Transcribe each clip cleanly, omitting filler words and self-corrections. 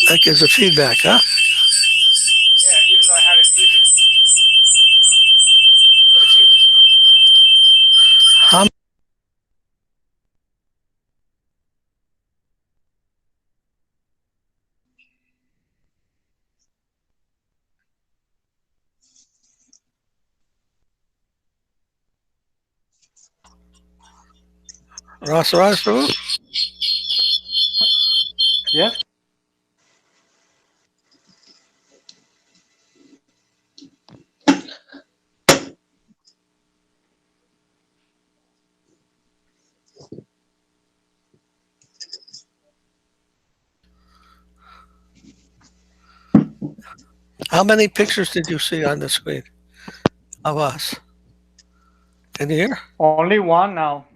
That gives a feedback, huh? Yeah, even though I have it muted. But if you How Ras Prabhu? Yes. How many pictures did you see on the screen of us? Can you hear? Only one now.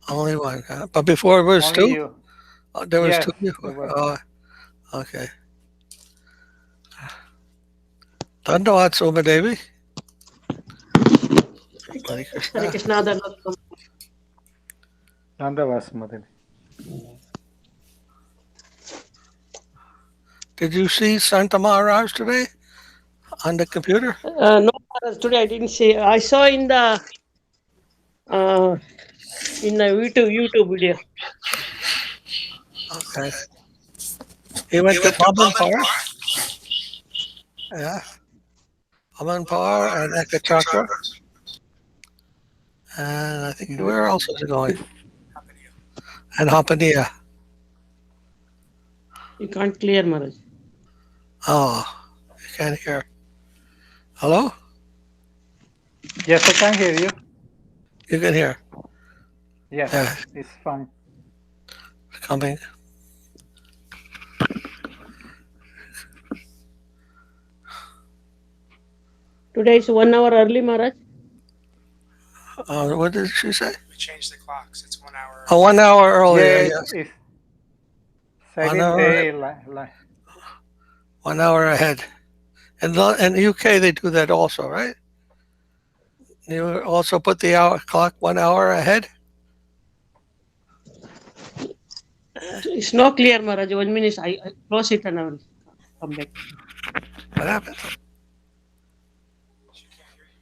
Only one, huh? But before it was Only two? you. Oh, there was Yes, two there before. were. Oh, okay. Dandavad Somadevi. Hare Krishna. Hare Krishna. Dandavad Madhavi. Did you see Santa Maharaj today on the computer? No, Maharaj, today I didn't see. I saw in the YouTube video. Okay. He went to Babanpar. Yeah. Babanpar and Ekachakra. And I think where else was he going? And Hampania. You can't clear, Maharaj. Oh, you can't hear. Hello? Yes, I can hear you. You can hear. Yes, Yeah. it's fine. Coming. Today is 1 hour early, Maharaj. What did she say? we change the clocks, it's 1 hour. Oh, 1 hour earlier, Yeah, yes. it's 1 7 hour, day. 1 hour ahead. In the UK, they do that also, right? You also put the hour clock 1 hour ahead? It's not clear, Maharaj. 1 minute. I close it and I will come back. What happened? She can't hear you.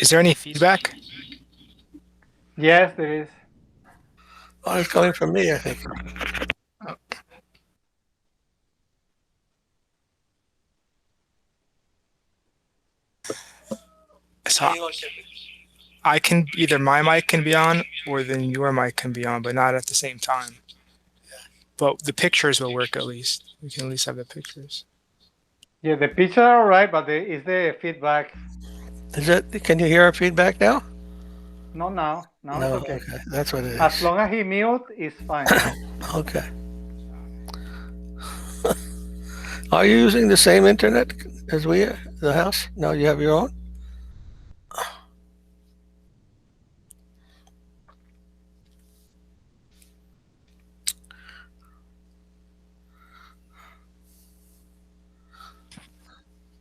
Is there any feedback? Yes, there is. Oh, it's coming from me, I think. So I can either my mic can be on or then your mic can be on, but not at the same time. But the pictures will work at least. We can at least have the pictures. Yeah, the picture are right, but is the feedback? Can you hear our feedback now? No, now No, it's okay. That's what it is. As long as he mute, it's fine. Okay. Are you using the same internet as we are, the house? No, you have your own?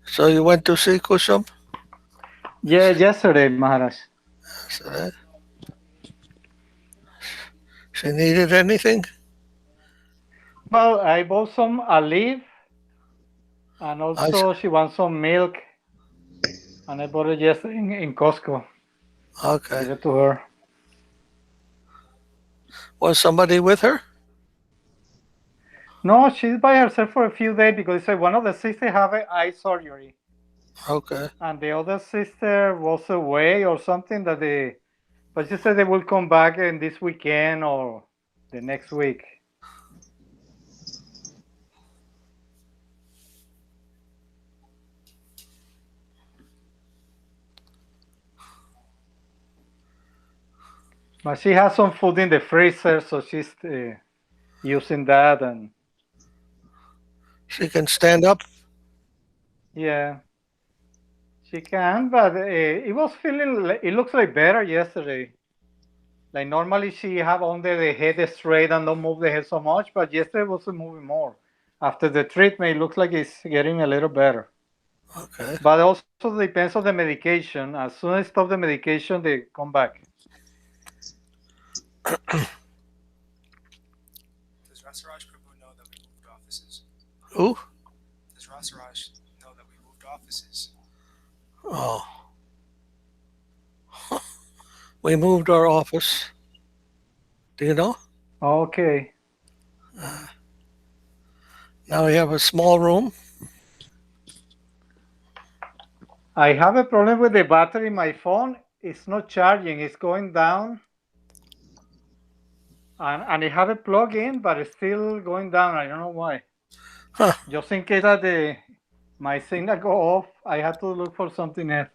So you went to see Kusum? Yeah, yesterday, Maharaj. So she needed anything? Well, I bought some olive, and also she wants some milk, and I bought it yesterday in Costco. Okay. Give it to her. Was somebody with her? No, she's by herself for a few days because one of the sisters have an eye surgery. Okay. And the other sister was away or something but she said they will come back in this weekend or the next week. But she has some food in the freezer, so she's using that. And she can stand up? Yeah, she can, but it was feeling. It looks like better yesterday. Like normally she have only the head straight and don't move the head so much, but yesterday was moving more. After the treatment, it looks like it's getting a little better. Okay. But also depends on the medication. As soon as I stop the medication, they come back. Does Rasaraj Prabhu know that we moved offices? Who? Does Rasaraj know that we moved offices? Oh. We moved our office. Do you know? Okay. Now we have a small room. I have a problem with the battery in my phone. It's not charging. It's going down. And I have a plug in, but it's still going down. I don't know why. Huh. Just in case that my signal go off, I have to look for something else.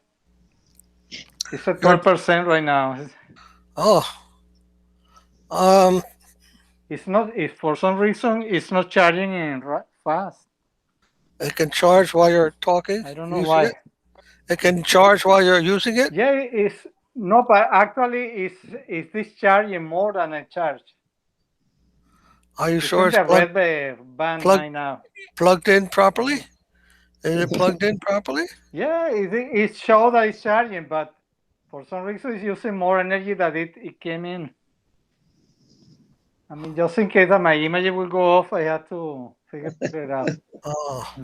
It's at 12% right now. Oh. It's not. If for some reason it's not charging in fast. It can charge while you're talking, I don't know using why. it. It can charge while you're using it. Yeah, it's no, but actually it's discharging more than a charge. Are you It's sure in it's the red band plugged right now. plugged in properly? Is it plugged in properly? Yeah, it shows that it's charging, but for some reason it's using more energy than it came in. I mean, just in case that my image will go off, I have to figure it out. Oh.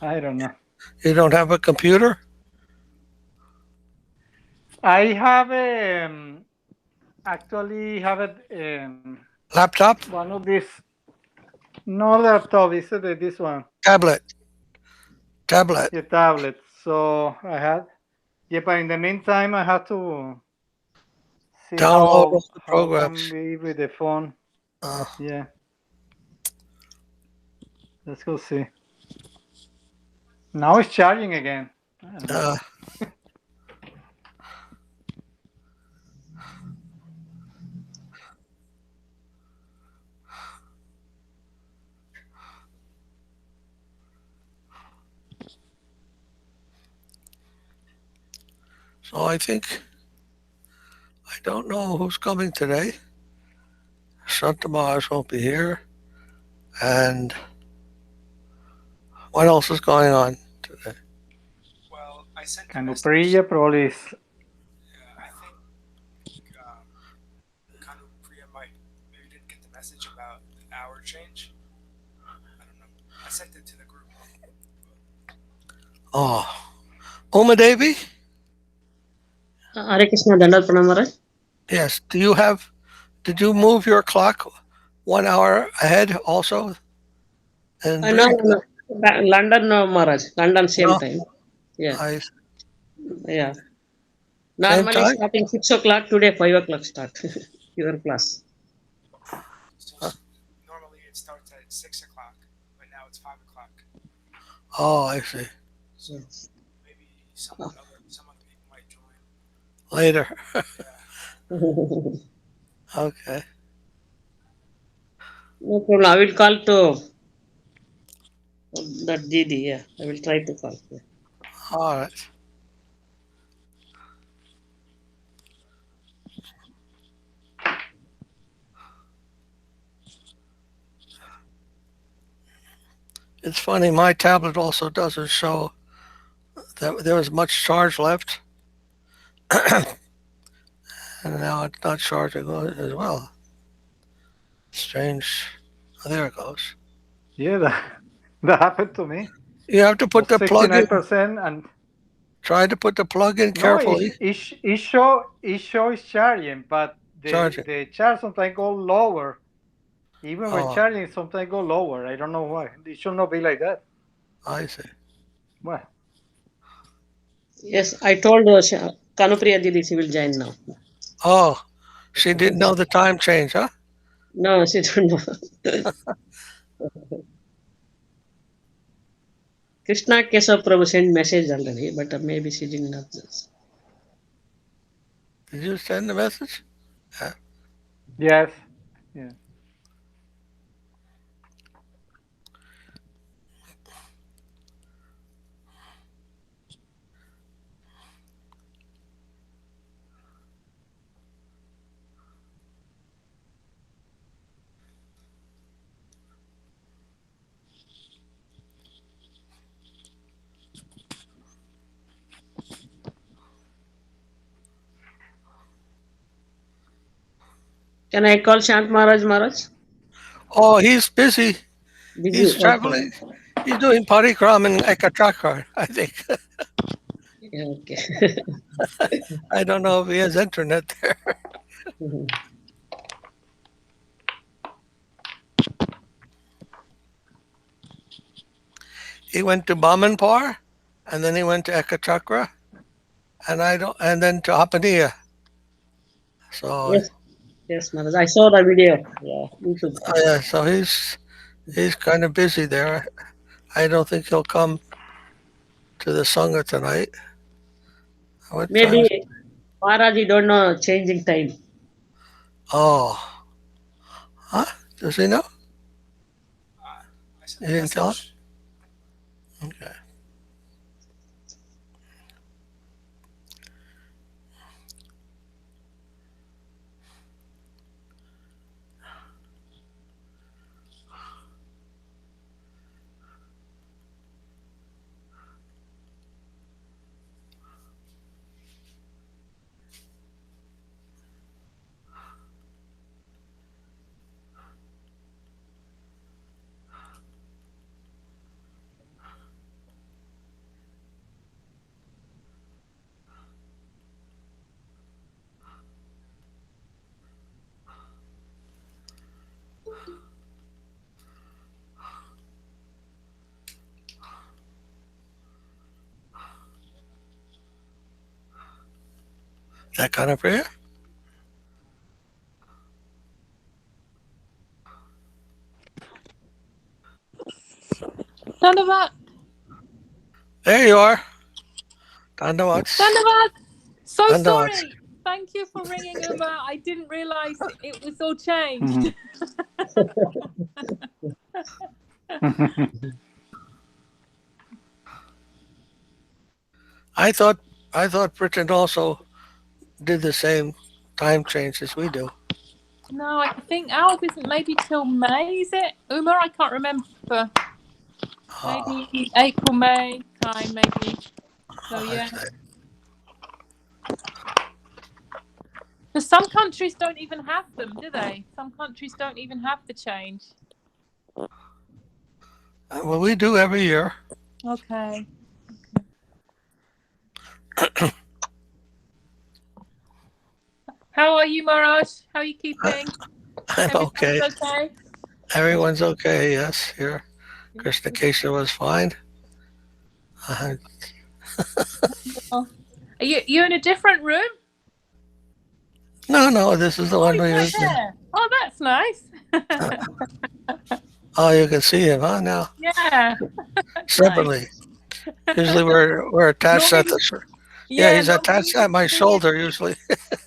I don't know. You don't have a computer? I have actually have Laptop? one of these. No laptop. It's this one. Tablet? Tablet. The tablet. So I had. Yeah, but in the meantime, I have to see Download all the how can programs. be with the phone. Uh, Yeah. Let's go see. Now it's charging again. I don't know. uh, so I don't know who's coming today. Santa Mars won't be here. And what else is going on today? Well, I sent a Kind of message. Priya probably is. I think Kanu Priya maybe didn't get the message about the hour change. I don't know. I sent it to the group. Oh. Uma Devi? Hare Krishna, Dandal Pranam Maharaj. Yes. Did you move your clock 1 hour ahead also? And No, London, no, Maharaj. London, same No. time. Yeah. Same Yeah. Normally time? starting 6 o'clock, today 5 o'clock start your class. So normally it starts at 6 o'clock, but now it's 5 o'clock. Oh, I see. So maybe some other people might join. Later. Yeah. Okay. No problem. I will call to that Didi. Yeah, I will try to call. Yeah. All right. It's funny, my tablet also doesn't show that there was much charge left. And now it's not charging as well. Strange. Oh, there it goes. Yeah, that happened to me. You have to put the plug in. 69% and Try to put the plug in no, carefully. it shows charging, but Charging. the charge sometimes go lower. Even when Oh, charging, sometimes go lower. I don't know why. It should not be like that. I see. Well, Yes, I told Kanupriya Didi she will join now. Oh, she didn't know the time change, huh? No, she don't know. Krishna Keshav Prabhu sent message already, but maybe she didn't know this. Did you send the message? yes. Yeah. Can I call Shant Maharaj? Oh, he's busy. Busy. He's Okay. traveling. He's doing parikram in Ekachakra, I think. Okay. I don't know if he has internet there. He went to Bamanpur, and then he went to Ekachakra, and then to Apaniya. So Yes, Maharaj. I saw the video. Yeah, YouTube. yeah, so he's kind of busy there. I don't think he'll come to the Sangha tonight. What time? Maybe Maharaj, you don't know changing time. Oh, huh? Does he know? I sent You a didn't tell him? message. Okay. That kind of prayer? Dandavat, There you are. Dandavats. Dandavat. So Dandavats. sorry. Thank you for ringing, Uma. I didn't realize it was all changed. I thought Britain also did the same time change as we do. No, I think ours isn't maybe till May, is it? Uma, I can't remember. Maybe April, May time, maybe. So yeah. Okay. Because some countries don't even have them, do they? Some countries don't even have the change. Well, we do every year. Okay. How are you, Maharaj? How are you keeping? I'm okay. Everything's okay? Everyone's okay. Yes, here. Krishna Kesha was fine. Are you in a different room? No, this is the one He's we right used. there. Oh, that's nice. Oh, you can see him, huh? Now Yeah. separately. Usually we're attached at Normally, the. Yeah, he's normally attached we at my see shoulder usually.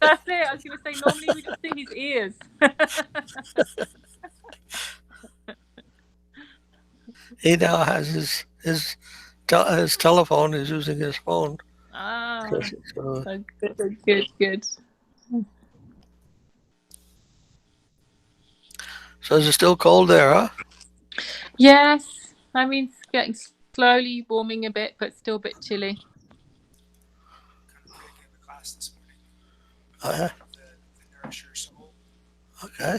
that's it. I was going to say, normally we just see his ears. He now has his telephone. He's using his phone. Ah, So, good. so is it still cold there, huh? Yes. I mean, it's getting slowly warming a bit, but still a bit chilly. Kind of taking the class this morning. Uh-huh. The Nourish Your Soul. Okay.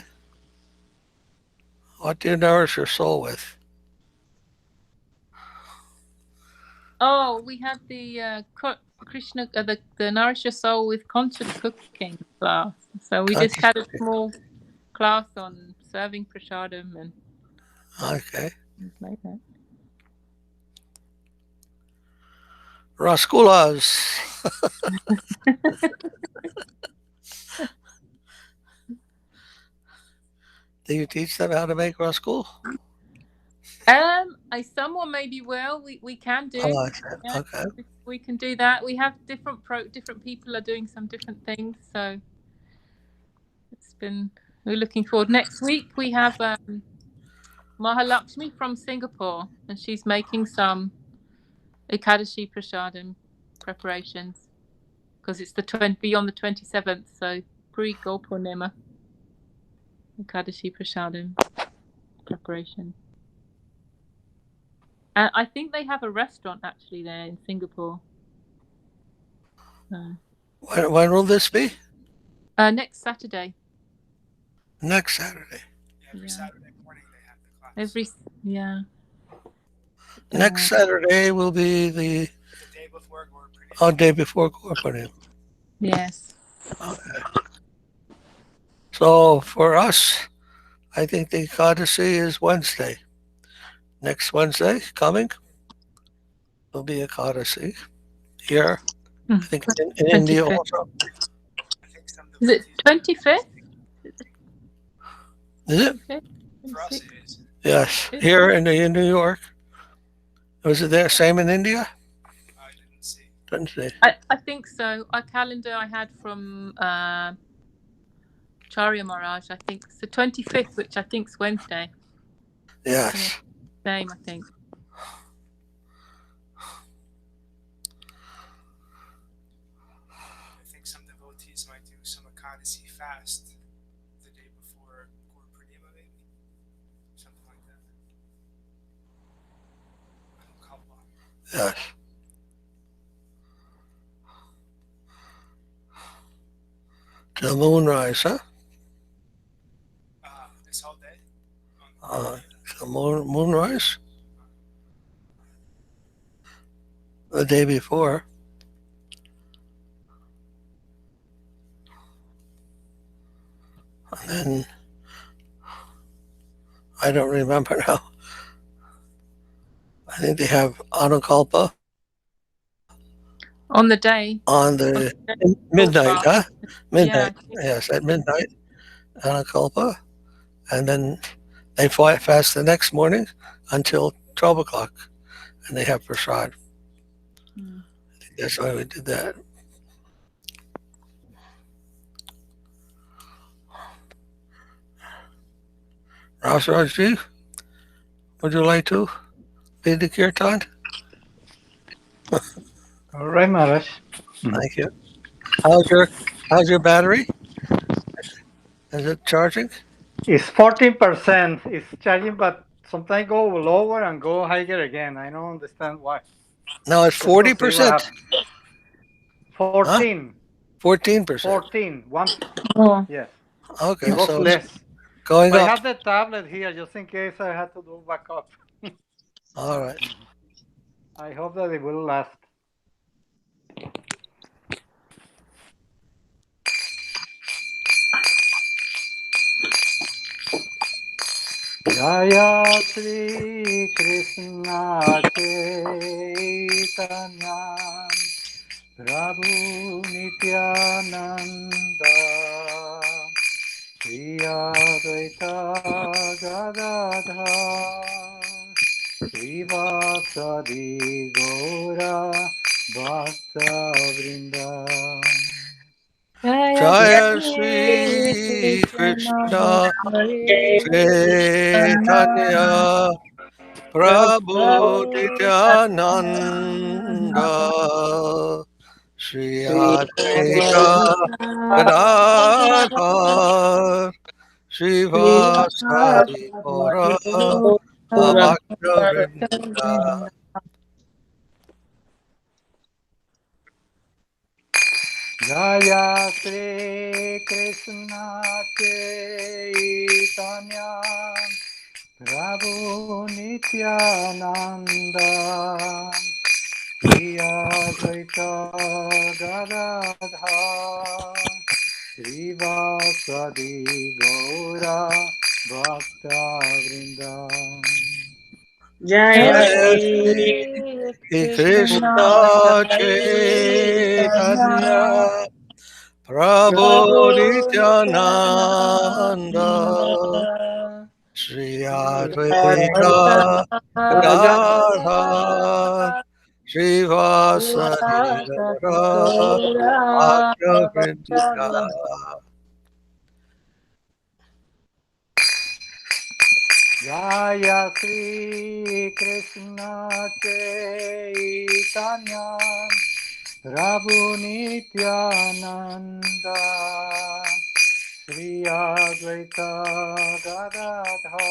What do you nourish your soul with? Oh, we have the Krishna, the Nourish Your Soul with conscious cooking class. So we just had a small class on serving prasadam and Okay. things like that. Rasgullas. Do you teach them how to make rasgul? Someone maybe will. We can do. Oh, Yeah, okay. we can do that. We have different people are doing some different things. So we're looking forward. Next week we have Mahalakshmi from Singapore, and she's making some Ekadashi prasadam preparations because it's beyond the 27th. So Puri Purnima Ekadashi prasadam preparation. And I think they have a restaurant actually there in Singapore. When will this be? Next Saturday. Next Saturday. Every Yeah. Saturday morning they have the class. Next Saturday will be The day before Gaur Purnima. day before Gaur Purnima. Yes. Okay. So for us, I think the Ekadasi is Wednesday. Next Wednesday coming will be Ekadasi here. I think in India 25th. also. I think some Is it 25th? Is it? For us it is. Yes. Here in New York. Was it there? Same in India? I didn't see. Didn't see. I think so. Our calendar I had from Charya Maharaj, I think it's the 25th, which I think is Wednesday. Yes. Same, I think. I think some devotees might do some Ekadasi fast the day before Gaur Purnima, maybe. Something like that. Yes. Till moonrise, huh? This whole day? Till moonrise? The day before. And then I don't remember now. I think they have Anukalpa On the day. on the midnight, huh? Midnight. Yeah. Yes, at midnight, Anukalpa. And then they fast the next morning until 12 o'clock. And they have prasad. I think that's why we did that. Rasrajji, would you like to lead the kirtan? All right, Maharaj. Thank you. How's your battery? Is it charging? It's 14%. It's charging, but sometimes go lower and go higher again. I don't understand why. No, it's 40%. 14. 14%. 14. One. Oh. Yes. Okay, It was so less. it's going But I up. have the tablet here just in case I had to do backup. All right. I hope that it will last. Jaya Sri Krishna Chaitanya Prabhu Nityananda Shri Advaita Gadadha Srivasadi Gaura Bhakta Vrinda Jaya Sri Krishna Chaitanya Prabhu Nityananda Shri Advaita Gadadha Srivasadi Gaura Bhakta Vrinda. Jaya Sri Krishna Chaitanya Prabhu Nityananda Shri Advaita Gadadha Srivasadi Gaura Bhakta Vrinda Jaya Jaya Sri Shri Krishna Chaitanya Prabhu Nityananda Shri Advaita Gadadha Srivasadi Gaura Bhakta Vrinda. Jaya Sri Krishna Chaitanya Prabhu Nityananda Shri Advaita Gadadha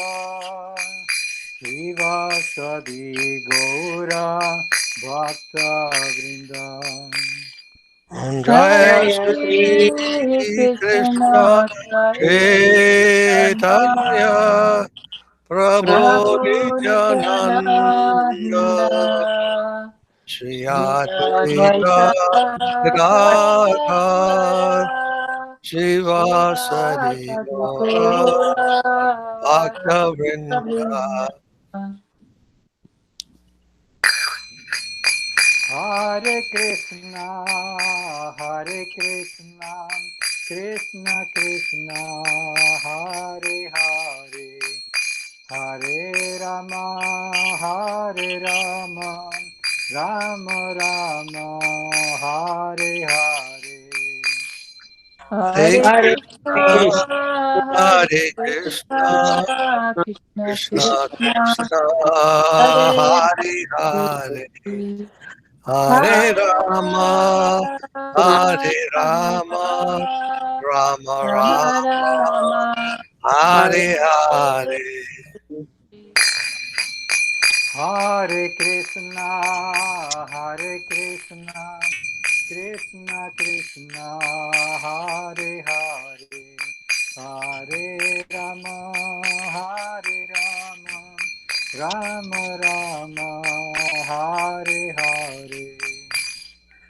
Srivasadi Gaura Bhakta Vrinda Jaya Jaya Sri Shri Krishna Krishna Chaitanya Chaitanya Prabhu Prabhu Nityananda Nityananda Shri Shri Advaita Advaita Gadadhar Gadadhar Shivasadi Srivasadi Gaura Gaura Bhakta Vrinda. Bhakta Hare Krishna, Hare Krishna, Krishna Krishna, Hare Hare, Hare Rama, Hare Rama, Rama Rama, Hare Hare. Hare Hare Hare Krishna, Krishna, Hare Hare Krishna, Krishna Krishna Krishna Krishna, Krishna Hare Hare Hare, Hare Hare Hare Rama Hare Rama Rama Rama, Rama Rama, Hare Hare. Hare Krishna, Hare Krishna, Krishna Krishna, Hare Hare, Hare Rama, Hare Rama, Rama Rama, Hare Hare.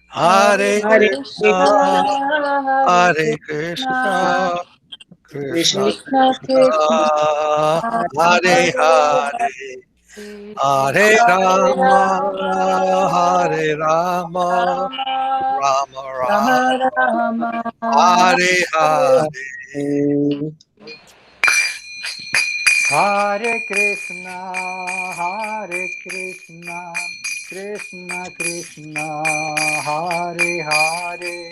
Hare Hare Krishna Krishna, Hare Krishna Krishna Krishna Krishna Krishna Krishna, Hare Hare Hare Hare, Hare Hare Rama Rama, Hare Rama Rama, Rama Rama Rama Rama, Hare Hare. Hare Krishna, Hare Krishna, Krishna Krishna, Hare Hare,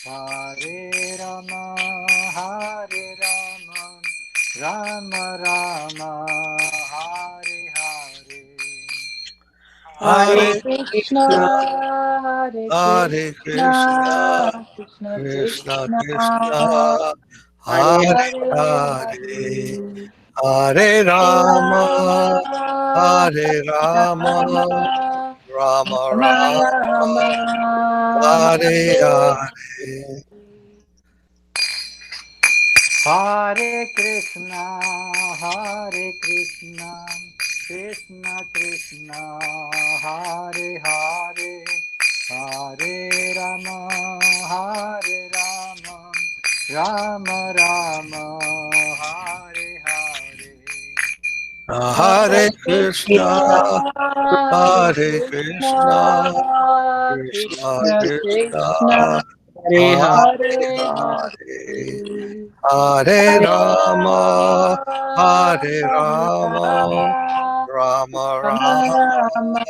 Hare Rama, Hare Rama, Rama Rama, Hare Hare. Hare Hare Krishna, Krishna Hare Hare Krishna, Krishna Krishna Krishna Krishna, Krishna Hare Hare Hare Hare Hare, Hare Rama Rama, Hare Rama Rama, Rama Rama Rama Rama, Hare Hare Hare. Hare Krishna, Hare Krishna, Krishna Krishna, Hare Hare, Hare Rama, Hare Rama, Rama Rama, Hare Hare. Hare Krishna Krishna, Hare Hare Krishna, Krishna Krishna Krishna Krishna Krishna, Hare Hare Hare Hare, Hare Hare Rama Rama, Hare Hare Rama Rama, Rama Rama Rama Rama,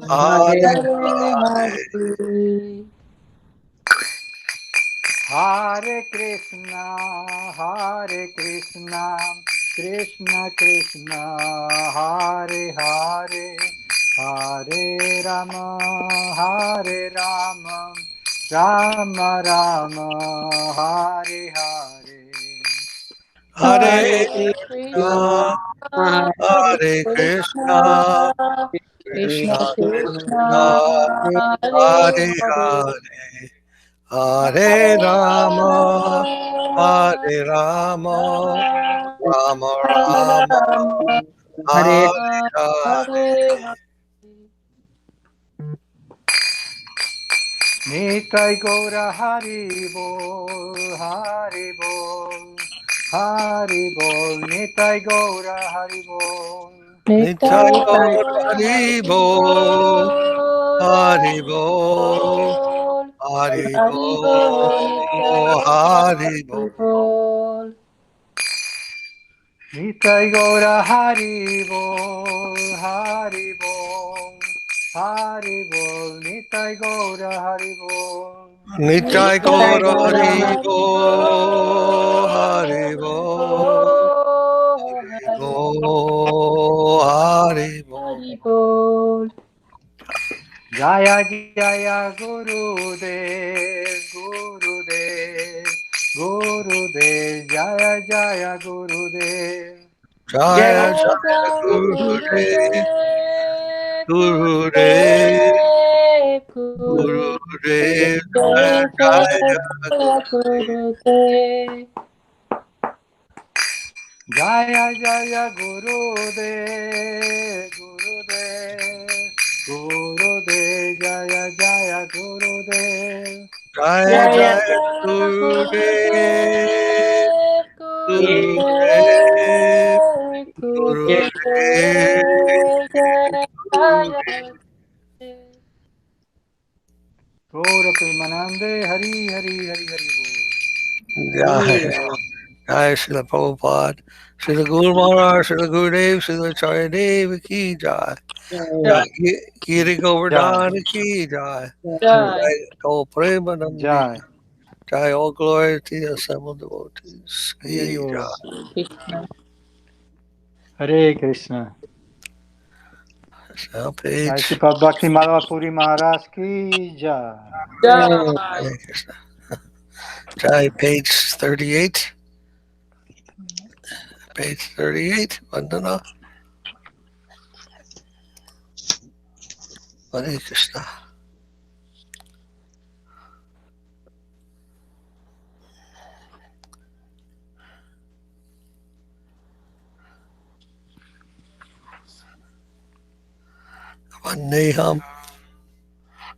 Hare Hare Hare. Hare. Hare Krishna, Hare Krishna, Krishna Krishna, Hare Hare, Hare Rama, Hare Rama, Rama Rama, Hare Hare. Hare Hare Krishna Krishna, Hare Hare Krishna Krishna, Krishna Krishna Krishna Krishna, Hare Hare Hare, Hare Hare Hare Rama Rama, Hare Rama Rama Rama Rama Rama, Hare Hare. Hare Hare. Nitai Gaura Hari Bol, Hari Bol, Hari Bol, Nitai Gaura Hari Bol. Nitai Nitai Gaur Gaura Haribo, Haribo, Haribol, Haribo, Haribol, Nitai Haribo. Haribol. Nitai Gaura Hari Bol, Hari Bol, Hari Bol, Nitai Gaura Hari Bol. Nitai Nitai Gaur Gaura Haribo, Haribol, Haribo, Haribol, Haribo, Haribol, Haribo. Haribol. Jaya Jaya Guru Dev, Guru Dev, Guru Dev, Jaya Jaya Guru Dev. Jaya Jai Jaya Jai Gurudev, Gurudev, Gurudev, Gurudev, Gurudev Jaya Jaya Jaya Jaya Gurudev. Jaya Jaya Gurudev, Gurudev, Gurudev, Jaya Jaya Gurudev. Jaya Jaya Jaya Jaya Gurudev Gurudev, Gurudev Gurudev, Gurudev Gurudev, Jaya Gurudev Gurudev. Gaura Premanande, Hari Hari Hari Hari Bol. Jaya Jaya Srila Prabhupada Srila Guru Maharaj Srila Gurudev Srila Acharya Dev Ki Jai Jai, Giri Jai, Govardhan Ki Jai Jai. Jai Go Premanandi Jai, Jai all glory to the assembled devotees Hari Ki Bol. Jai Krishna. Hare Krishna. Now Jai page Sripad Bhakti Madhava Puri Maharaj ki Jai. Jai. Hare Krishna. Jai page 38 page 38 Vandana Hare Krishna. Vandeham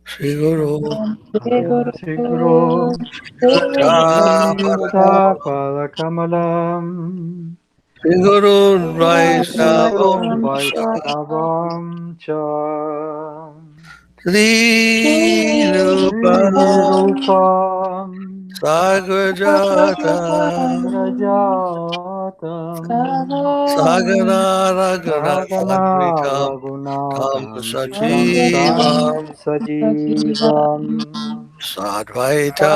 Sri Guru Jai Guru. Sri Guru, Yuta Palakamalam, Sri Guru Sri Guru Vaisnavam Vaishnavam Cha, Sri Rupa Sri Rupam, Sagrajata Rajatam, Sagara Raguna Sagana Madrikam Tam Raghunatam, Tam Sajiva Sajivam, Sadvaita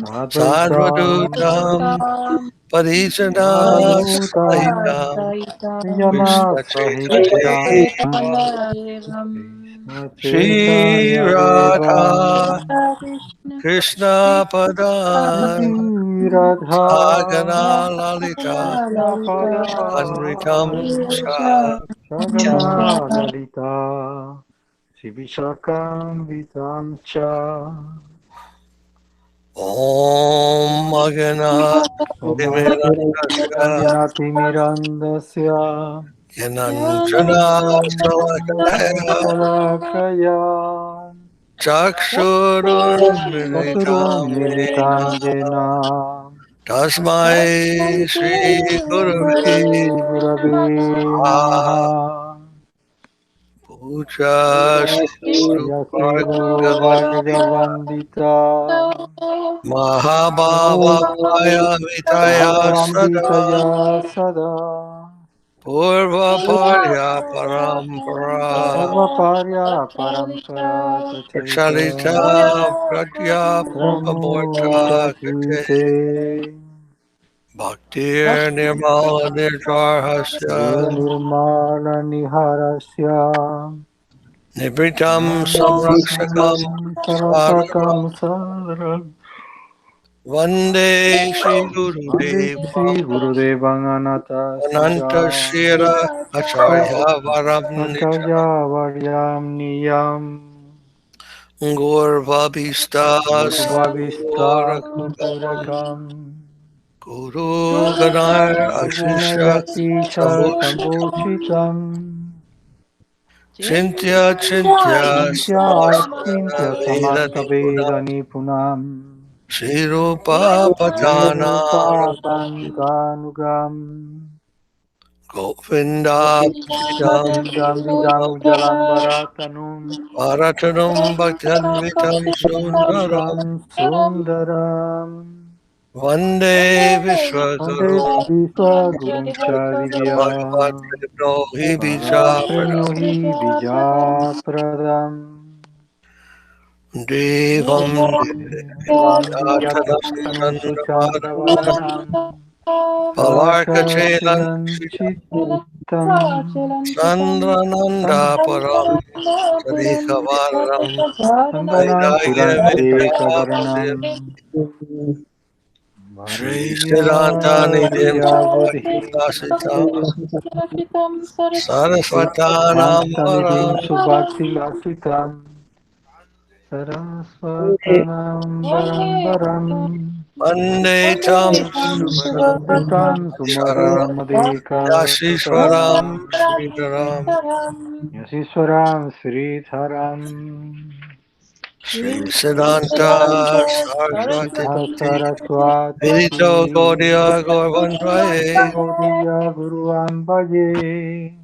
Sadvaitam, Sadvadutam Parijana Sadhutam, Sahitam Vijana Krishna Sahitam, Chaitanya Krishna Shri Chaitanya Radha Devam, Krishna Padan Shri Radha, Sagana Lalita Krishna Pada, Anritam Cha Sagana Lalita, Shri Vishakam Vitam Cha, Om Magana Om Timirandasya Janati Mirandasya, Yananjana Salakaya Salakaya, Chakshurun Chakuru Militam Yena Militandena, Tasmai Shri Gurave Shri Gurave Namaha Namaha. Puja Shri Yasri Guru Bhargavandita Bhagavandita Mahabhava Vitaya Sada Bhagavanditaya Sada Purva Parya Parampara Sarvaparya Parampara Tacharita Prachalita Pratya Purvamurta Kate Pramudakite Bhaktir Nirmala Bhaktir Nirjarhasya Nirmala Niharasya Nibritam Samrakshakam Namaskam Sadhava Sarasakam Sadram Vande Shri Guru Vande Deva Sri Gurudevanganata Ananta Sridhara Shira Acharya Varam Acharya Varyam Niyam Gurvabhista Gurvavista Surakam Kuturakam Guru Ganar Ashisha Gunayakisha Sambhushita Sambhuchitam Chintya Chintya Chintya Samasvara Chintya Veda Samasta Nipuna Veda Nipunam Shirupa Patana Nirupa Pantanugam Govinda Bhidam Vindam Vidam Ujalambaratanum Paratanam Bhaktanvitam Sundaram Bhaktanvitam Sundaram Vande Vande Vishwaguru Vishwa Gurum Bhagavan Charivya Pranohi Bija Bhagavan Pranohi Bija Pradam Devam Yatanam Devam Chandravaranam Chandravaranam Pavarka Pavarka Chelan Chilan Shritam Chitam Sandrananda Param Sarikavaram Sandanam Vaidagya Purandadeka Vidyapatim Varanam Sri Varadivya Siddhanta Nidhim Vidya Buddhi Sasitam Saraswatanam Santanidhim Param Subhakti Lasitam Saraswatanambaram Vande tam Sutam Sumadram Sharanam Madhikaram Yashishwaram Sridharam Yasiswaram Sridharam Sri Siddhanta Saraswati Saraswati Vidito Gaudiya Gaurvandvaye Gaudiya Guru Ambaye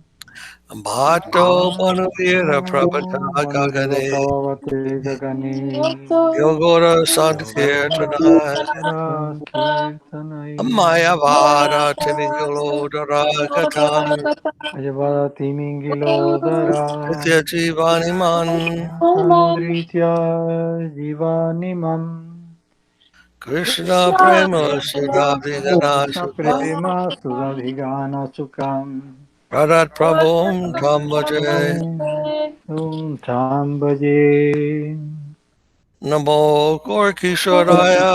Bhatto Manuvira Prabhata Manuvira Gagane Bhavate Gagani Yogora Sankirtanaya Kirtanai Maya Vara Tinigaloda Katam Ajavati Mingilodara Nitya Jivaniman Samudritya Jivanimam Krishna Prema Sudabhigana Krishna Sukha Prema Sudadhigana Sukam Radhat Prabhum Tambaje Tambaje Namo Gorkishoraya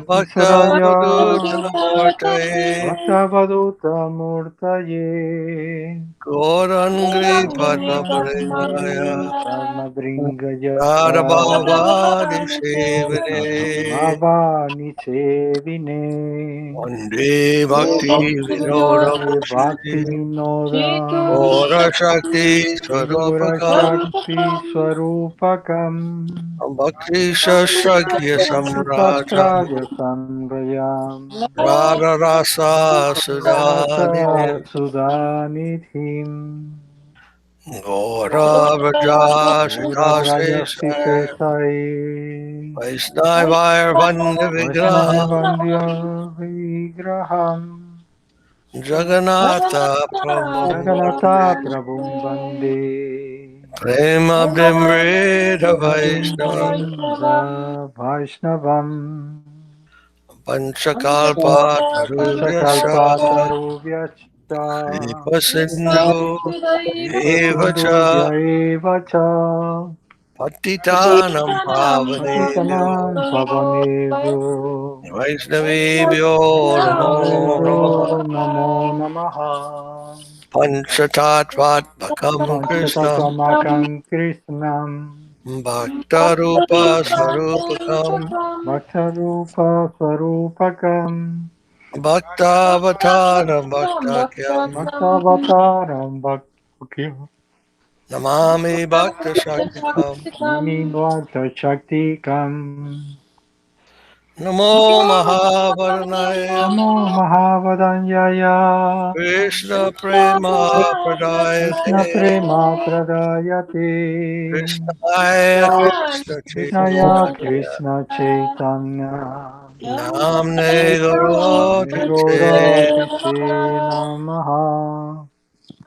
Bhakta Gorakisaraya Vaduta Morte Bhaktavaduta Murtaye Gorangri Padma Parinaya Padmabhringaya Radha Bhavadi Sevane Bhava Nichevine Vande Bhakti Vinoda Bhakti Bhushi Vinoda Gora Shakti Gora Swarupakam Shakti Swarupakam Bhakti Shashragya Samrata Sastraja Sambrayam Radha Rasa Sudhanidhi Rasa Sudhanidhim Gora Vraja Gora Vraja Shikasesha Sitesai Vaishnavayar Vanda Vigraha Vaishnavandya Vigraham Jagannatha Prabhu Jagannatha Prabhum Vande Prema Bhimrita Vaishnava Premabdimvrinda Vaishnavam Panchakalpa Tarubhyascha Panchakalpatarubhyascha Kripa Sindhu Sindhu Evacha Vacha Patitanam Pavanebhyo Patitanam Pavanebhyo Vaishnavebhyo Namo Namaha Namo Namaha Panchatattvatmakam Krishna Panchatamakam Krishnam Bhaktarupa Sarupakam Bhaktarupa Swarupakam Bhaktavataram Bhaktakyam Bhaktavataram Bhakti Namami Bhakta Shaktikam Nami Bhakta Shaktikam Namo Mahavaranaye Namo Mahavadanyaya Krishna Prema Krishna Pradayate Prema Pradayate Krishnaya Krishna Krishnaya Chaitanya Krishna Chaitanya Namne Gaurati Gaurati Namaha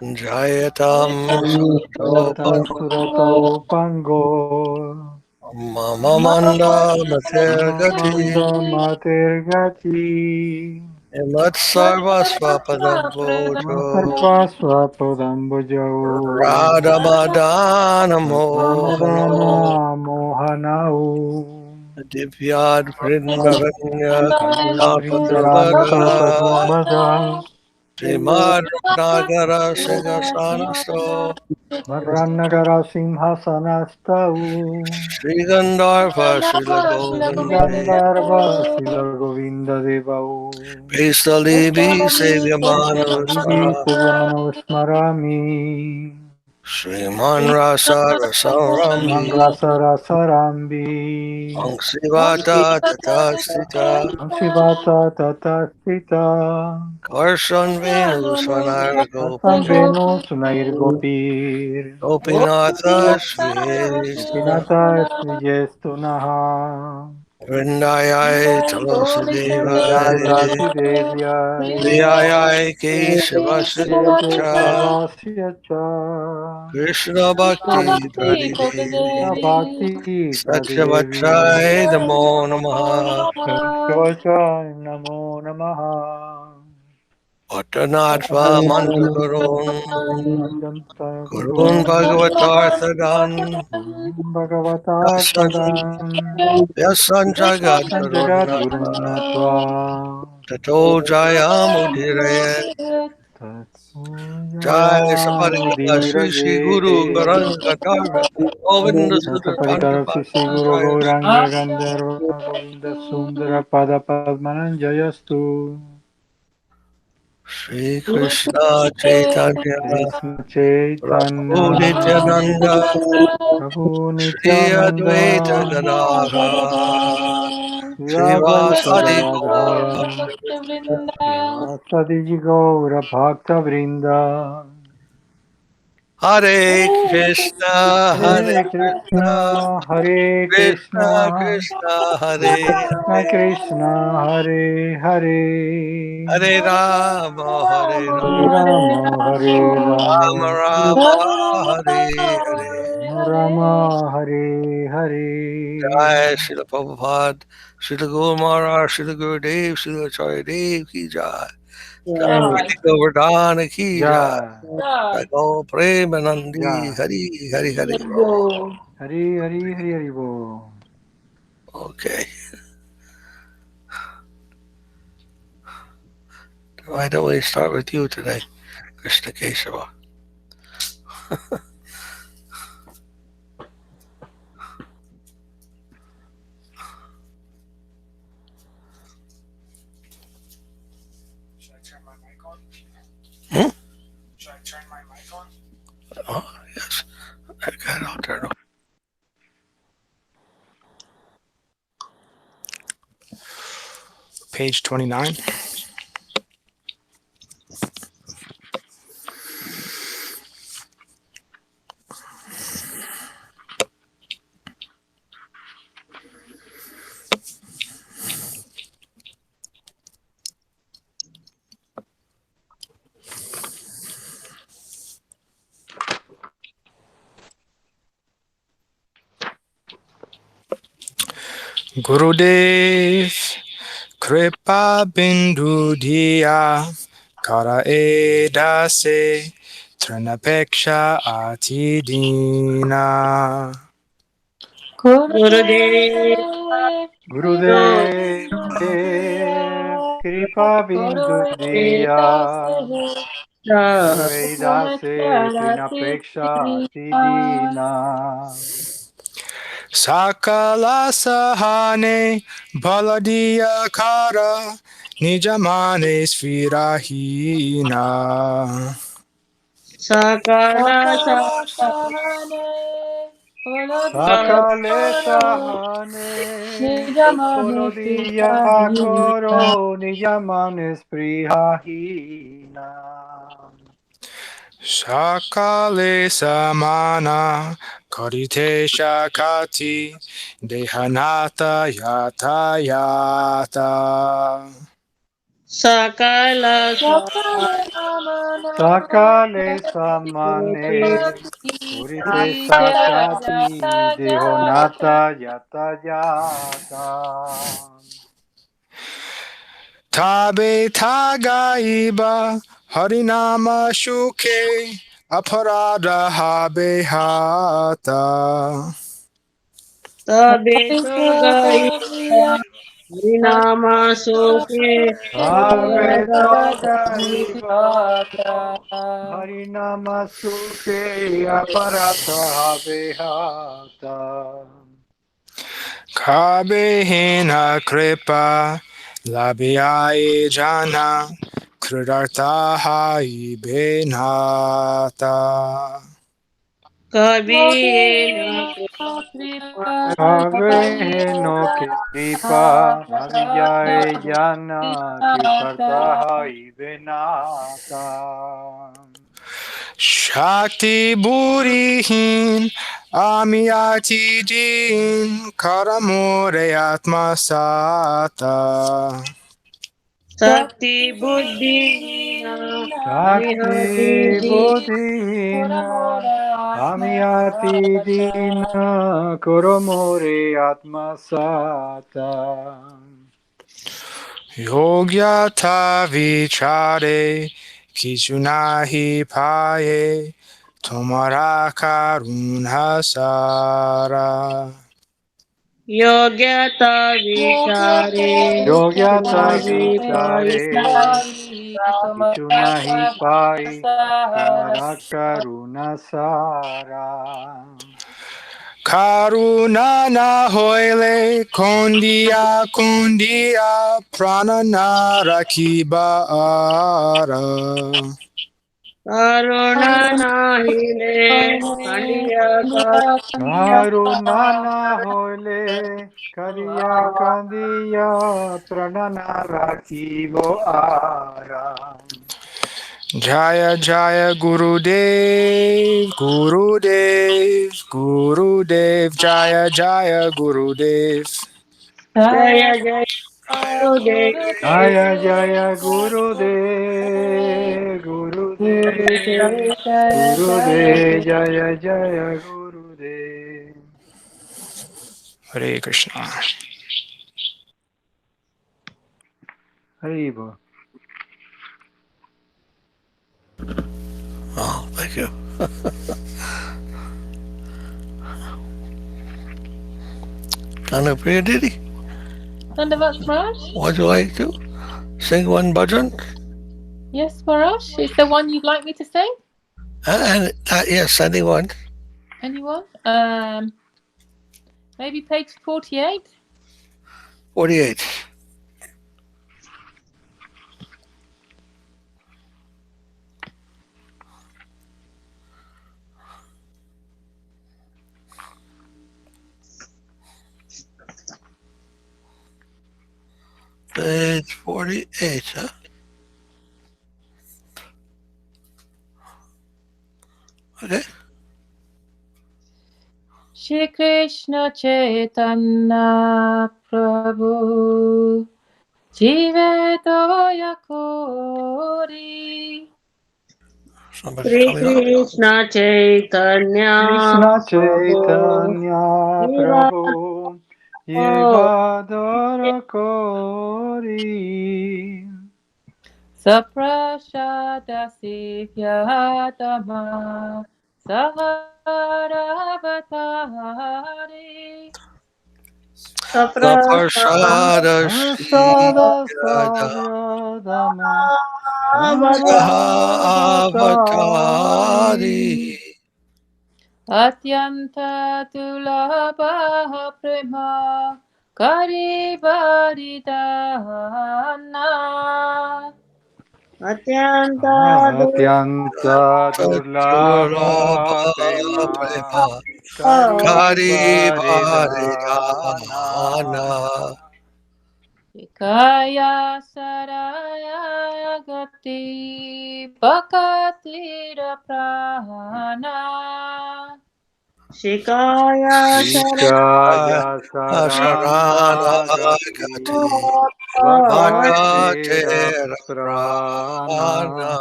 Jayatam Jayatam Sutopam Surato Pango Mama Manda Matirgati Manda Matergati Imat Sarvasva Padam Vojo Masarva Swapadambujau Radha Madana Mohano Ramadana Mohanau Divyad Vrindavanya Vrindavanya Kalpatarvada Kalpadumbada Srimad Nagara Singha Maranagara Simhasanastau Sri Gandharva Srila Govinde Gandharva Sila Govinda Devau Pesalibi Sevyamano Salivi Sara Savyamano Smarami Sriman Rasa Sriman Rasarambi Rasa Rasarambi Angsivata Tatasita Amshivata Tata Sita Karshan Venu Swanara Tatam Gopir Venu Sunair Gopir Gopinatha Sri Gopinata Srijestu Naha Vrindayai Vridai Tulosidevai Vasudevyai Vyayai Keshavascha Keshavasya Cha Krishna Bhakti Pradi Krishna Devi Bhakti Pradevi Satyavachai Namo Namaha Satyavachai Namo Namaha Patanatva Mantakarun Manjanta Kurun Guru Bhagavatarthadan Bhagavata Yasan Tadam Yasan Jagat Jagat Gurunatva Gurunatva Tato Jayamudhiraya Jai Saparikara Shri Shri Guru Garanga Dharma Govinda Sudra Saparikara Shri Shri Pandita Guru Jai Gauranga Gandharva Govinda Sundara Pada Padmanan Jayastu Shri Krishna Chaitanya Krishna Chaitanya Prabhu Nityananda Prabhu Shri Advaita Nityananda Gadadhara Shri Advaita Srivasadi Gadadhara Srivasadi Gaura Bhakta Vrinda Hare Krishna Hare Hare Krishna Hare Krishna Krishna Krishna Hare Krishna Krishna Hare Hare Hare Rama Hare Hare Rama Rama Hare Rama Rama Rama Hare Hare Rama Hare Hare Jai Srila Prabhupada, Srila Guru Maharaj, Srila Gurudev, Srila Acharya Dev ki Jai. Jai Giri Govardhana ki Jai. Jai Jai Go Premanandi Jai Hari Hari Hari Bol. Hare Hare Hare Hare Bo. Okay. Why don't we start with you today, Krishna Kesava? Should I turn my mic on? Hmm? Should I turn my mic on? Oh, yes. Okay, I'll turn it on. Page 29. Gurudev Kripa Bindu Diya Kara Edase Trinapeksha Atidina Gurudev Gurudev Kripa Bindu Diya Karadase Trinapeksha Tidina Sakala Sahane Baladiya Kara Nijamane Svirahina Sakala Sakale Sahane Polodiya Koro Nijamane Sprihahina Sakale Samana Karite Shakati Dehanata Yata Yata Sakala Sakale Samane Purite Shakati Dehonata Yata Yata Tabe Tagaiba Harinama Shuke Aparada Habehata Tabe Sagai Harinama Soke Ave Tagaiva Harinama Sukhe Aparata Behata Kabehina Kripa Labhyai Jana Kridartaha Benata Kabiyena Ave no Kripa Ravijay Jana Kritartaha Ibenata Shakti Burihin Amiyati Din Karamore Atmasata Sakti Buddhi Shakti Bodhina Amyati Dina Kuromore Atmasata Yogyata Vichare Kichunahi Paye Tomara Karunhasara Yogyata vichare Yogyata nahi pai vichare kichu nahi pai tumhara karuna sara. Karuna na hoile kondia prana na rakiba ara. Karuna nahi le kandiya Karuna na hole kariya kandiya pranana rakibo ara. Jaya Jaya Gurudev, Gurudev, Gurudev, Jaya Jaya Gurudev. Jaya Jaya Gurudev. Jaya Jaya Gurudev, Gurudev, Gurudev, Jaya Jaya Gurudev. Hare Krishna. Haribo. Oh, thank you. Anapriya Didi, Dandavats Maharaj? would you like to sing one bhajan? Yes, Maharaj. Is there one you'd like me to sing? And yes, anyone. Anyone? Maybe page 48? 48. Page 48, huh? Okay. Shri Krishna Chaitanya Prabhu Jive Toya Kori Somebody's Sri coming up. Krishna Chaitanya Krishna Prabhu Chaitanya Prabhu Yevadara Kori Saprashada Sivyatama Saharavatari The Saprasada Prasada Asada Shiyada Savyadama Saha Avatari Saharavatari Atyanta Tulabha Prema Karivaridana Atyanta Atyanta Durlabha Durlabha Prema Prema Kari Karivaridana Varidana Kaya Saraya Gati Pakatira Prana Shikaya Shikaya Sarana Saranagati Gati Saranagati Bhakatira Bhakatera Prana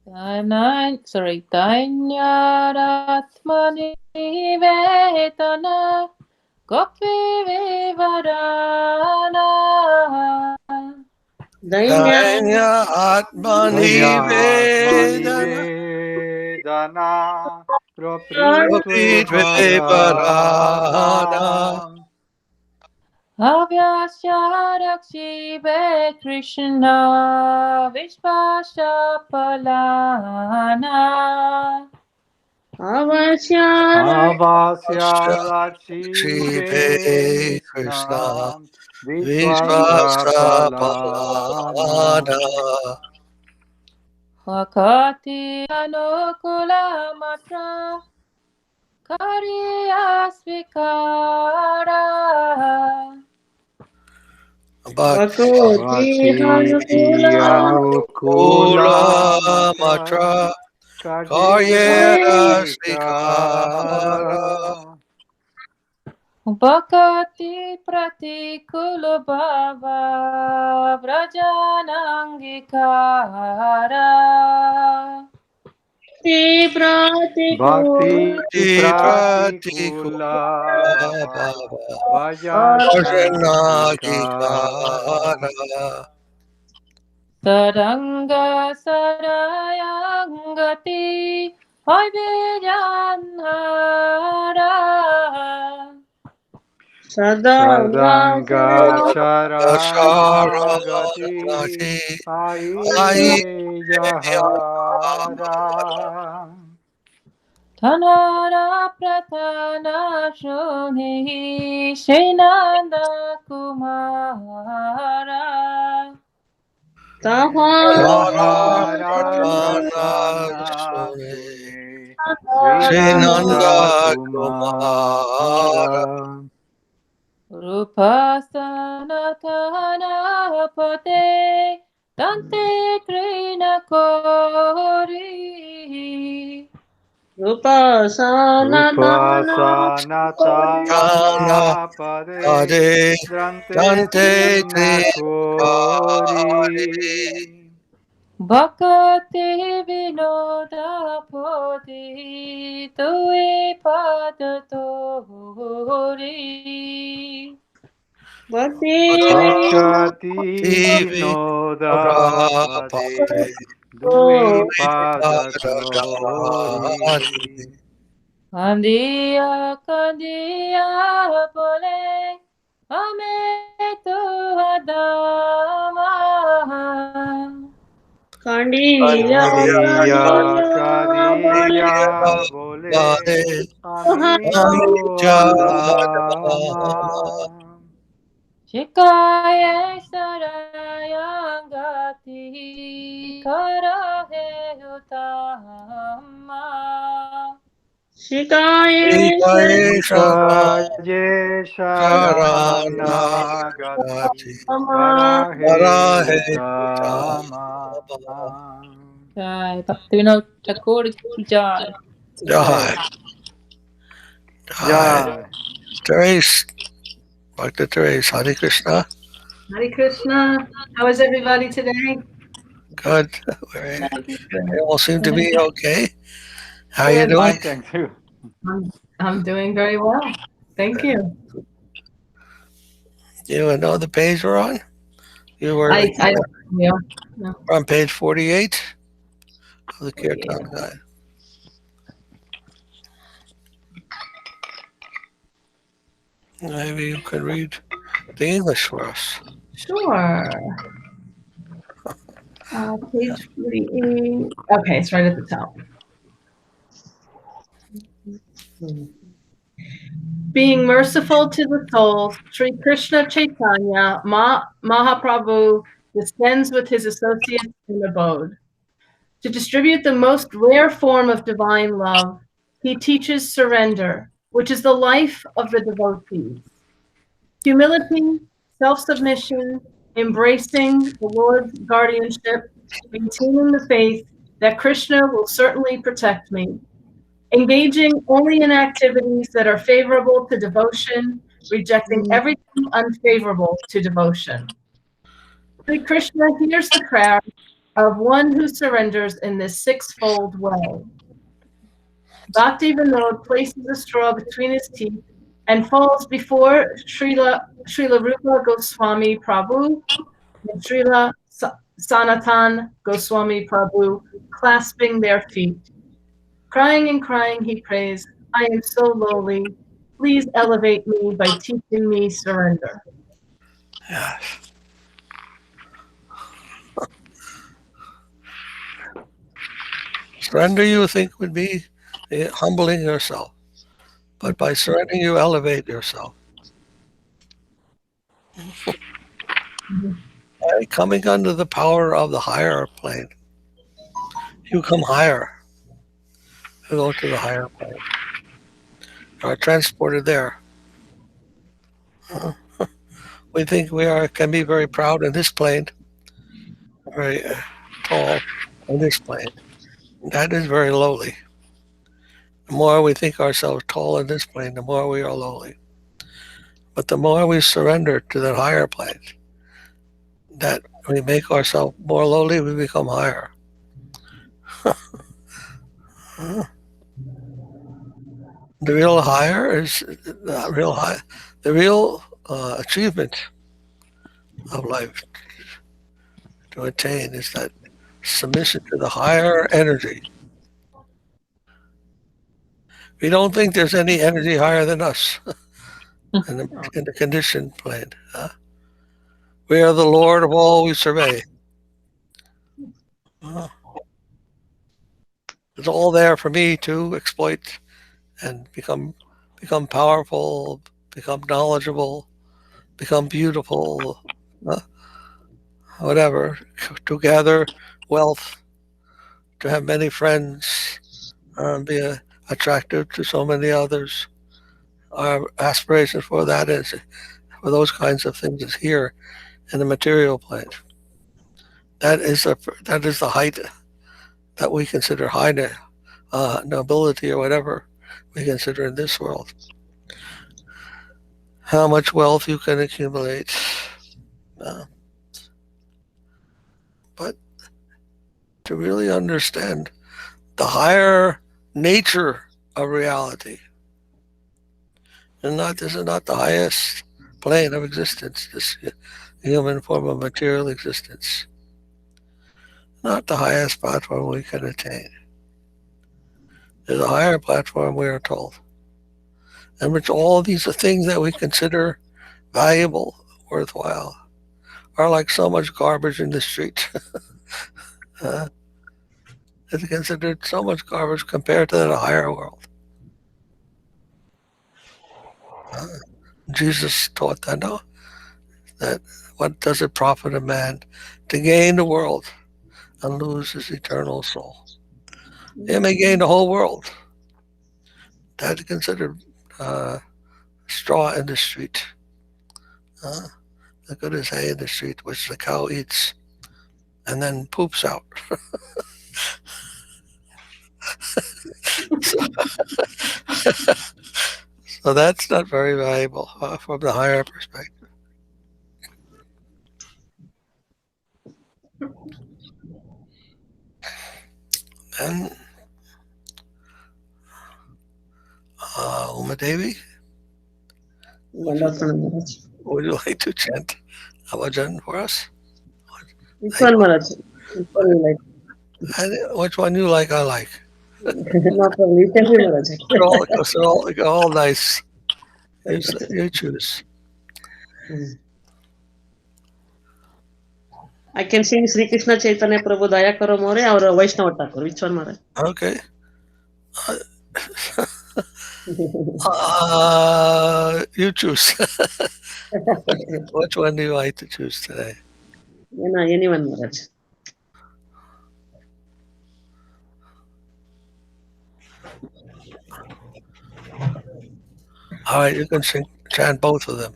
Prana Dainyaratmani Vetana Gopi Vivarana Dainya Dainya Atmani Dainyatmani Vedana Vedana Propritve Gopi Varana Varana Avyasya Rakshive Krishna Vishvashapalana Avasyara Avasya Rachive Shive Krishna Krishna Vishvasa Vishvasapalana Palana Vakati Anukula Matra Kariya Svikara Bhakti Bhakoti Bhakti Hanukula Kula Anukula Matra Matra Karyera Karyera Srikara Svikara Bhakati Pratikula Bhava Vrajanangikara Ti Pratikul Bhakti Pratikula Pratikula Bhava Bhava Vajanangikara Bhajanagikara Saranga Sarayangati Hoy Vijanhara Sadanga Sharanagati Sharanagati Ai Jahara. Tanara Pratana Shuni Shinanda Kumara. Tahara Pratana Sune Srinanda Srinanda Kumara. Rupa Sanatana Pate Dante Krina Kori. Rupa Sanatana Kana Pade Ade Drante Dante Trina Trikari Kori. Bhakti Vinoda Poti Tui Padatori. Bhakti Tivi Vinoda Pade Pade Dvipada Tori. Padari Kandiya Kandiya Pole Ame Tu Adama. Kandiya Kadiya Bole Amito Adama. Shikaya Sarayangati Karahe Utama. Shikaye Shikaye Sharanagati Sharanagati Karahe Varahe Utama. Jai Bhaktivinoda Thakur ki jai. Jai Jai Jai. Therese, Dr. Therese, Hare Krishna. Hare Krishna. How is everybody today? Good. They all seem to be okay. How you Good, doing? fine, thank you. I'm doing very well. Thank you. You know the page we're on? You were Yeah. No, on page 48 of the Kirtan yeah. Guide. Maybe you could read the English for us. Sure. Page 48. Okay, it's right at the top. Being merciful to the souls, Sri Krishna Chaitanya Mahaprabhu descends with his associates in abode. To distribute the most rare form of divine love, he teaches surrender, which is the life of the devotees. Humility, self-submission, embracing the Lord's guardianship, maintaining the faith that Krishna will certainly protect me, engaging only in activities that are favorable to devotion, rejecting everything unfavorable to devotion. Sri Krishna hears the prayer of one who surrenders in this sixfold way. Bhakti Vinod places a straw between his teeth and falls before Srila Rupa Goswami Prabhu and Srila Sanatan Goswami Prabhu, clasping their feet. Crying and crying, he prays, I am so lowly. Please elevate me by teaching me surrender. Yes. Surrender, you think, would be humbling yourself. But by surrendering, you elevate yourself. By coming under the power of the higher plane, you come higher. You go to the higher plane. You are transported there. We think can be very proud in this plane, very tall in this plane. That is very lowly. The more we think ourselves tall in this plane, the more we are lowly. But the more we surrender to that higher plane, that we make ourselves more lowly, we become higher. The real higher is not real high. The real achievement of life to attain is that submission to the higher energy. We don't think there's any energy higher than us. in the conditioned plane. We are the Lord of all we survey. It's all there for me to exploit and become powerful, become knowledgeable, become beautiful, whatever, to gather wealth, to have many friends, be attractive to so many others. Our aspiration for that is, for those kinds of things, is here in the material plane. That is the height that we consider high nobility or whatever we consider in this world. How much wealth you can accumulate. But to really understand the higher nature of reality, and this is not the highest plane of existence, this human form of material existence, not the highest platform we can attain. There's a higher platform, we are told, in which all these things that we consider valuable, worthwhile, are like so much garbage in the street. It's considered so much garbage compared to the higher world. Jesus taught that, no? That what does it profit a man to gain the world and lose his eternal soul? He may gain the whole world. That's considered straw in the street. The good as hay in the street, which the cow eats and then poops out. So that's not very valuable from the higher perspective. And Uma Devi, would you like to chant a bhajan for us? Which one, Maharaj? Which one you like? Which one you like, I like. No problem. You tell me, Maharaj. They're all nice. You choose. I can sing Sri Krishna Chaitanya Prabhu Daya Karo More or Vaishnava Thakur. Which one, Maharaj? Okay. You choose. Which one do you like to choose today? Anyone, Maharaj. All right, you can chant both of them.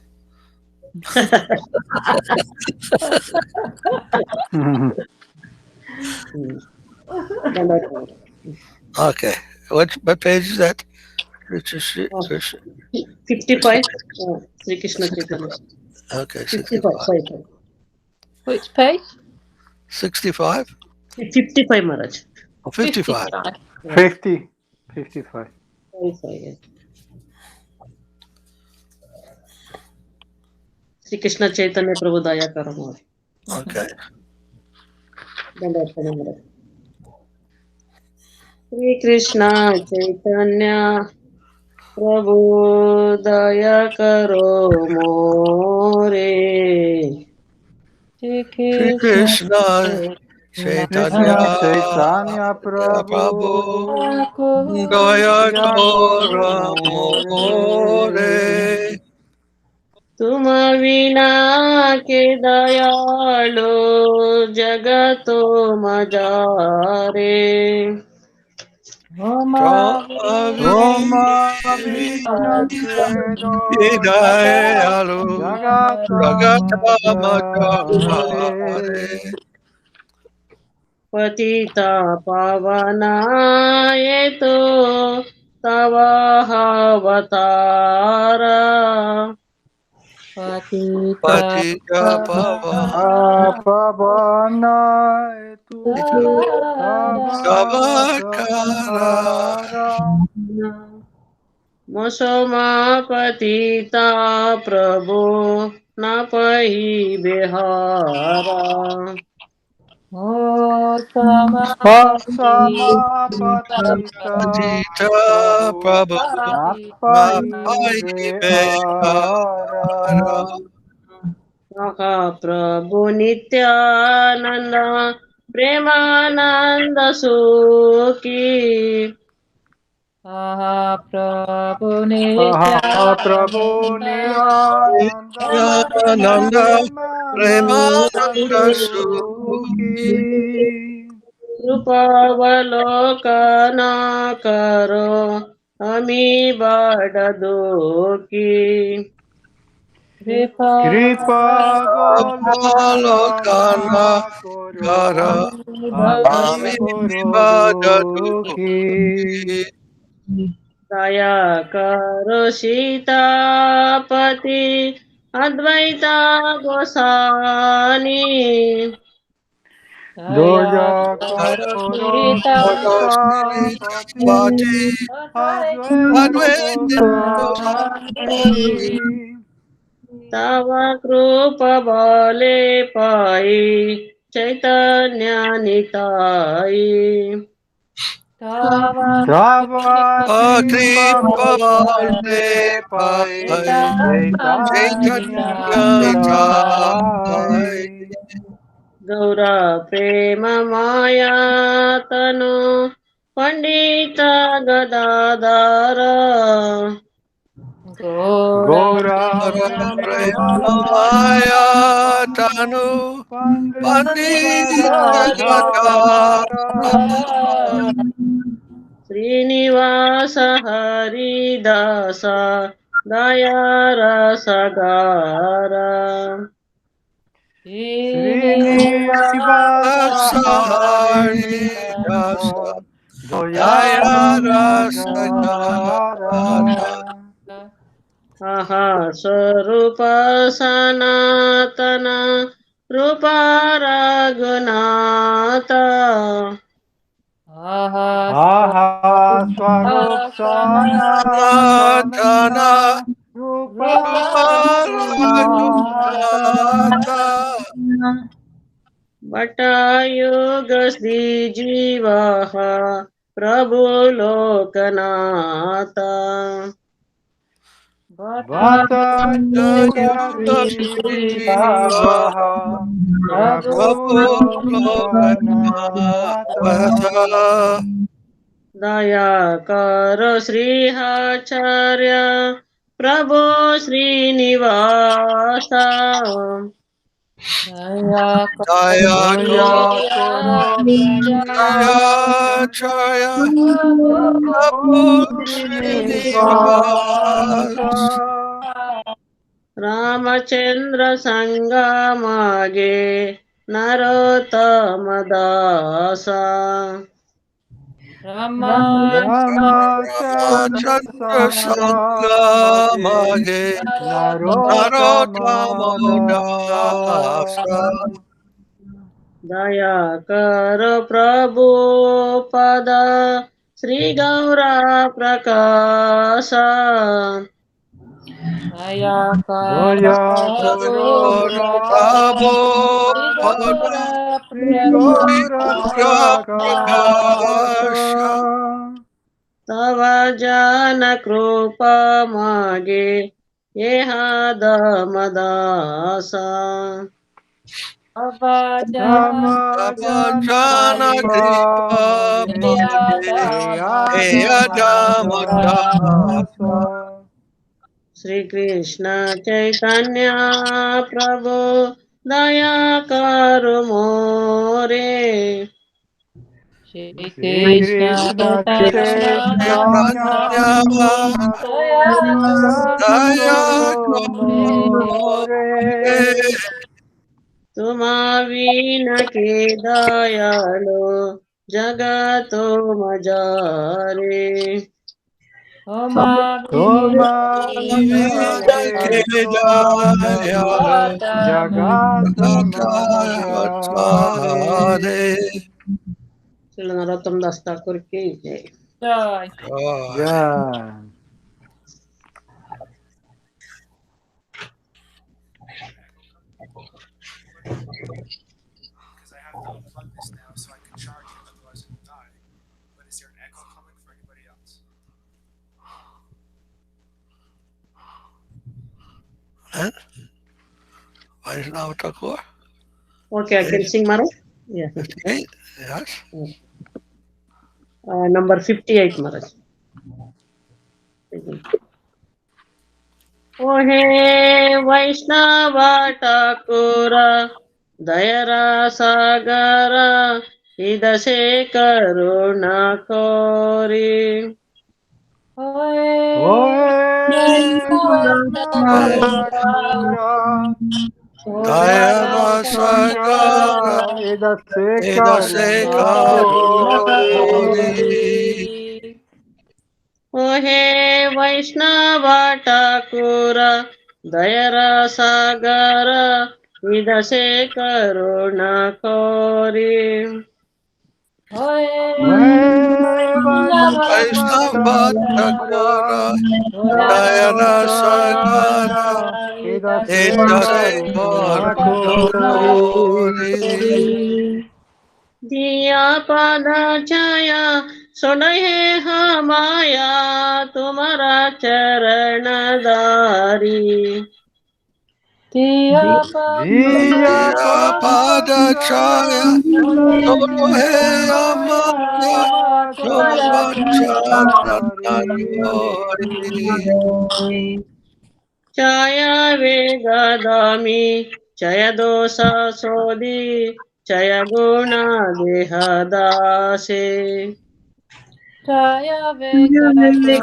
Okay. What page is that? 55. Sri Krishna Chaitanya. Okay, 65. 65. Which page? 65? 55, Maharaj. Oh, 55. 55. 55. Yes. Sri Krishna Chaitanya Prabhu Daya Karo More. Okay. Sri Krishna Chaitanya Prabhu Daya Karo More. Sri Krishna Chaitanya Prabhu Daya Karo More. तुम विना के दयालो जगतो मजारे पतिता पावना ये तो तव अवतारा Patita Pavana tu Savakara मसोमा पतिता प्रभु न पही बिहारा O Samapati Asamapatita Tita Prabhu Prabhu Mapai Mapai Me Me Ara Ara Mahaprabhu Nityananda Premananda Suki Mahaprabhu Mahaprabhu Nityananda Nirananda Nanda Premananda Premananda Suki Suki Krupavalokanna karo Ami Badadoki Kripa Avalokana Valokana Kara Koro Ami Ami Koroduki Badaduki Daya karo Sitapati Advaita Gosani Daya Doya Karo Koro Sita Sita Pati Pati Advaita Advaita Gosani Tava Krupa Bale Pai Chaitanya Nitai Tava Tava Kripa Bale Pai Chaitanya Chaitanya Nitai Gaura Prema Maya Tanu Pandita Gadadara Gora Gora Maya Premanaya Tanu Pandita Pandita Gadadhara Srinivasa Haridasa Dayara Sagara Srinivasa Sahari Dasa Haridasa Daya Dayara Rasagara Sagara Aha Swarupa Sanatana Rupa Raghunata Aha Swarup Sanatana Sanatana Rupa Raghunata Bhatayugas Dijivaha Prabhu Lokanata Bhata Yuga Yuga Jivaha Prabhu Prabhu Lokanata Lokanatha Dayakaro Srihacharya Prabhu Srinivasa Daya Daya Daya Karo Koro Priyacharya Prabhu Srinivasa Srinivasa Ramachandra Sangamage Narottama Dasa Ramachandra Ramachandra Sangamage Sangamage Narottama Narottamodasa Dasa Dayakaro Prabhupada Sri Gaura Prakasa Daya Koro Prabhupada Prabhupada Sri Gaura Prakasha Prakasha Tava Jana Krupa Mage Yehada Madasa Savajana Abhajana Kripa Kripa Mage Mage Eyada Eyadamadasa Madasa Sri Krishna Chaitanya Prabhu Daya Karo More Shri Sri Krishna Krishna Chaitanya Chaitanya Chaitanya Prabhu Daya Daya Daya Karo More Tumavina Ke Dayalo Jagato Majare Oma Toma Vida Vinake que Dayalo Dayalo Jagata Majare Hare Srila Narottam Das Thakur ki jai. Jai. Yeah. Because I have to unplug And Vaishnava Thakur, Okay, I can sing, Maharaj. Yeah. 58. Yes. Number 58, Maharaj. O he Vaishnava Thakura, Dayara Sagara, Idase Karuna Kori. Vaishnava Thakura, Dayana Dayana Sagara, Sagara, Edase Edase Karuna Karunakori. Kori. O he Vaishnava Thakura, Dayara Sagara, Idase Karuna Kori. Vaishnava Vaishnava Thakura, Thakur, Dayana Dayana Sagara, Sagara, Edase Edase Karuna Karunakori. Kori. दिया पादा छाया सुनय हमाया तुम्हारा चरण दारी Diya Diya Pada Chaya, Solo He Amaya, Tomara Charanagori. छाया वेगदामी चय दोषा सोदी चय गुणा देहदासे Jaya Vega Jaya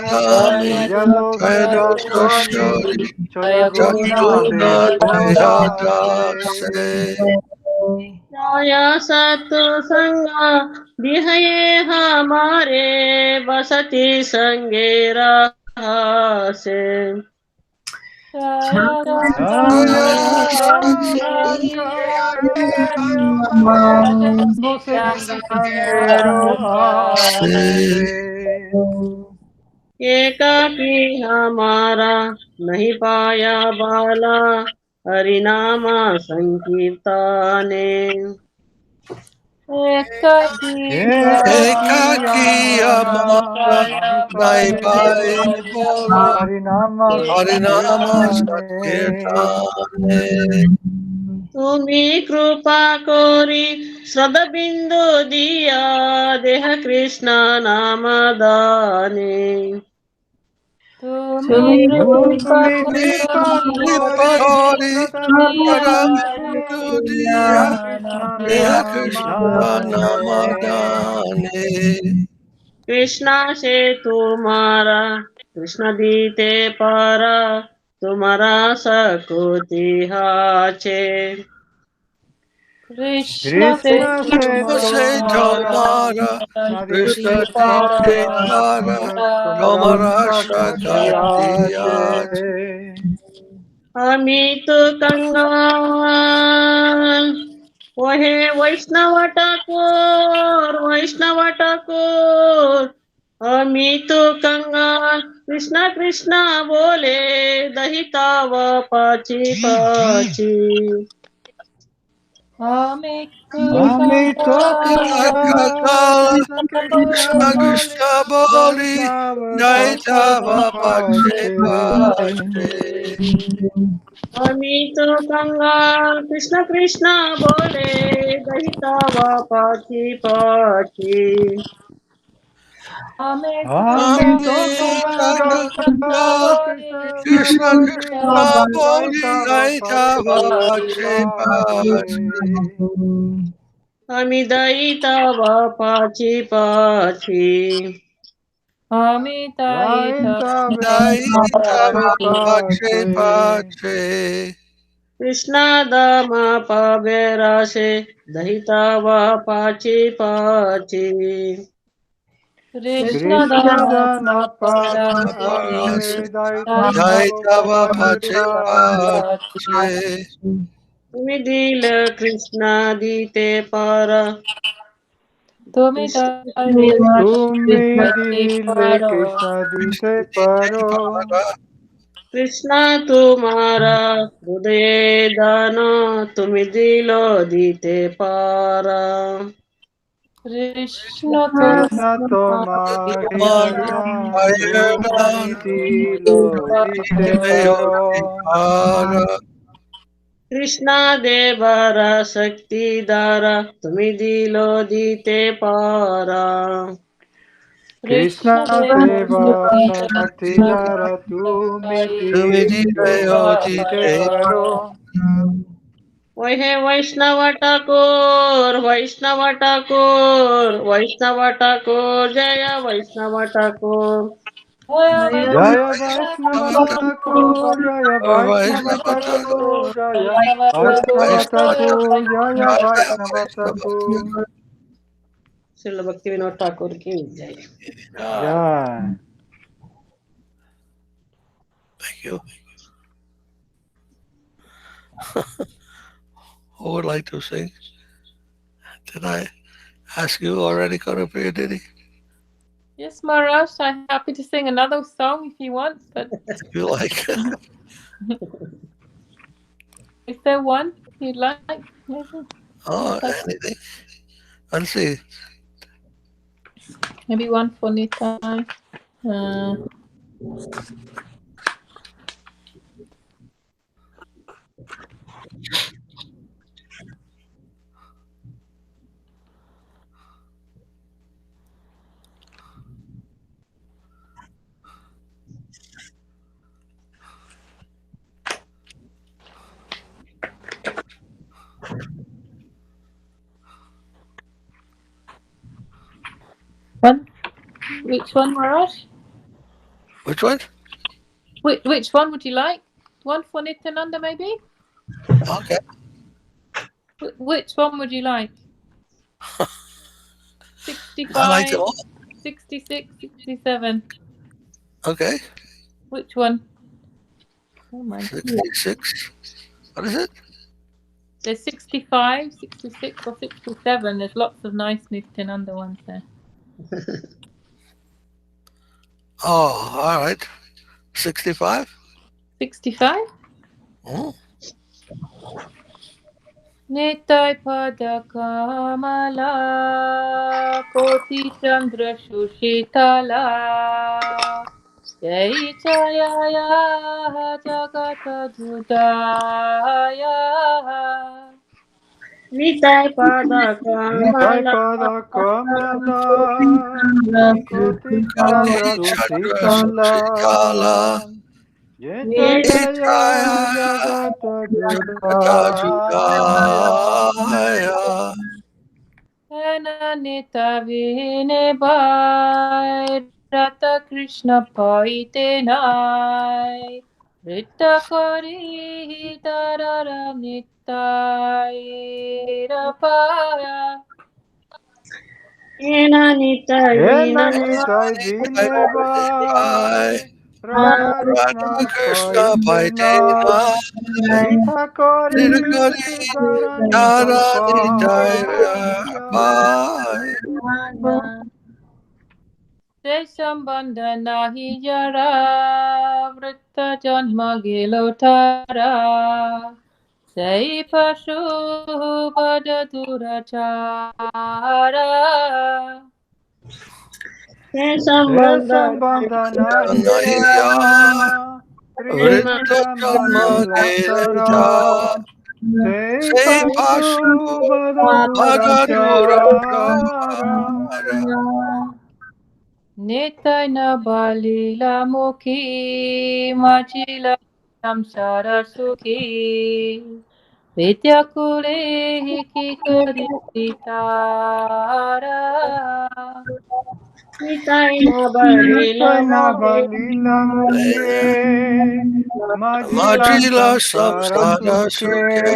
Gadami, Yadami, Jaya Jayadosha Swami, Shori, Jaya Guna Jaguna Dehadase. Dehadase. छाया सत्संगा बिहये हमारे बसती संगे से Jaya Jaya Jaya Satsanga, Hare Bhuseti Sangero Sangare. Ase. एकाकी हमारा नहीं पाया बाला हरिनामा संकीर्तने Ekaki Ekaki Ekaki Amara, Amara, Nai Naipai Pai Bola, Bola, Harinama Harinama Sankirtane. Sankirtane. तुम्ही कृपा कोरी सदबिंदु दिया देह कृष्ण नाम दाने Tumi Kripa Tumi Kripa Kori, Nipakori, Radhabindu Radhamindudiya, Diya Krishna Deha Krishna Namadane. Namadane. Krishna से तुम्हारा कृष्ण दीते पारा तुम्हारा सकुति हाचे Krishna se Krishna se Krishna se tumhara Tomara, Krishna Nadi Dite Para, Para, Tumara Tomara Shakati Ache. Sakatiyache. Amit कंगाल वहे वैष्णव ठाकुर अमित कंगाल कृष्णा कृष्णा बोले दहिता व पाची पाची Amitu Amito Kanga, Kakala, Krishna Krishna Krishna Boli, Krishna Boli, Daitava Pachi Naitava Pache Pache. Pache. Amit कंगाल कृष्णा कृष्णा बोले दहिता व पाची पाची Amito Amita Kanga, Kanga, Krishna Krishna Boli, Krishna Boli, Daitava Naitava Pachi Pache Pache. Pache. अमी दहिता व पाची पाची Amitaita Naitava Pache Pache. Pache. Krishna दामा पबेरा से दहिता वा पाची पाची Krishna Krishna Dana Dana Parase Parase Daitava Naitava Pache Daitavapati Pache. तुम्ही दिल कृष्णा दीते पार Tumi Dali Tumi Krishna dile Paro Krishna dite Krishna paro. Krishna तुम्हारा हृदय दाना तुम्ही दिलो दीते पारा Krishna tomar hृदय तुम्हें दिलो जीते पारो कृष्णा देवरा शक्ति दारा तुम्हें दिलो जीते पारा कृष्ण देवा शक्ति द्वारा तुम्हें दिलो जीते पारो वैष्णव ठाकुर वैष्णव ठाकुर वैष्णव ठाकुर जय वैष्णव ठाकुर जय वैष्णव ठाकुर जय वैष्णव ठाकुर जय वैष्णव ठाकुर जय वैष्णव ठाकुर श्रील भक्ति विनोद ठाकुर की जय जय Thank you. Who would like to sing? Did I ask you already, Karapriya, did he? Yes, Maharaj, I'm happy to sing another song if you want, but If you like. is there one you'd like? Maybe? Oh, anything. Let's see. Maybe one for Nitai. One? Which one, Maharaj? Which one? Which one would you like? One for Nityananda, maybe? Okay. Which one would you like? 65, I like them all. 66, 67. Okay. Which one? Oh my. 66. What is it? There's 65, 66, or 67. There's lots of nice Nityananda ones there. Oh, all right. 65? 65? Oh. Nitai pada kamala koti chandra shushitala jai jaya jagata judaya Nitai पादा निताय कमला pada kamala koti chandra Chandra sushitala jaya jaya jagata judaya Ananita vine bai Rata Krishna paite nai Rita kori tarara nitai rapaya Ena Nitai Enanitai Vinevai Radha Krishna Krishna Paitena Paitena Rita Kori Nirkari Dharanitai Dharanitai Paya Pai. Sambandha nahi jara Vritta janma gilotara Sai pashu pada durachara Sambandha Nahijara Vritta Vritta Janma Gelachara Magilotara Te Se Pashu Pashu Badadurachara Padadurachara Nitai na balila mukhi Machila samsara sukhi Vidya kure ki kari sitara Nitai नबलिला Nitai मोहे Nabalila Mukhe Majila Majila Samsara Samsara Sukhe Sukhe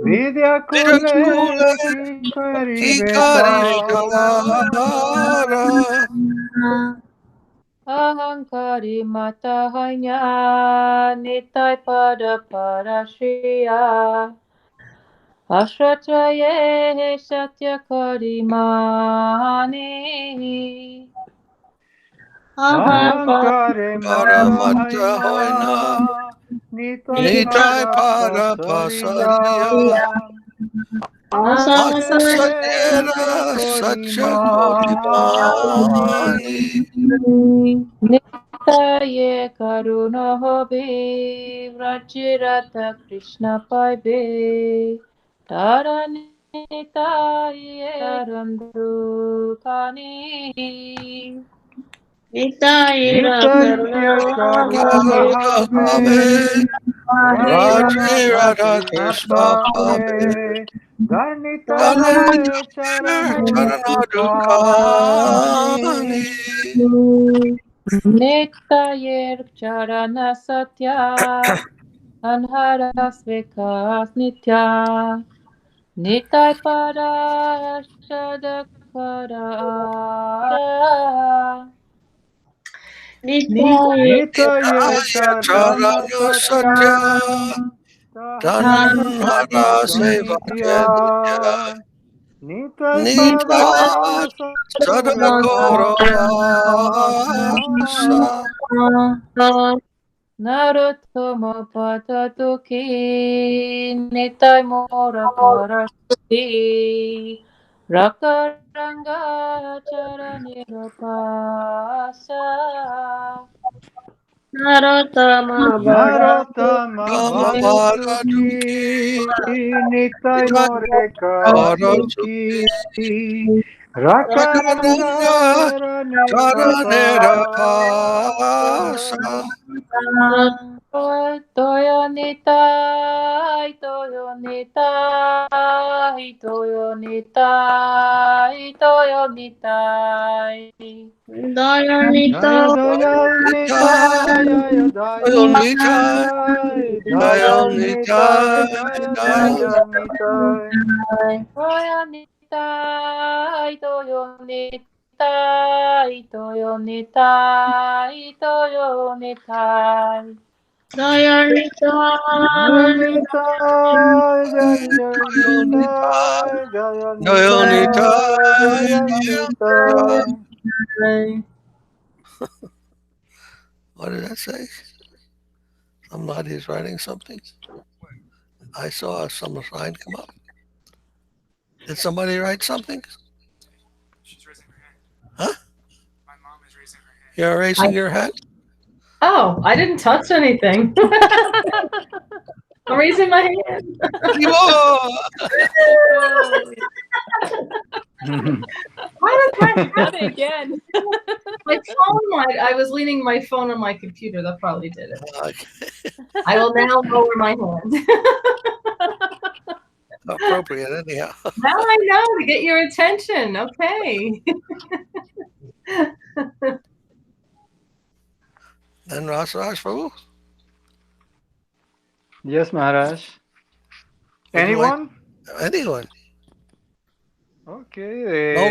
Vidya Virakule Kule Ki Karibe Kikari Tara Tara Ahankari mata hanya Nitai pada parashriya Ashratraye satya karimani Ahankare Mata Paramata Hoina Haina Nitai Nitai Pada Para Pasariya Pasariya Asatera Satchakotipani Nitaye karuna hobe Vrajirata Krishna paibe Taranitaye randu kani Nitayera Nitaya Karuna Karuna Habe Rajirata Krishna Krishna Pave Pave Garnitaye Charana Charanadukani Dukani Nitaye charana satya Anharas vikas nitya Nitai para shadakara Nitaye Charana Charana Satya Satya Tahanara Tanhara Nitya Sevakya Nitai Nita Para Sadakaravasa Narottama patatuki Nitai mora parasti Rakaranga charanirapasa Narottama Narottama Bharatuki Bharatuki Nitai Nita More Karsuki Bharatuki Rakaranga Rakaranga Charanirapasa Charanirapasa Toyo nitai, toyo nitai, toyo nitai, toyo nitai. Dayanita Jaya Jaya Nitai Jaya Jaya Nitai Jaya Nitai Jaya Jaya Nitai Toyo nitai, toyo nitai, toyo nitai, toyo nitai. Dayanita Jaya Nitai Jaya Jaya Nitai Jaya Nayonita Nitai Jaya Nitai What did that say? Somebody's writing something. I saw some sign come up. Did somebody write something? She's raising her hand. Huh? My mom is raising her hand. You're raising your hand? Oh, I didn't touch anything. I'm raising my hand. Whoa! Why does my Not again. phone? I was leaning my phone on my computer. That probably did it. Okay. I will now lower my hand. Appropriate, anyhow. Now I know to get your attention. Okay. And Rasaraj Prabhu? Yes, Maharaj. Would you like Anyone? anyone? Okay, No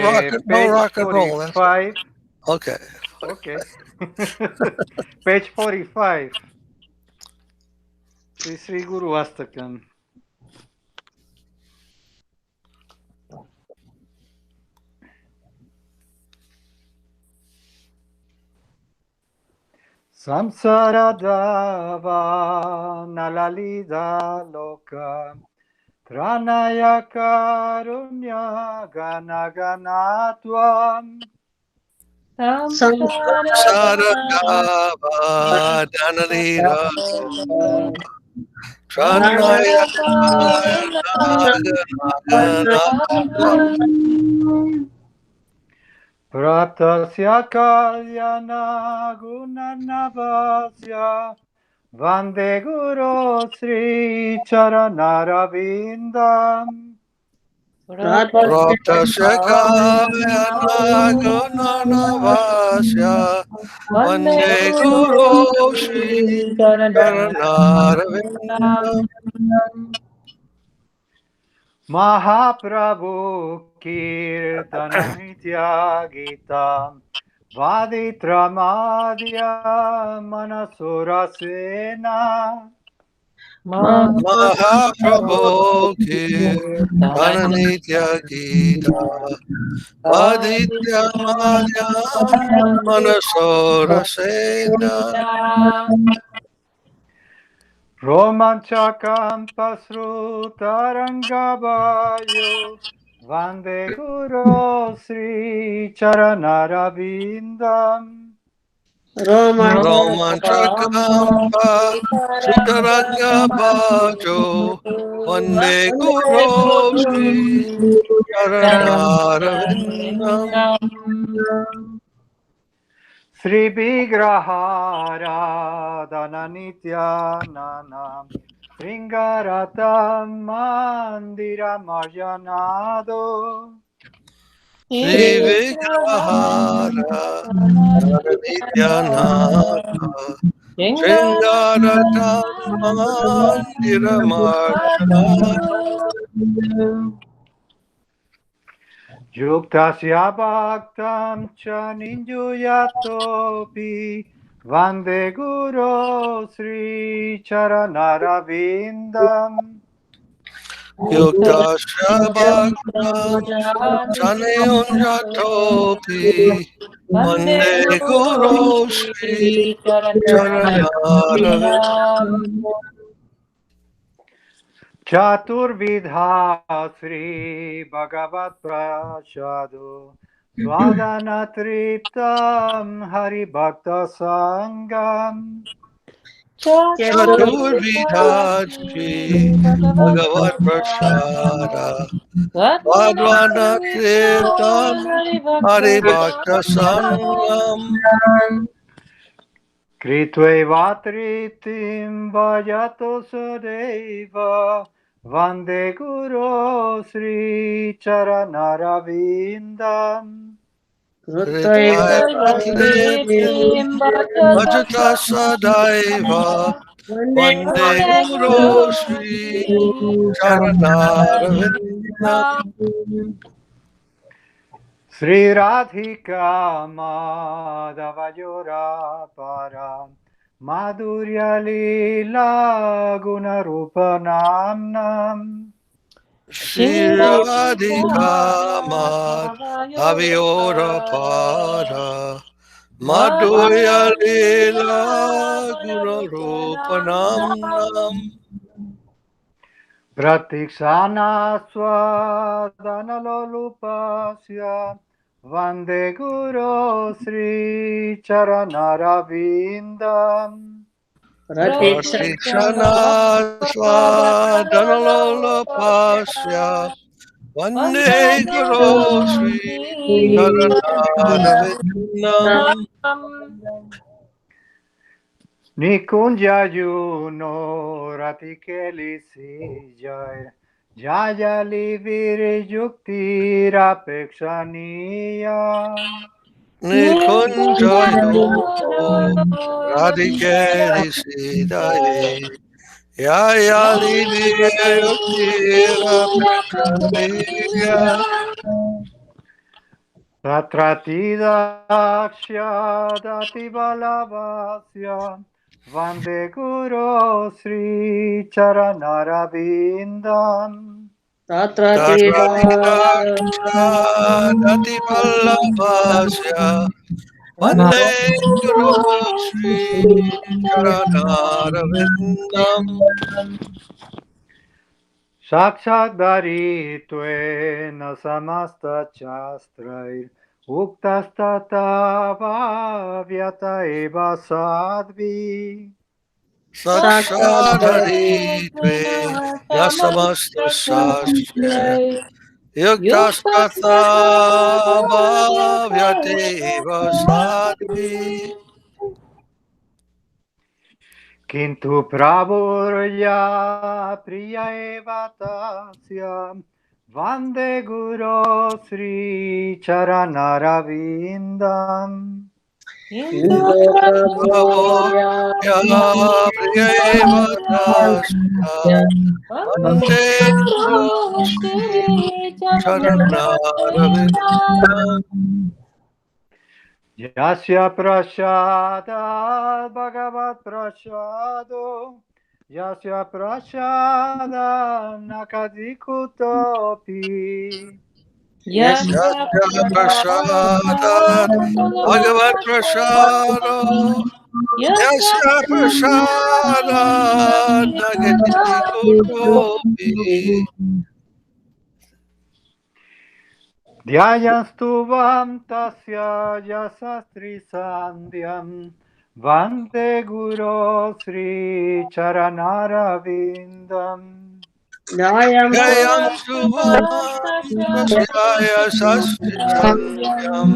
page rock and roll. 45. Okay. Okay. Page 45. Sri Guru Astakam. Samsaradava nalalida loka Tranaya karunya ganaganatvam Sarakava Danalira Tranaya Praptasya kalyana gunanavasya Vande Guru Sri Charanarabindam Praptasya Kayanagana Vande Guru Shri Charanarvindam Mahaprabhu Kirtanam Nitya Gitam Vaditramadya Manasurasena Mahaprabhu ki Dhananitya Gita Aditya Madhyam Manasora Sena Romanchakam pasrutarangavayo Vande Guru Sri Charanarabindam Romanchakampa Sutaranga Bhajo Vande Guru Sri Charanarvindam Sri Vigrahara Dhananityananam Sringaratam Mandira Marjanado Sri Vigrahara Nityananda Sringaratam Mandira Marjanada Yuktasya Bhaktam Cha Ninjuyatopi Vande Guru Sri Charanarvindam Yuktasya Bhaktam Chanayunjatopi Vande Guru Sri Charanarvindam Chaturvidha Sri Bhagavat Prasado Swadhana Triptam Hari Bhakta Sangam Chaturvidha Sri Bhagavat Prasada Vadvana Tirtam Hari Bhakta Sangam Kritva Tritim Vajato Sadeva Vande Guru Sri Charanarvindam Majata Sadaiva Vande Guru Sri Charanarvindam Sri Radhika Madhava Param Madhurya Lila Gunarupa Namnam Sri Radhika Madhava Para Madhurya Lila Gunarupanam Pratikshana Swadanalolupasya Vande Guru Sri Charanarvindam Pratikshana Swadanalolapasya Vande Guru Sri Charanarvindam Nikunja Juno Ratikeli Sijay Jayali Virjukti Rapekshaniya Nikunjayo Radhikari Siddhaye Yayali Vijayotira Pekshaniya Tatratidakshya Dati Balavasya Vande Guru Sri Charanarvindam Tatratidakshadati Vallabhasya Vande Guru Sri Charanarvindam Sakshatdari Tvena Samasta Chastrair Uktastata Bhavyata Eva Sadvi Sakshadharitve Nasamasta Shastra Yuktastatha Bhavyate Vasadvi Kintu Prabhurya Priya Eva Tasya Vande Guru Sri Charanarvindam Priyeva Tasya Vande Guru Sri Charanarvindam Yasya Prasada Bhagavat Prasado Yasya Prasada Nakadikutopi Yasya Prasadat Bhagavat Prasado Yasya prasada nagati kuropi. Dhyayanstuvam tasya yasastri sandhyam Vande Guru Sri Charanarvindam. Jayam Jayam Shubham Tasyaya Sastitangyam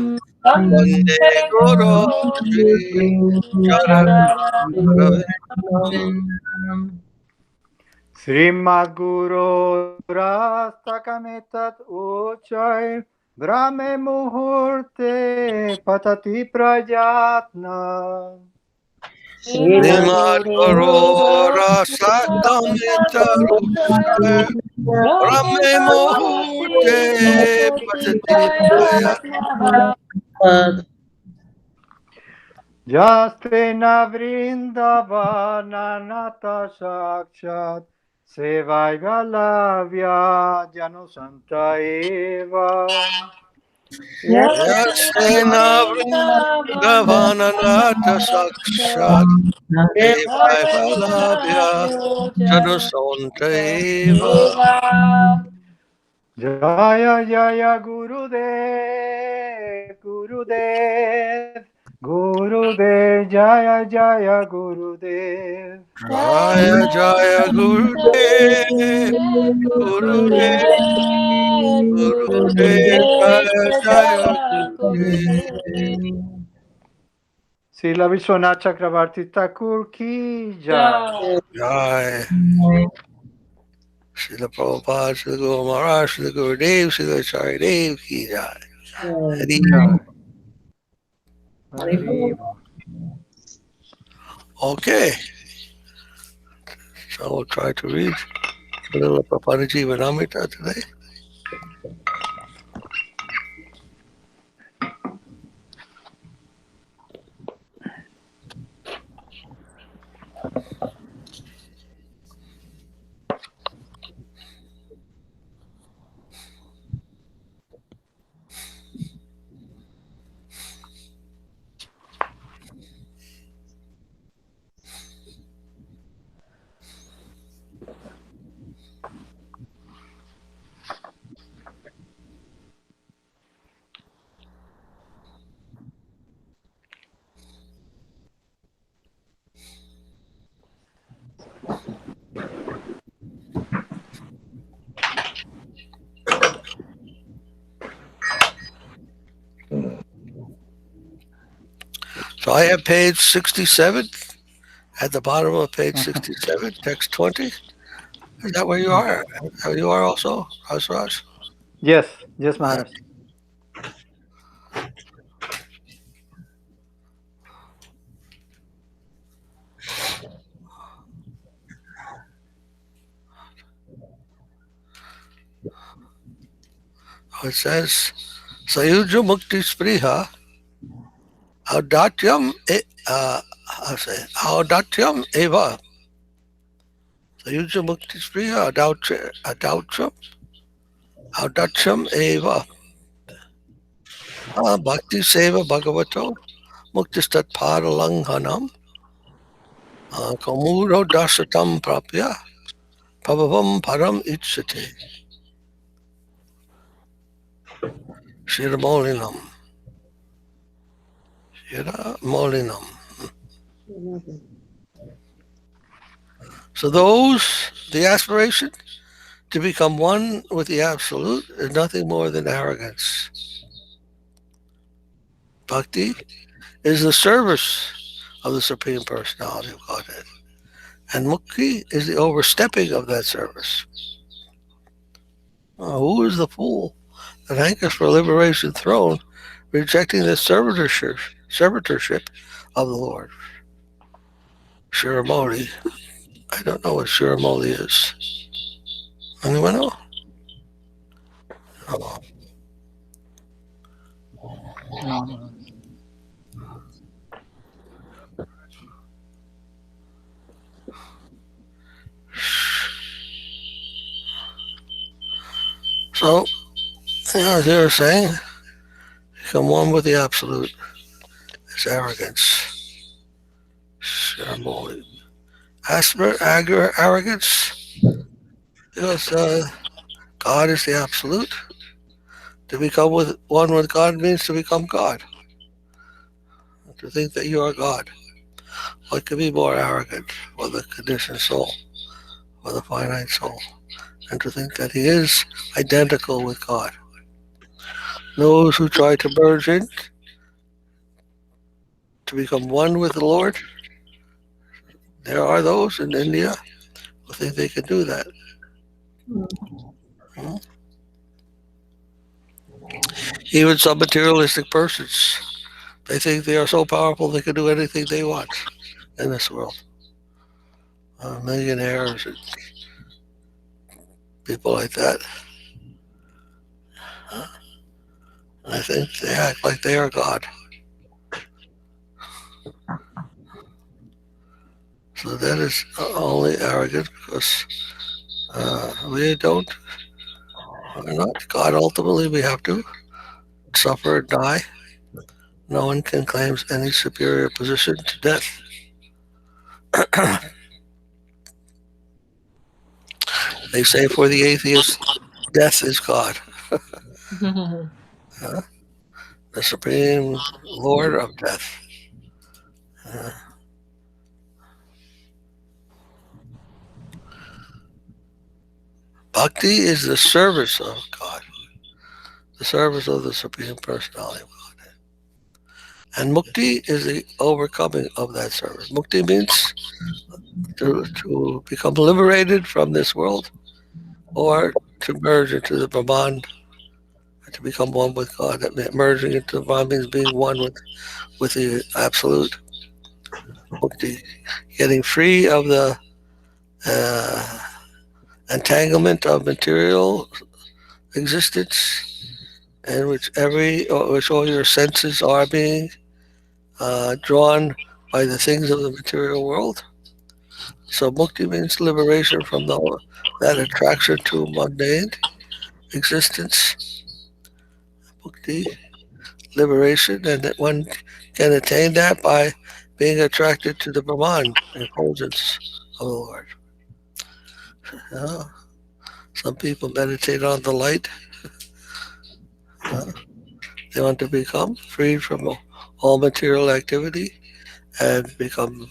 Vande Guru Sri Charanarvindam. Srimad Guru Rastakametat Uchai Brahme Muhurte Patati Prajatna. Srimad Guru Rasakamita Ruchaya Brahme Muhurte Patati Praya. Jastena Vrindavana Nata Sakshat Sevaiva Lavya Janusanta Eva. Yasena Vrindavananata Sakshat Devai Valabhya Janusantaiva. Jaya Jaya Gurudev, Gurudev, Gurudev, Jaya Jaya Gurudev. Jaya Jaya Gurudev, Gurudev, Gurudev, Jaya Jaya Gurudev. Srila Vishwanath Chakravarti Thakur ki jai. Jai. Srila Prabhupada, Srila Guru Maharaj, Srila Gurudev, Srila Acharya Dev ki jai. Hari. Haribo. Okay. So we'll try to read Srila Prapanna Jivanamrita today. So I have page 67 at the bottom of page 67, text 20. Is that where you are? Where you are also, Raj? Yes, yes, Maharaj. It says, Sayuja Mukti Spriha Audatyam Audatyam Eva. Sayuja Mukti Spriha Audatyam Eva. Bhakti Seva Bhagavato Muktistat Padalanghanam Komuro Dasatam Prapya Pavavam Param Itsate Shiramolinam. Shiramolinam. So the aspiration to become one with the Absolute is nothing more than arrogance. Bhakti is the service of the Supreme Personality of Godhead. And mukti is the overstepping of that service. Who is the fool that hankers for liberation throne, rejecting the servitorship of the Lord? Shiramoli. I don't know what Shiramoli is. Anyone know? Oh. No. So, as they were saying, become one with the Absolute is arrogance. Ceremony. Arrogance, because God is the absolute. To become one with God means to become God. To think that you are God. What could be more arrogant for the conditioned soul, for the finite soul, and to think that he is identical with God? Those who try to merge in, to become one with the Lord, there are those in India who think they can do that. Hmm? Even some materialistic persons, they think they are so powerful they can do anything they want in this world. Millionaires and people like that. I think they act like they are God. So that is only arrogant because we are not God. Ultimately, we have to suffer and die. No one can claim any superior position to death. They say for the atheist, death is God. The supreme lord of death. Bhakti is the service of God, the service of the Supreme Personality of God. And mukti is the overcoming of that service. Mukti means to become liberated from this world or to merge into the Brahman, to become one with God. That merging into the Brahman means being one with the Absolute. Mukti, getting free of the entanglement of material existence, in which all your senses are being drawn by the things of the material world. So mukti means liberation from that attraction to mundane existence. Mukti, liberation, and that one can attain that by being attracted to the Brahman, the effulgence of the Lord. Some people meditate on the light. They want to become freed from all material activity and become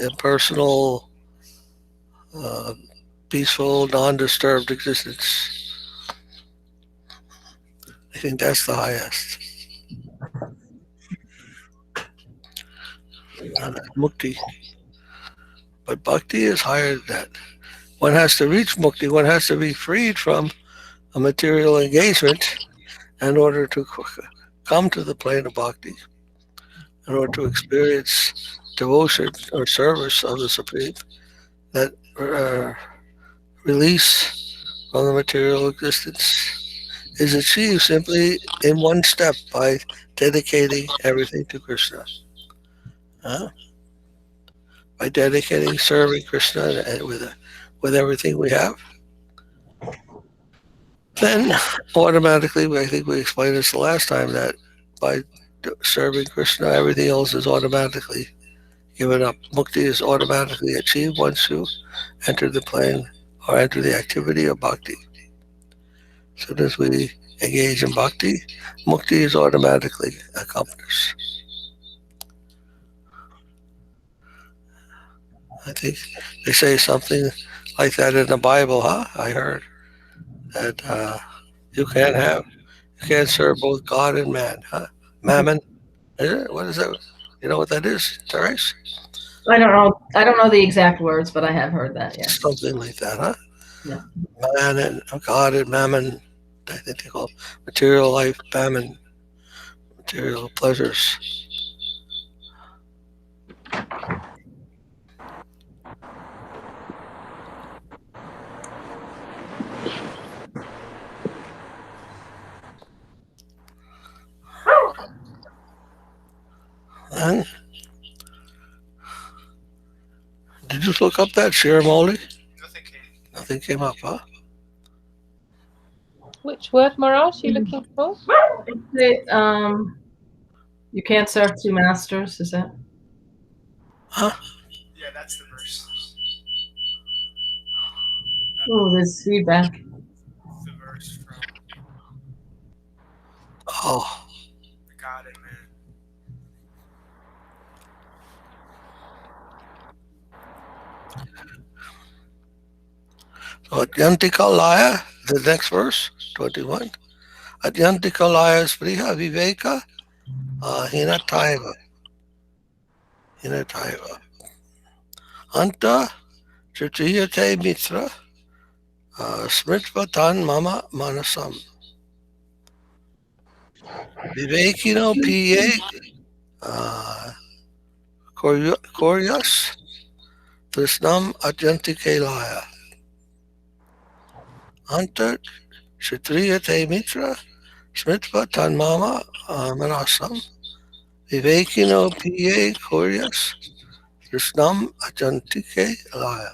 impersonal, peaceful, non-disturbed existence. I think that's the highest. Mukti. But bhakti is higher than that. One has to reach mukti. One has to be freed from a material engagement in order to come to the plane of bhakti, in order to experience devotion or service of the Supreme, that release from the material existence is achieved simply in one step by dedicating everything to Krishna. By dedicating, serving Krishna with everything we have, then automatically, I think we explained this the last time, that by serving Krishna, everything else is automatically given up. Mukti is automatically achieved once you enter the plane or enter the activity of bhakti. As soon as we engage in bhakti, mukti is automatically accomplished. I think they say something like that in the Bible, huh? I heard that you can't serve both God and man, huh? Mammon, is it? What is that? You know what that is, Therese? I don't know. I don't know the exact words, but I have heard that. Yes. Something like that, huh? Yeah. Man and God and mammon. I think they call it material life, mammon, material pleasures. And did you look up that ceremony? Nothing came up, huh? Which word, Maharaj, are you looking for? You can't serve two masters, is that? Huh? Yeah, that's the verse. Oh, there's feedback. The verse from Oh, the God in Man. so Atyantikalaya, the next verse, 21. Atyantikalaya spriha viveka hinataiva. Hinataiva. Anta trichyate mitra smritvatan mama manasam. Vivekino piye koryas trisnam atyantikalaya. Anta Kshatriyate Mitra Smitva Tanmama Manasam Vivekino Piye Koryas Krishnam Ajantike Laya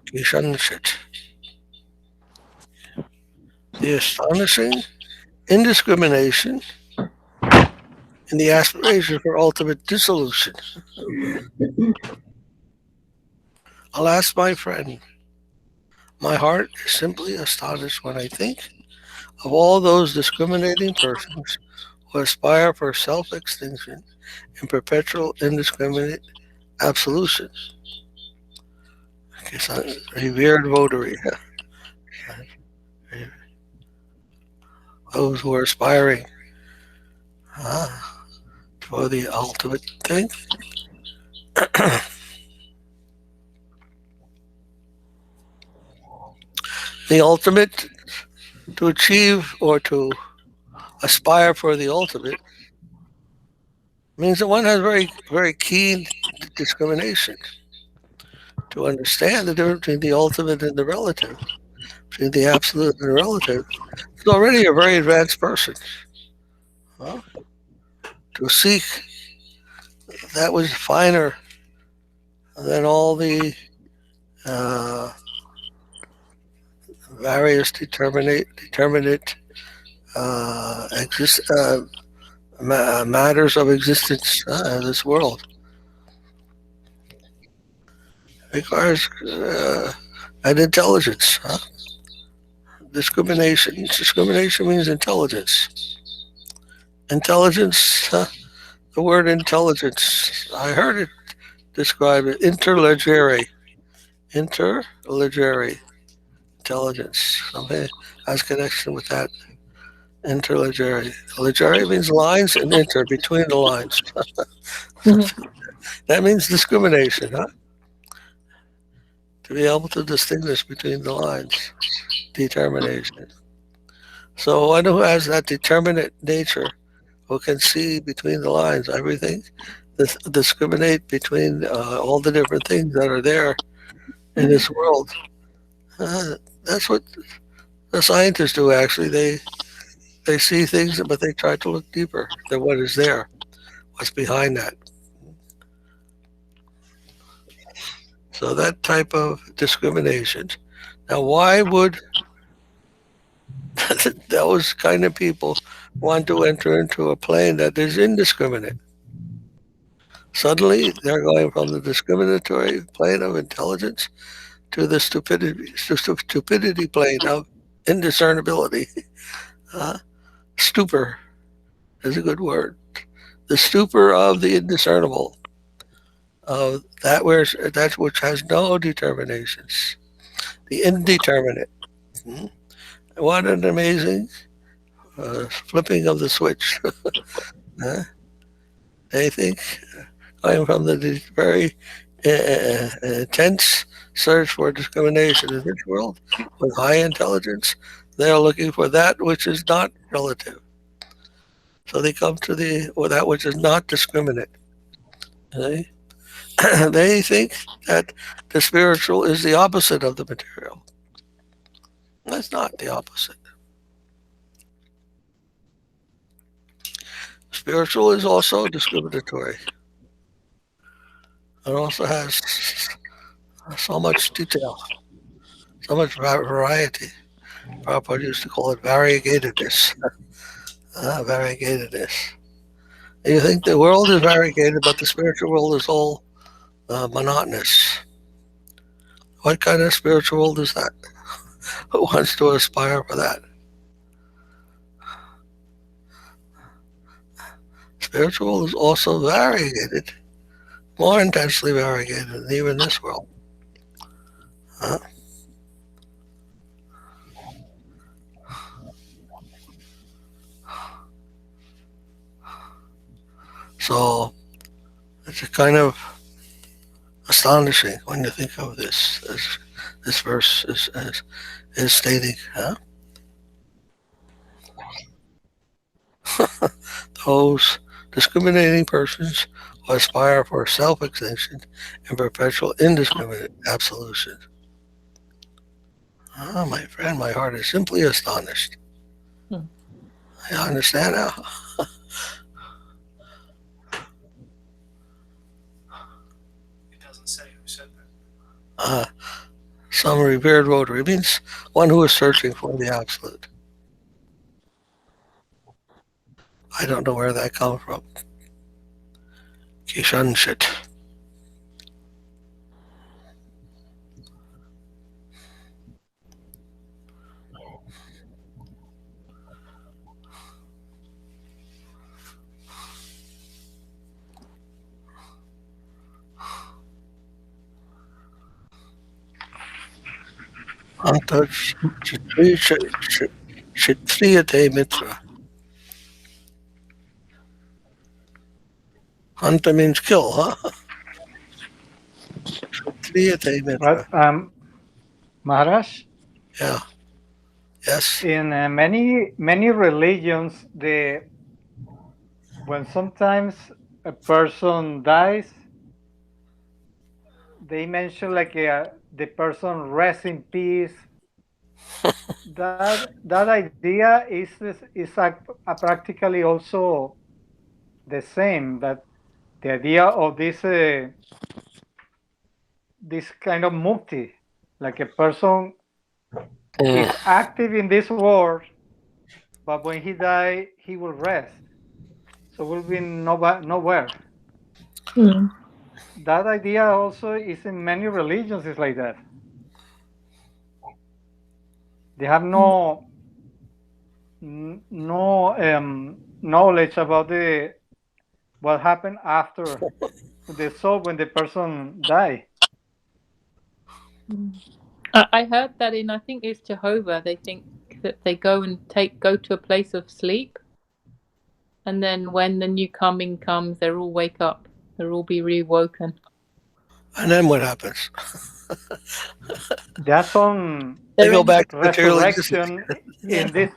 Kishanshit. The astonishing indiscrimination in the aspiration for ultimate dissolution. Alas, my friend, my heart is simply astonished when I think of all those discriminating persons who aspire for self-extinction in perpetual indiscriminate absolution. Okay, so revered votary, those who are aspiring for the ultimate thing. The ultimate, to achieve or to aspire for the ultimate, means that one has very, very keen discrimination to understand the difference between the ultimate and the relative, between the absolute and the relative. It's already a very advanced person. To seek that was finer than all the various determinate matters of existence in this world. Requires an intelligence. Discrimination. Discrimination means intelligence. Intelligence. The word intelligence. I heard it described it interlegere. Interlegere intelligence. Something has connection with that. Interlegere. Legere means lines, and inter between the lines. That means discrimination, huh? To be able to distinguish between the lines, determination. So one who has that determinate nature, who can see between the lines, everything, discriminate between all the different things that are there in this world. That's what the scientists do. Actually, they see things, but they try to look deeper than what is there, what's behind that. So that type of discrimination. Now, why would those kind of people want to enter into a plane that is indiscriminate? Suddenly, they're going from the discriminatory plane of intelligence to the stupidity plane of indiscernibility. Stupor is a good word. The stupor of the indiscernible, of that which has no determinations, the indeterminate. What an amazing flipping of the switch. They think, going from the very intense search for discrimination in this world with high intelligence, they're looking for that which is not relative. So they come to that which is not discriminate. They think that the spiritual is the opposite of the material. That's not the opposite. Spiritual is also discriminatory. It also has so much detail, so much variety. Prabhupada used to call it variegatedness. Variegatedness. You think the world is variegated, but the spiritual world is all monotonous. What kind of spiritual world is that? Who wants to aspire for that? Spiritual world is also variegated, more intensely variegated than even this world. Huh? So it's a kind of astonishing when you think of this, as this verse is stating. Huh? Those discriminating persons who aspire for self-extinction and perpetual indiscriminate absolution. Ah, my friend, my heart is simply astonished. I understand now. It doesn't say who said that. Some revered Rotary means one who is searching for the absolute. I don't know where that comes from. Kishanshit. Anta Kshatriyate Mitra. Anta means kill, huh? Kshatriyate Mitra. But Maharaj, Yeah. Yes. in many religions, when sometimes a person dies, they mention like the person rests in peace. That idea is practically also the same. That the idea of this kind of mukti, like a person is active in this world, but when he die, he will rest. So will be nowhere. That idea also is in many religions. It's like that. They have no knowledge about what happened after the soul when the person die. I heard that I think it's Jehovah. They think that they go to a place of sleep, and then when the new coming comes, they'll all wake up. They'll all be rewoken. And then what happens? That's on They go back to material resurrection in this.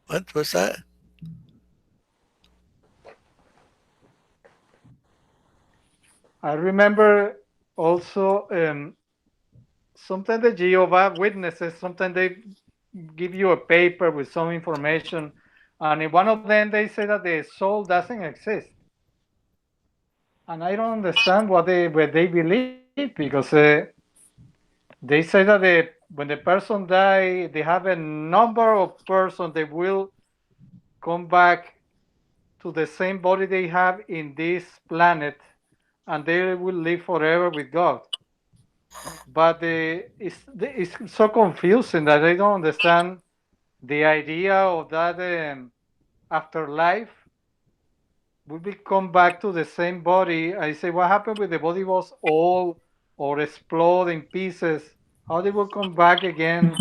What's that? I remember also sometimes the Jehovah Witnesses, sometimes they give you a paper with some information, and in one of them they say that the soul doesn't exist. And I don't understand what they believe, because they say that when the person die, they have a number of persons that will come back to the same body they have in this planet, and they will live forever with God. But it's so confusing that I don't understand the idea of that afterlife. We will come back to the same body. I say, what happened with the body was old or explode in pieces? How they will come back again?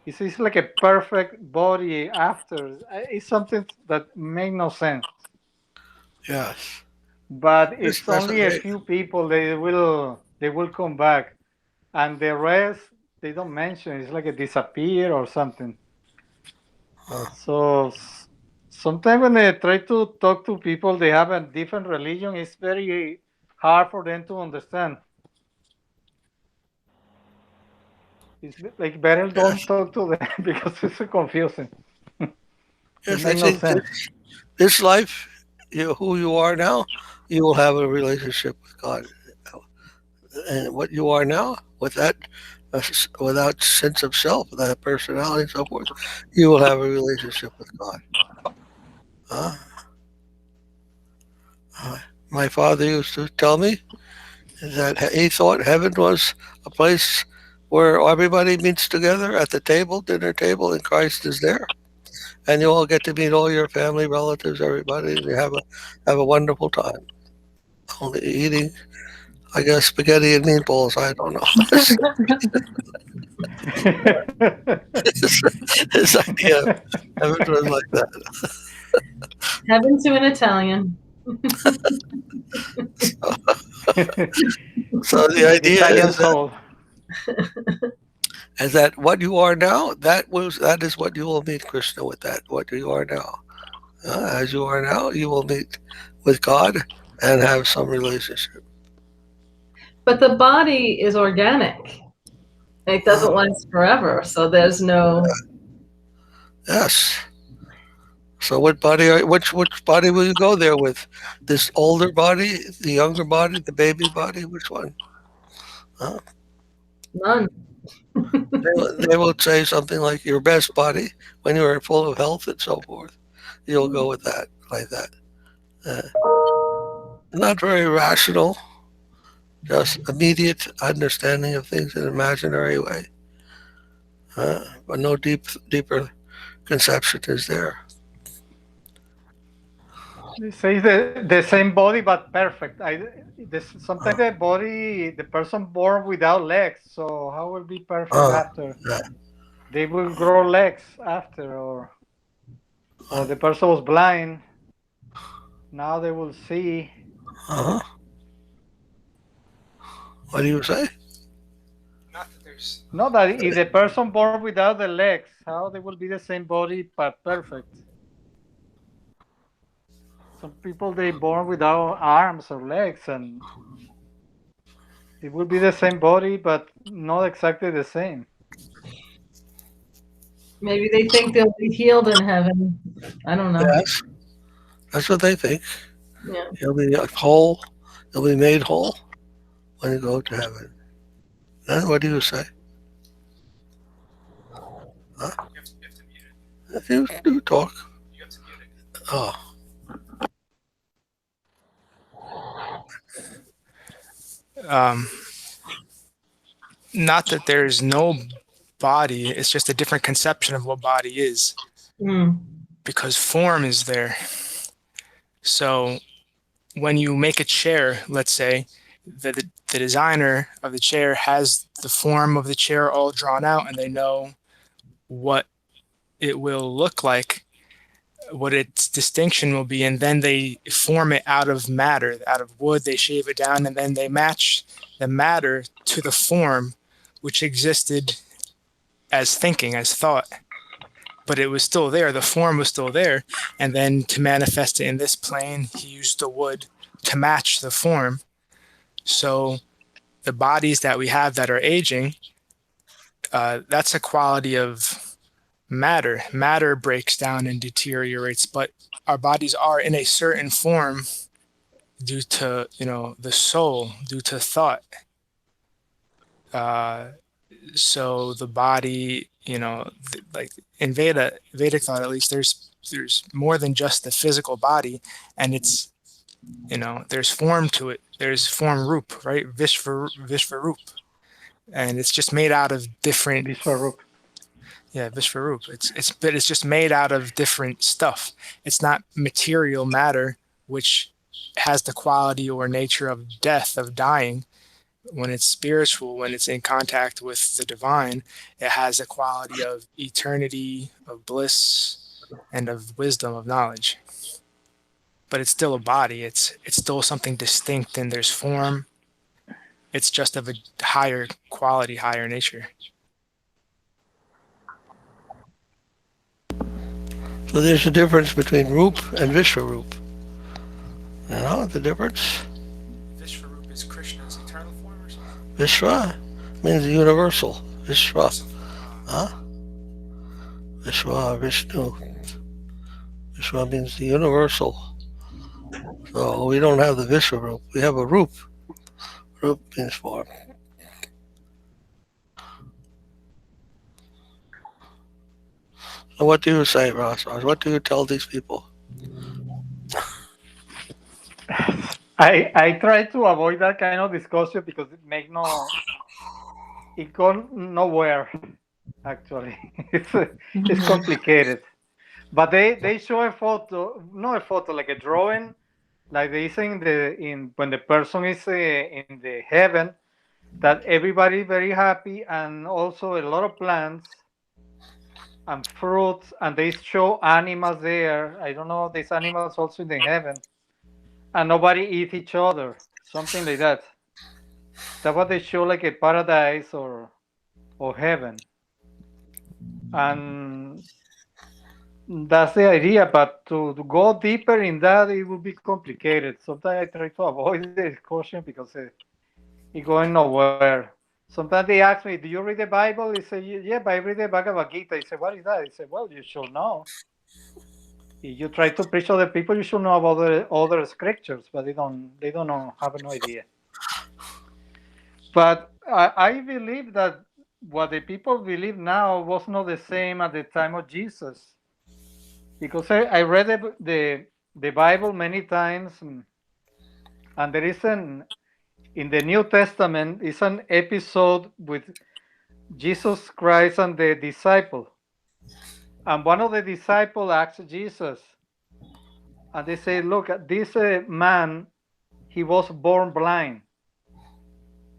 It's like a perfect body after. It's something that makes no sense. Yes. But it's That's only a great. few people they will come back, and the rest they don't mention. It's like a disappear or something. So sometimes when they try to talk to people, they have a different religion. It's very hard for them to understand. It's like better don't talk to them because it's so confusing. It Yes, I makes no think sense. this life, who you are now, you will have a relationship with God. And what you are now, with that without sense of self, that personality and so forth, you will have a relationship with God. Uh, my father used to tell me that he thought heaven was a place where everybody meets together at the table, dinner table, and Christ is there, and you all get to meet all your family, relatives, everybody, and you have a wonderful time. Only eating, I guess, spaghetti and meatballs. I don't know. His idea of heaven was like that. Heaven to an Italian. So the idea Italian is soul. that what you are now, that is what you will meet Krishna with. That what you are now. As you are now, you will meet with God and have some relationship. But the body is organic. It doesn't last forever, so there's no. Yes. So which body will you go there with? This older body, the younger body, the baby body? Which one? Huh? None. They will say something like your best body when you are full of health and so forth. You'll go with that, like that. Not very rational, just immediate understanding of things in an imaginary way. But no deeper conception is there. They say the same body but perfect. Sometimes the person born without legs, so how will be perfect after? Yeah. They will grow legs after, or the person was blind. Now they will see. What do you say? No, that if the person born without the legs, how they will be the same body but perfect? Some people they born without arms or legs, and it will be the same body but not exactly the same. Maybe they think they'll be healed in heaven. I don't know. Yes, that's what they think. Yeah. You'll be whole. You'll be made whole when you go to heaven. What do you say? Huh? You do talk. Oh. Not that there's no body, it's just a different conception of what body is. Because form is there. So when you make a chair, let's say, the designer of the chair has the form of the chair all drawn out, and they know what it will look like, what its distinction will be, and then they form it out of matter, out of wood. They shave it down, and then they match the matter to the form which existed as thinking, as thought. But it was still there, the form was still there, and then to manifest it in this plane, he used the wood to match the form. So the bodies that we have that are aging, that's a quality of matter. Matter breaks down and deteriorates, but our bodies are in a certain form due to, the soul, due to thought. So the body, like in Vedic thought, at least, there's more than just the physical body, and it's, there's form to it. There's form roop, right? Vishvaroop, and it's just made out of different. Vishvaroop. Yeah, Vishvaroop. It's just made out of different stuff. It's not material matter, which has the quality or nature of death, of dying. When it's spiritual, when it's in contact with the divine, it has a quality of eternity, of bliss, and of wisdom, of knowledge. But it's still a body. It's still something distinct, and there's form. It's just of a higher quality, higher nature. So there's a difference between Roop and Vishvaroop. You know the difference? Vishvaroop is Krishna's eternal form or something? Vishva means universal. Vishva. Huh? Vishwa, Vishnu. Vishwa means the universal. So we don't have the Vishvaroop. We have a Roop. Roop means form. And what do you say, Ross? What do you tell these people? I try to avoid that kind of discussion because it go nowhere. Actually, it's complicated. But they show a photo, not a photo, like a drawing, like they say in when the person is in the heaven, that everybody is very happy, and also a lot of plants and fruits, and they show animals there. I don't know, these animals also in the heaven, and nobody eats each other, something like that. That's what they show, like a paradise or heaven, and that's the idea. But to go deeper in that, it would be complicated. Sometimes I try to avoid the discussion because it's going nowhere. Sometimes they ask me, "Do you read the Bible?" I say, "Yeah, but I read the Bhagavad Gita." I say, "What is that?" I say, "Well, you should know. If you try to preach to other people, you should know about the other scriptures, but they don't know, have no idea." But I believe that what the people believe now was not the same at the time of Jesus, because I read the Bible many times, and there is in the New Testament is an episode with Jesus Christ and the disciple, and one of the disciples asked Jesus, and they say, "Look, this man, he was born blind,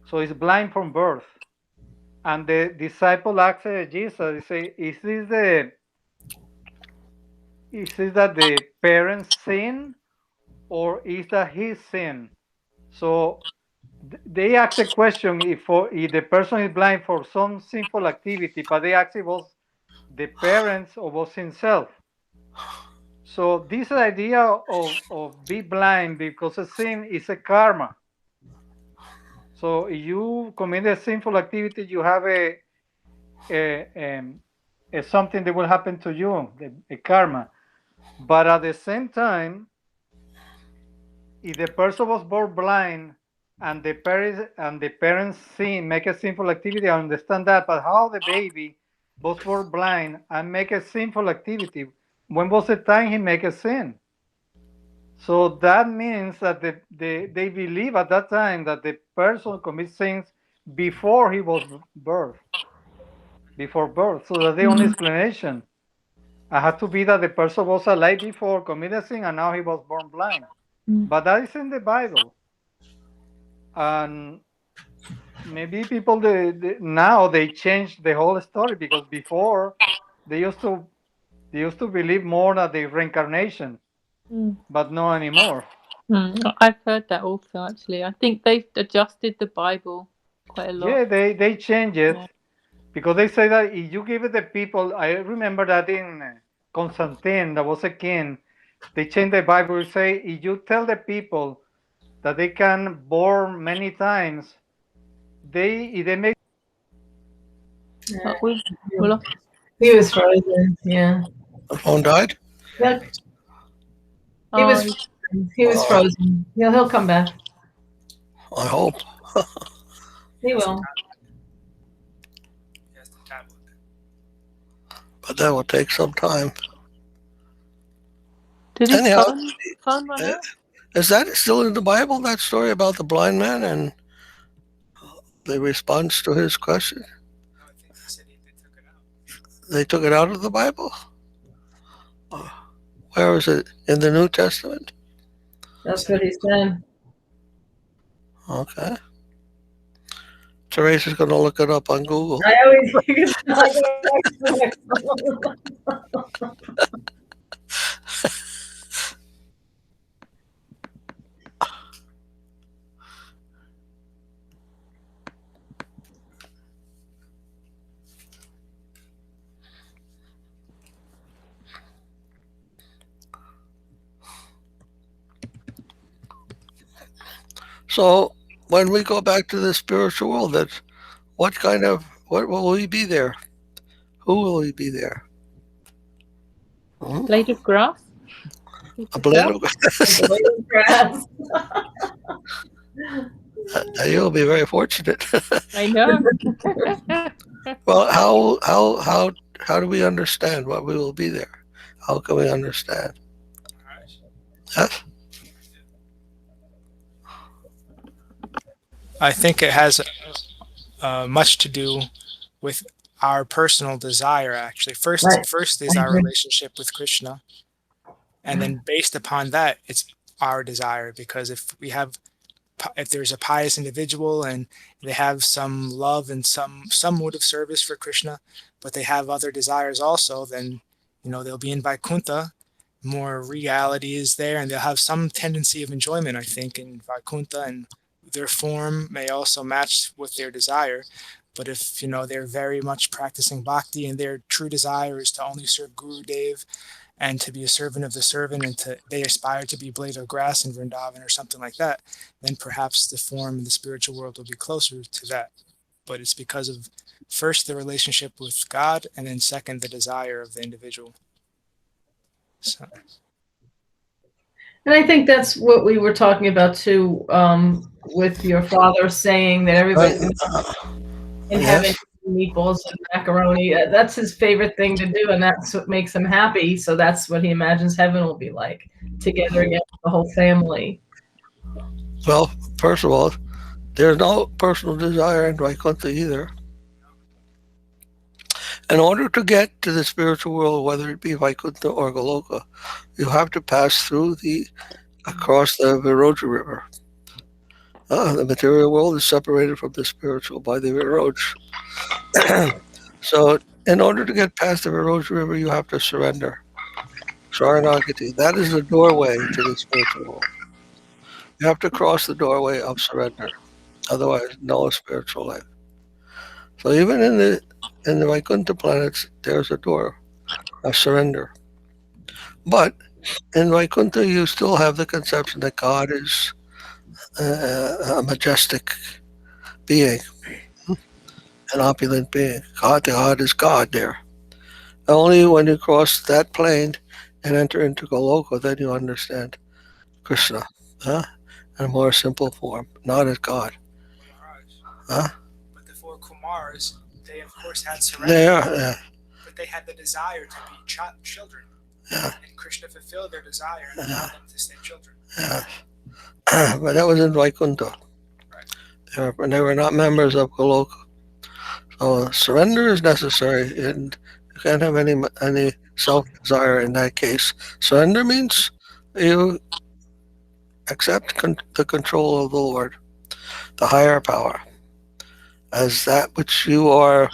so he's blind from birth." And the disciple asked Jesus, they say, is this that the parents sin, or is that his sin? So they asked the question if the person is blind for some sinful activity, but they asked it was the parents or was himself. So this idea of be blind because of sin is a karma. So if you commit a sinful activity, you have a something that will happen to you, a karma. But at the same time, if the person was born blind and the parents sin, make a sinful activity, I understand that. But how the baby was born blind and make a sinful activity? When was the time he make a sin? So that means that they believe at that time that the person commits sins before he was before birth. So that's the only explanation. It had to be that the person was alive before committed sin and now he was born blind. But that is in the Bible. And maybe people now they changed the whole story, because before they used to believe more that the reincarnation, but no anymore. I've heard that also, actually. I think they've adjusted the Bible quite a lot. Yeah, they change it. Yeah. Because they say that if you give it the people, I remember that in Constantine, that was a king, they changed the Bible. They say if you tell the people that they can born many times, if they make. But we lost. He was frozen. Yeah. The phone died? Yep. Oh, He was frozen. He'll come back. I hope. He will. But that will take some time. did his Anyhow, phone run out? Is that still in the Bible, that story about the blind man and the response to his question? No, I think he said they took it out. They took it out of the Bible? Where is it? In the New Testament? That's what he said. Okay. Teresa's going to look it up on Google. I always think it's like So when we go back to the spiritual world, what will we be there? Who will we be there? Blade of grass? A blade of grass. You'll be very fortunate. I know. Well, how how do we understand what we will be there? How can we understand? Yes? I think it has much to do with our personal desire. Actually, first is our relationship with Krishna, and then based upon that, it's our desire. Because if there's a pious individual and they have some love and some mode of service for Krishna, but they have other desires also, then they'll be in Vaikuntha. More reality is there, and they'll have some tendency of enjoyment, I think, in Vaikuntha, and their form may also match with their desire. But if they're very much practicing bhakti and their true desire is to only serve Guru Dev and to be a servant of the servant, and they aspire to be blade of grass in Vrindavan or something like that, then perhaps the form in the spiritual world will be closer to that. But it's because of first the relationship with God, and then second the desire of the individual. So. And I think that's what we were talking about too, with your father saying that everybody in heaven meatballs and macaroni. That's his favorite thing to do, and that's what makes him happy. So that's what he imagines heaven will be like, together again with the whole family. Well, first of all, there's no personal desire in Vaikuntha either. In order to get to the spiritual world, whether it be Vaikuntha or Goloka, you have to pass through across the Viroja River. The material world is separated from the spiritual by the Viroja. So, in order to get past the Viroja River, you have to surrender. Sharanagati. That is the doorway to the spiritual world. You have to cross the doorway of surrender. Otherwise, no spiritual life. So even in the Vaikuntha planets, there's a door of surrender. But in Vaikuntha, you still have the conception that God is a majestic being, an opulent being. God is God there. Only when you cross that plane and enter into Goloka, then you understand Krishna in a more simple form, not as God. But the four Kumars, they of course had surrender, but they had the desire to be children. And Krishna fulfilled their desire and allowed them to stay children. But that was in Vaikuntha. Right. They were not members of Goloka. So surrender is necessary, and you can't have any self-desire in that case. Surrender means you accept the control of the Lord, the higher power, as that which you are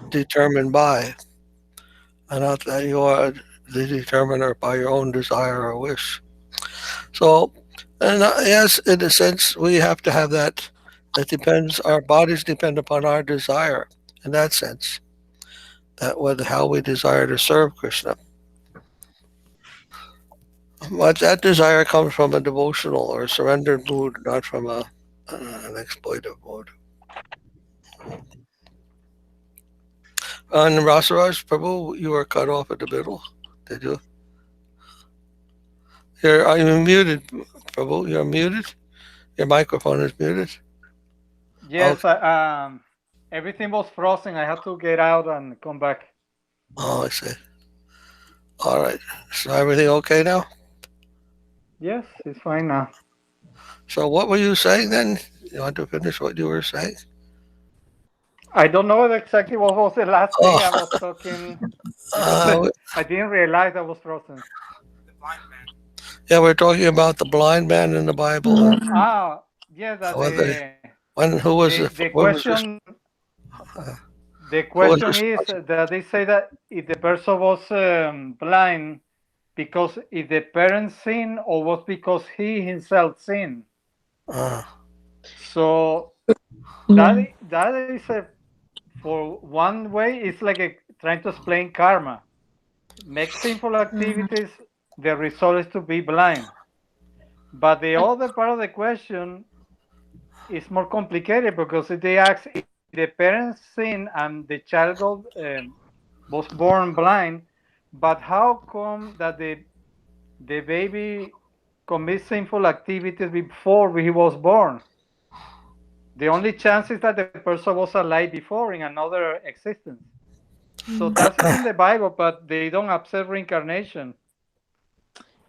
determined by, and not that you are the determiner by your own desire or wish. So, and yes, in a sense, we have to have that. That depends. Our bodies depend upon our desire. In that sense, how we desire to serve Krishna. But that desire comes from a devotional or surrendered mood, not from an exploitive mood. And Rasaraj Prabhu, you were cut off at the middle, did you? Are you muted, Prabhu? You're muted? Your microphone is muted? Yes, okay. Everything was frozen. I had to get out and come back. Oh, I see. All right. So everything okay now? Yes, it's fine now. So what were you saying then? You want to finish what you were saying? I don't know exactly what was the last thing I was talking. I didn't realize I was frozen. The blind man. Yeah, we're talking about the blind man in the Bible. Yeah, that the question. The question is that they say that if the person was blind because if the parents sinned or was because he himself sinned. So that is for one way, it's like trying to explain karma. Make sinful activities, the result is to be blind. But the other part of the question is more complicated because if they ask if the parents sin and the child was born blind, but how come that the baby commits sinful activities before he was born? The only chance is that the person was alive before in another existence. So that is in the Bible, but they don't accept reincarnation.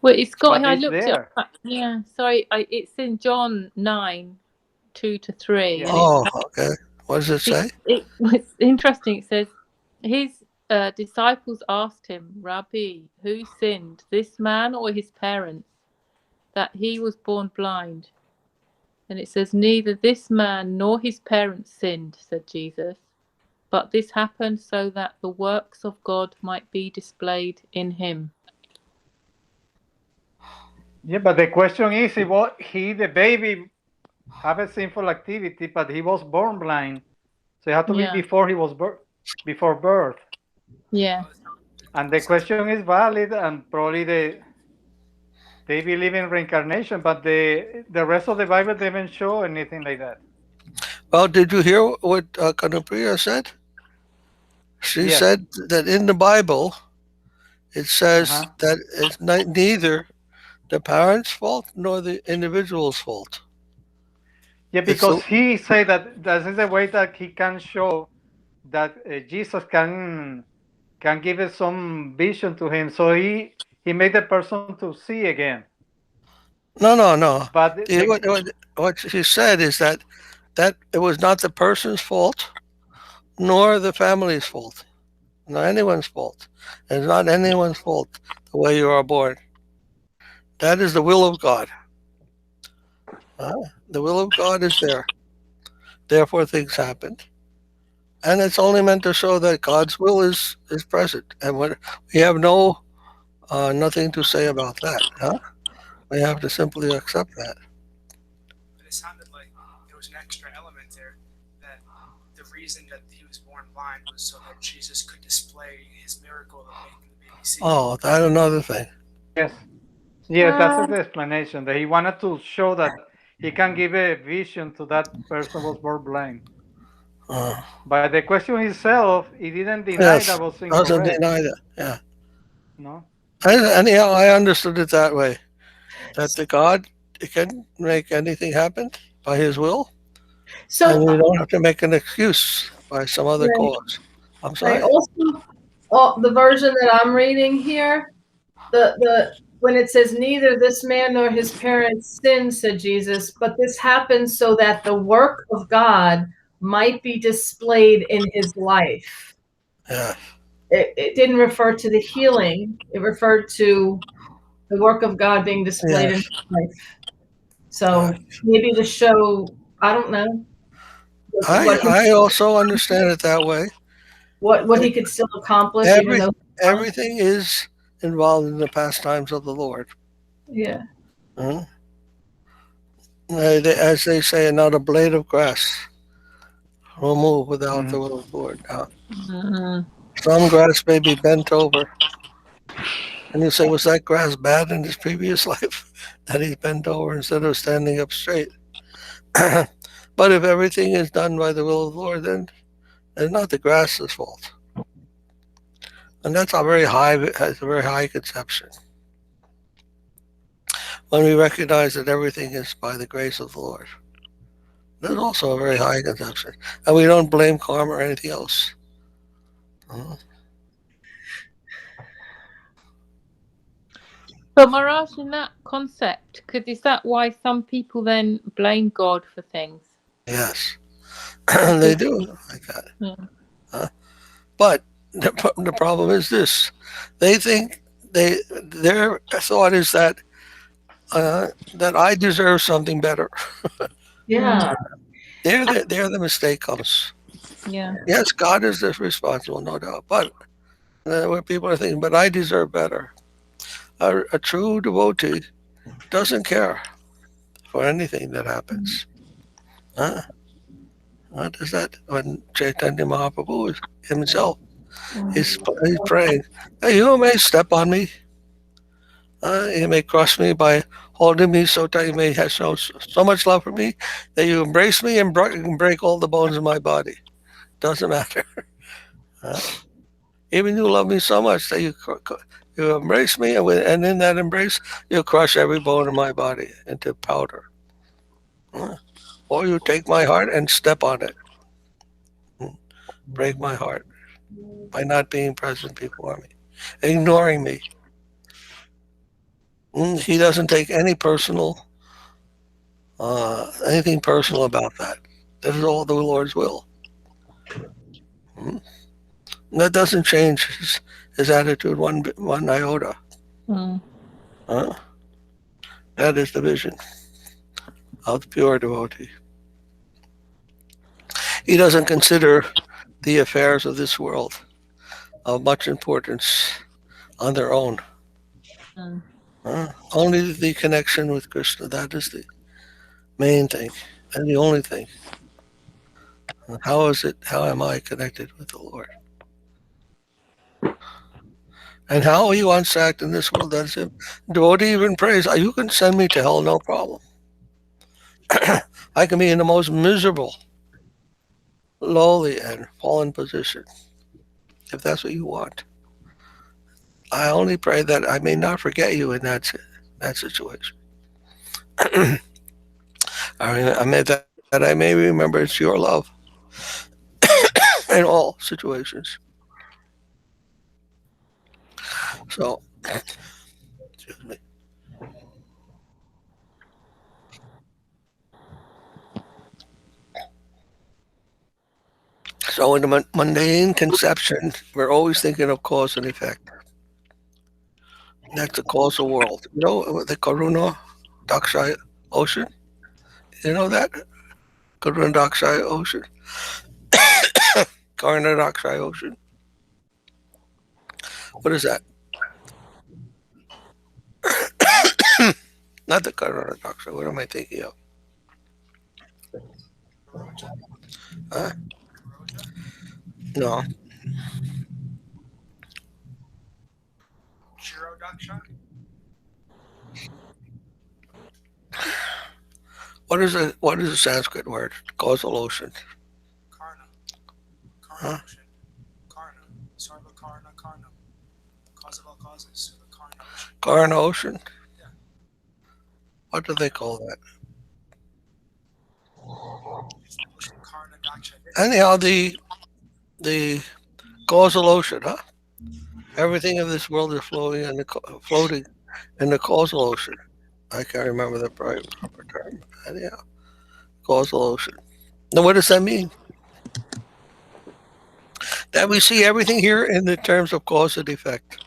Well, it's got. But I it's looked there. it up. Yeah, sorry. It's in John 9:2-3, Yeah. and Oh, okay. What does it say? it's interesting. It says his disciples asked him, Rabbi, who sinned, this man or his parents, that he was born blind? And it says, neither this man nor his parents sinned, said Jesus, but this happened so that the works of God might be displayed in him. Yeah, but the question is, the baby, have a sinful activity, but he was born blind, so it had to be before he was before birth. Yeah. And the question is valid, and probably they believe in reincarnation, but the rest of the Bible doesn't show anything like that. Well, did you hear what Kanupriya said? She Yes. said that in the Bible, it says that it's neither the parents' fault nor the individual's fault. Yeah, because he said that this is the way that he can show that Jesus can give us some vision to him. So he made the person to see again. No. But What she said is that it was not the person's fault nor the family's fault, not anyone's fault. It's not anyone's fault the way you are born. That is the will of God. The will of God is there. Therefore, things happen. And it's only meant to show that God's will is present. And we have nothing to say about that. We have to simply accept that. But it sounded like there was an extra element there, that the reason that he was born blind was so that Jesus could display his miracle of making the baby see. Oh, that's another thing. yes, that's the explanation, that he wanted to show that he can give a vision to that person who was born blind. But the question itself, he didn't deny that was incorrect. Doesn't deny that. Yeah. No. Anyhow, I understood it that way. That the God can make anything happen by His will, and we don't have to make an excuse by some other cause. I'm sorry. Also, the version that I'm reading here, when it says neither this man nor his parents sinned, said Jesus, but this happened so that the work of God might be displayed in his life. Yeah. It didn't refer to the healing. It referred to the work of God being displayed in his life. So maybe to show, I don't know. I also understand it that way. What he could still accomplish, even though everything is involved in the pastimes of the Lord. Yeah. As they say, not a blade of grass will move without the will of the Lord. Some grass may be bent over. And you say, was that grass bad in his previous life that he's bent over instead of standing up straight? But if everything is done by the will of the Lord, then it's not the grass's fault. And that's a very high conception. When we recognize that everything is by the grace of the Lord, that's also a very high conception. And we don't blame karma or anything else. But Maharaj, in that concept, is that why some people then blame God for things? Yes, they do like that. Yeah. But the problem is this: they think their thought is that I deserve something better. Yeah. There the mistake comes. Yeah. Yes, God is responsible, no doubt. But where people are thinking, but I deserve better. A true devotee doesn't care for anything that happens. What is that? When Chaitanya Mahaprabhu himself he's praying, hey, you may step on me. You may crush me by holding me so tight. You may have so much love for me that you embrace me and break all the bones in my body. Doesn't matter. Even you love me so much that you embrace me, and in that embrace, you crush every bone in my body into powder. or you take my heart and step on it, break my heart by not being present before me, ignoring me. He doesn't take anything personal about that. That is all the Lord's will. Mm. That doesn't change his attitude one iota. Mm. Huh? That is the vision of the pure devotee. He doesn't consider the affairs of this world of much importance on their own. Mm. Only the connection with Krishna, that is the main thing and the only thing. How am I connected with the Lord? And how he wants to act in this world, that's him. Devotee even prays, you can send me to hell, no problem. I can be in the most miserable, lowly, and fallen position, if that's what you want. I only pray that I may not forget you in that situation. That I may remember it's your love in all situations. So, excuse me. So, in the mundane conception, we're always thinking of cause and effect. That's the causal world. You know the Karuna Daksha ocean? You know that? Karuna Daksha ocean? Karuna Daksha ocean? What is that? Not the Karuna Daksha. What am I thinking of? Huh? No. What is a Sanskrit word? Causal ocean. Karna. Huh? Ocean. Karna. Sarva Karna Karna. Cause of all causes. The Karna ocean. Karna ocean? Yeah. What do they call that? It's the ocean Karna Daksha. Anyhow, the causal ocean, huh? Everything of this world is floating in the causal ocean. I can't remember the proper term. Anyhow, causal ocean. Now, what does that mean? That we see everything here in the terms of cause and effect.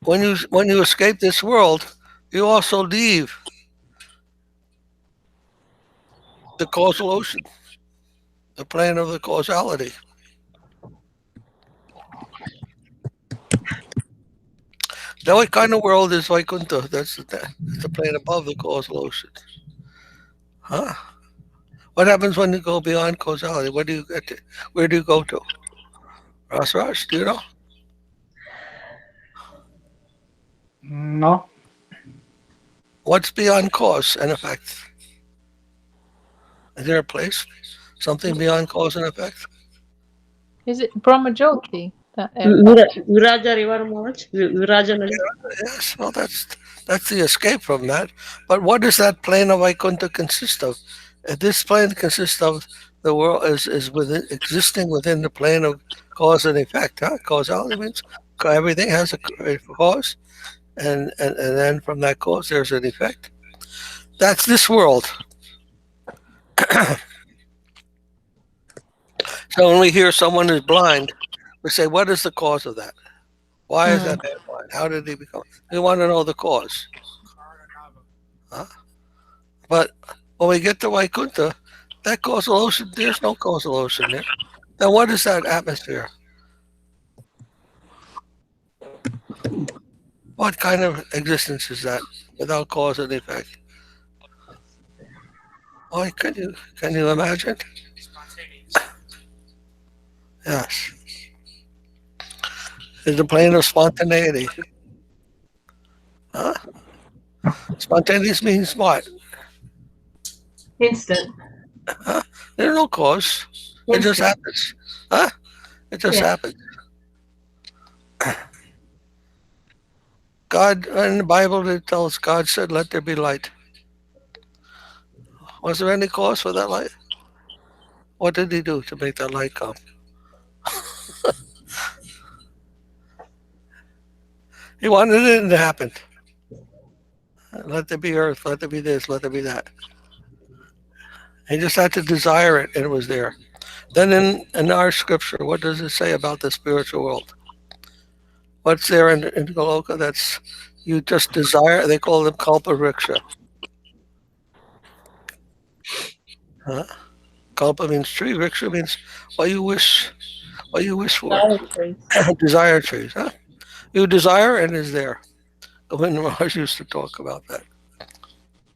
When you escape this world, you also leave the causal ocean, the plane of the causality. Now, what kind of world is Vaikuntha? That's the plane above the causal ocean. Huh? What happens when you go beyond causality? Where do you get to? Where do you go to? Raj, do you know? No. What's beyond cause and effect? Is there a place? Something beyond cause and effect? Is it Brahmajyoti? That area? Viraja River March, Viraja Nadi. Yes. Well, that's the escape from that. But what does that plane of Vaikuntha consist of? This plane consists of the world is existing within the plane of cause and effect. Huh? Causality means everything has a cause, and then from that cause there's an effect. That's this world. So when we hear someone is blind, we say, what is the cause of that? Why is that man blind? How did he become? We want to know the cause. Huh? But when we get to Vaikuntha, that causal ocean, there's no causal ocean there. Now, what is that atmosphere? What kind of existence is that without cause and effect? Oh, can you imagine? Spontaneous. Yes. It's the plane of spontaneity. Huh? Spontaneous means what? Instant. Huh? There's no cause. It just Instant. happens. Huh? It just Yeah. happens. God, in the Bible, it tells God said, let there be light. Was there any cause for that light? What did he do to make that light come? He wanted it and it happened. Let there be earth, let there be this, let there be that. He just had to desire it and it was there. Then in our scripture, what does it say about the spiritual world? What's there in Goloka that's you just desire? They call them kalpa vriksha. Huh? Kalpa means tree, vriksha means what you wish for. Desire trees, huh? You desire and it's there. Govinda Maharaj used to talk about that.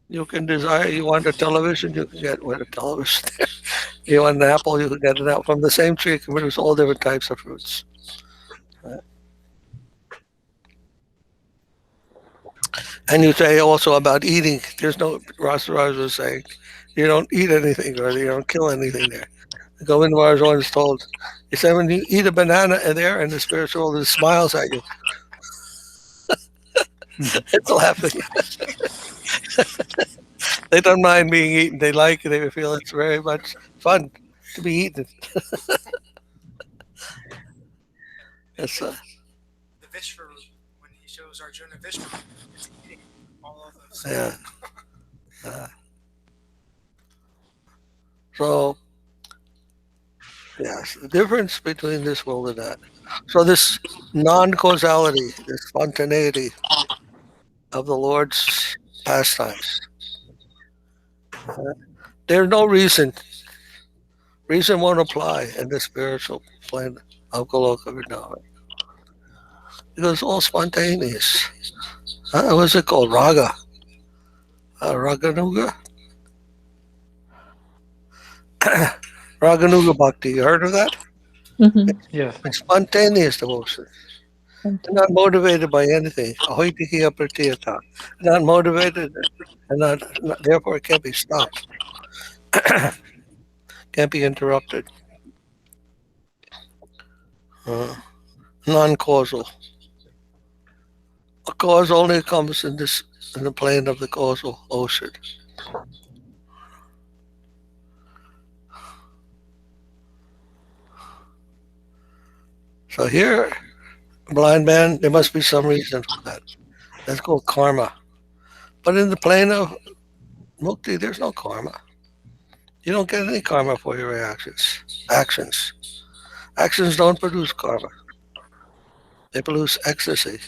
You can desire, you want a television, you can get with a television. You want an apple, you can get an apple. From the same tree, it can produce all different types of fruits. And you say also about eating, there's no, Rasaraj was saying, you don't eat anything or you don't kill anything there. Govinda Maharaj once told, he said, when you eat a banana in there and the spiritual world smiles at you, it's laughing. They don't mind being eaten. They like it. They feel it's very much fun to be eaten. It's, The Vishnu, when he shows Arjuna Vishnu, he's eating all of those. yeah. So, yes, the difference between this world and that. So this non-causality, this spontaneity of the Lord's pastimes. There's no reason. Reason won't apply in the spiritual plane of Goloka Vrindavan. Because it's all spontaneous. What's it called? Raga. Raganuga? Raganuga Bhakti. You heard of that? Mm-hmm. Yes. It's spontaneous devotion. Not motivated by anything. Ahoitikiya pratiyata. Not motivated and not, therefore it can't be stopped. Can't be interrupted. Non-causal. A cause only comes in the plane of the causal ocean. So here, blind man, there must be some reason for that. That's called karma. But in the plane of mukti, there's no karma. You don't get any karma for your actions. Actions don't produce karma. They produce ecstasy.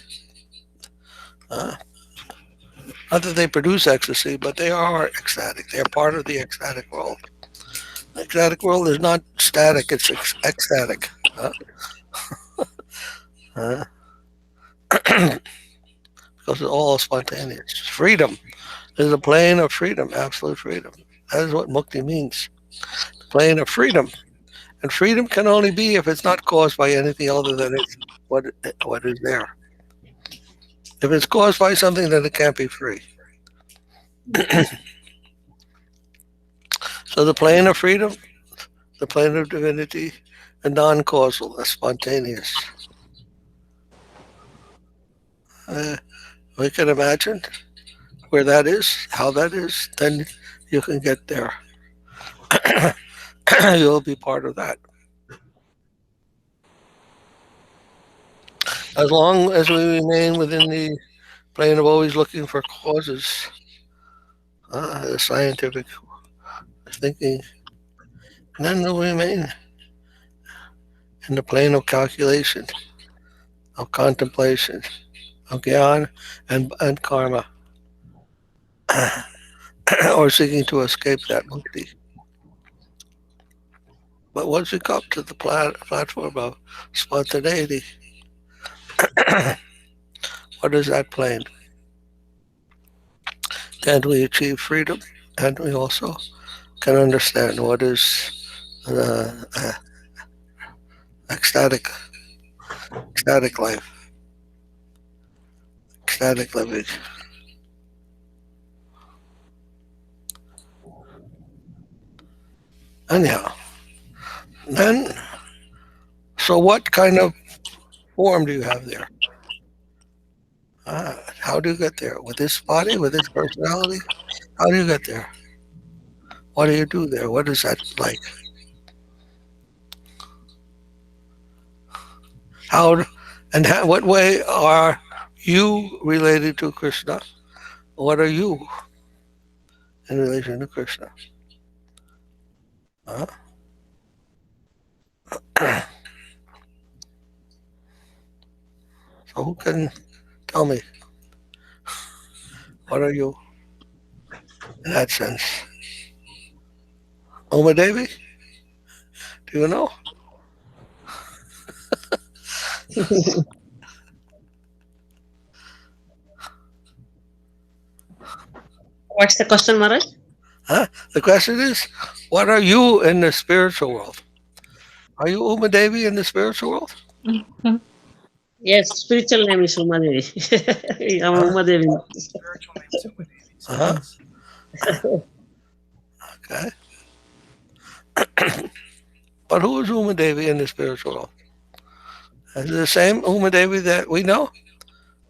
Not that they produce ecstasy, but they are ecstatic. They are part of the ecstatic world. The ecstatic world is not static, it's ecstatic. Because it's all spontaneous. Freedom is a plane of freedom, absolute freedom. That is what mukti means. The plane of freedom. And freedom can only be if it's not caused by anything other than what is there. If it's caused by something, then it can't be free. So the plane of freedom, the plane of divinity, a non-causal, a spontaneous. We can imagine where that is, how that is, then you can get there. You'll be part of that. As long as we remain within the plane of always looking for causes, the scientific thinking, then we'll remain in the plane of calculation, of contemplation, of gyan and karma, or seeking to escape that mukti. But once we come to the platform of spontaneity, what is that plane? Then we achieve freedom, and we also can understand what is ecstatic life, ecstatic living. Anyhow, then, so what kind of form do you have there? How do you get there? With this body, with this personality? How do you get there? What do you do there? What is that like? What way are you related to Krishna? What are you in relation to Krishna? Huh? So who can tell me? What are you in that sense? Uma Devi? Do you know? What's the question, Maharaj? Huh? The question is, what are you in the spiritual world? Are you Uma Devi in the spiritual world? Yes, spiritual name is Uma Devi. I'm Huh? Uma Devi. Spiritual name is Uma Devi. So Uh-huh. yes. Okay. But who is Uma Devi in the spiritual world? Is it the same Uma Devi that we know?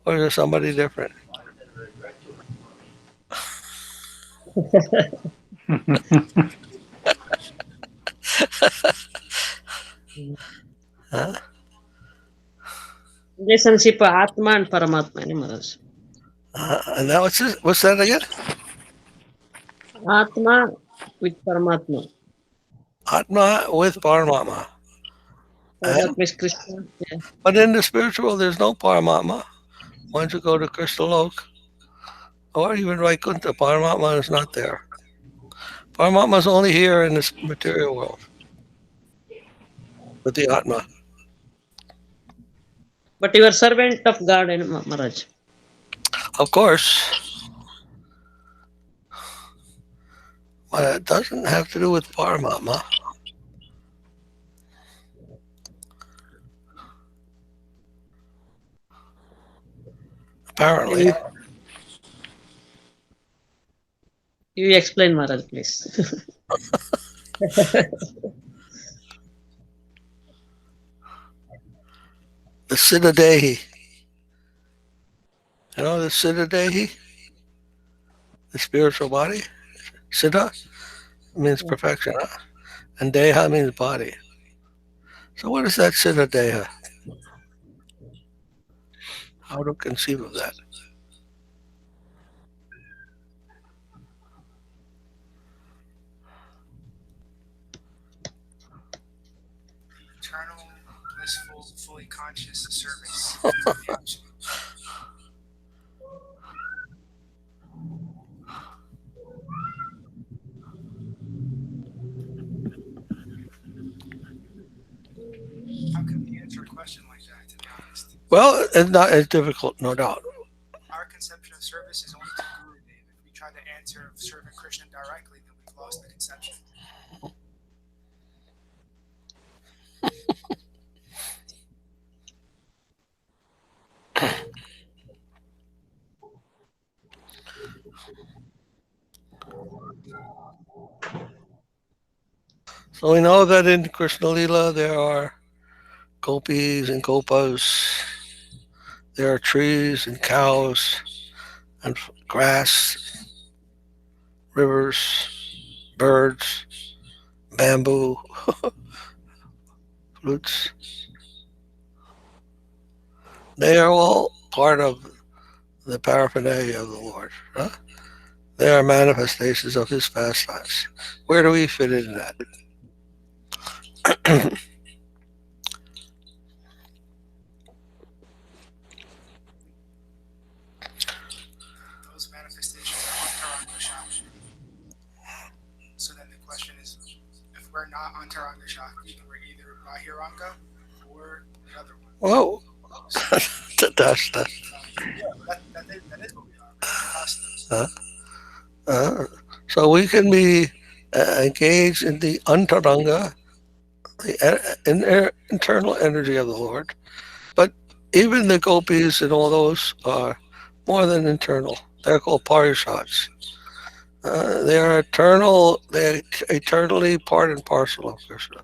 Or is it somebody different? Huh? Relationship Atma and Paramatma, Maharaj. And now what's that again? Atma with Paramatma. Atma with Paramatma. Paramatma is Krishna. Yeah. But in the spiritual world, there's no Paramatma. Once you go to Crystal Oak, or even Vaikuntha, Paramatma is not there. Paramatma is only here in this material world with the Atma. But you are servant of God, Maharaj. Of course, but it doesn't have to do with Paramatma. Apparently. You explain, Maharaj, please. The Siddhadehi. You know the Siddhadehi? The spiritual body? Siddha means perfection, huh? And Deha means body. So what is that Siddhadeha? How to conceive of that? Eternal, blissful, fully conscious service. How can we answer a question like that, to be honest? Well, it's difficult, no doubt. Our conception of service is only to Gurudev. If we try to answer serving Krishna directly, then we've lost the conception. So we know that in Krishna Lila there are gopis and gopas. There are trees and cows and grass, rivers, birds, bamboo, flutes. They are all part of the paraphernalia of the Lord. Huh? They are manifestations of his pastimes. Where do we fit in that? Those manifestations are Antaranga Shakti. So then the question is, if we're not Antaranga Shakti, we're either Bahiranga or the other one. Whoa. That's that is what we are. So we can be engaged in the antaranga, the internal energy of the Lord. But even the gopis and all those are more than internal. They're called parishads. They are eternal. They're eternally part and parcel of Krishna,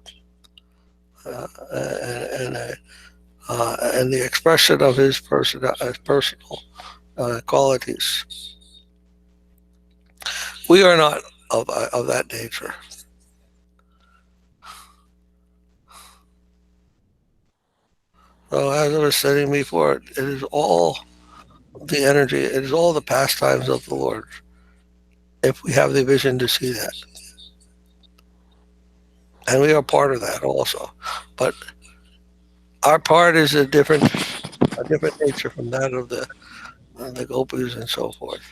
and the expression of his personal qualities. We are not of that nature. So as I was saying before, it is all the energy, it is all the pastimes of the Lord, if we have the vision to see that. And we are part of that also. But our part is a different nature from that of the gopis and so forth.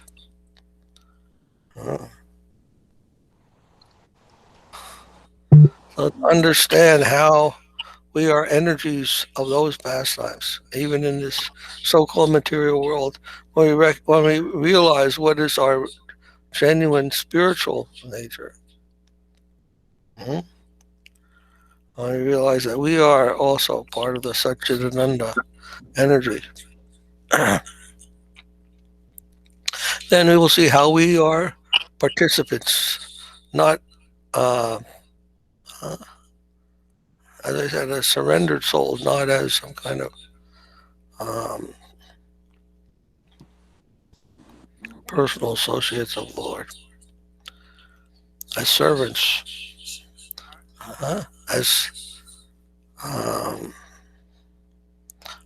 So to understand how we are energies of those pastimes, even in this so-called material world, when we realize what is our genuine spiritual nature, when we realize that we are also part of the sat-cit-ananda energy, then we will see how we are participants, not, as I said, as surrendered souls, not as some kind of personal associates of the Lord, as servants, as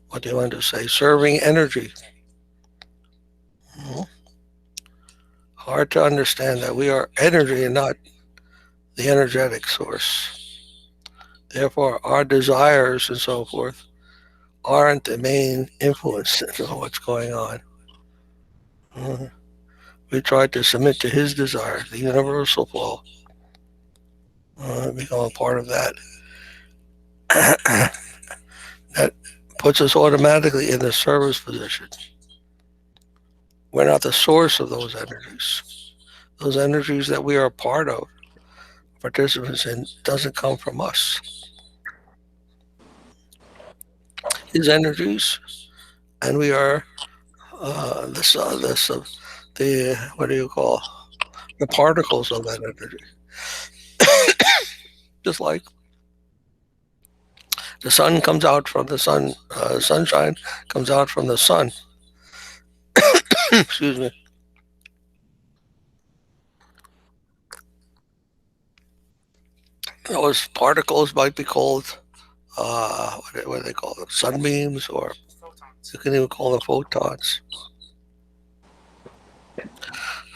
what do you want to say? Serving energy. Hard to understand that we are energy and not the energetic source. Therefore, our desires and so forth aren't the main influence in what's going on. We try to submit to His desire, the universal flow, become a part of that. That puts us automatically in the service position. We're not the source of those energies. Those energies that we are a part of, participants in, doesn't come from us. His energies, and we are the what do you call, the particles of that energy. Just like the sun comes out from the sun, sunshine comes out from the sun. Excuse me. Those particles might be called, what do they call them? Sunbeams, or you can even call them photons.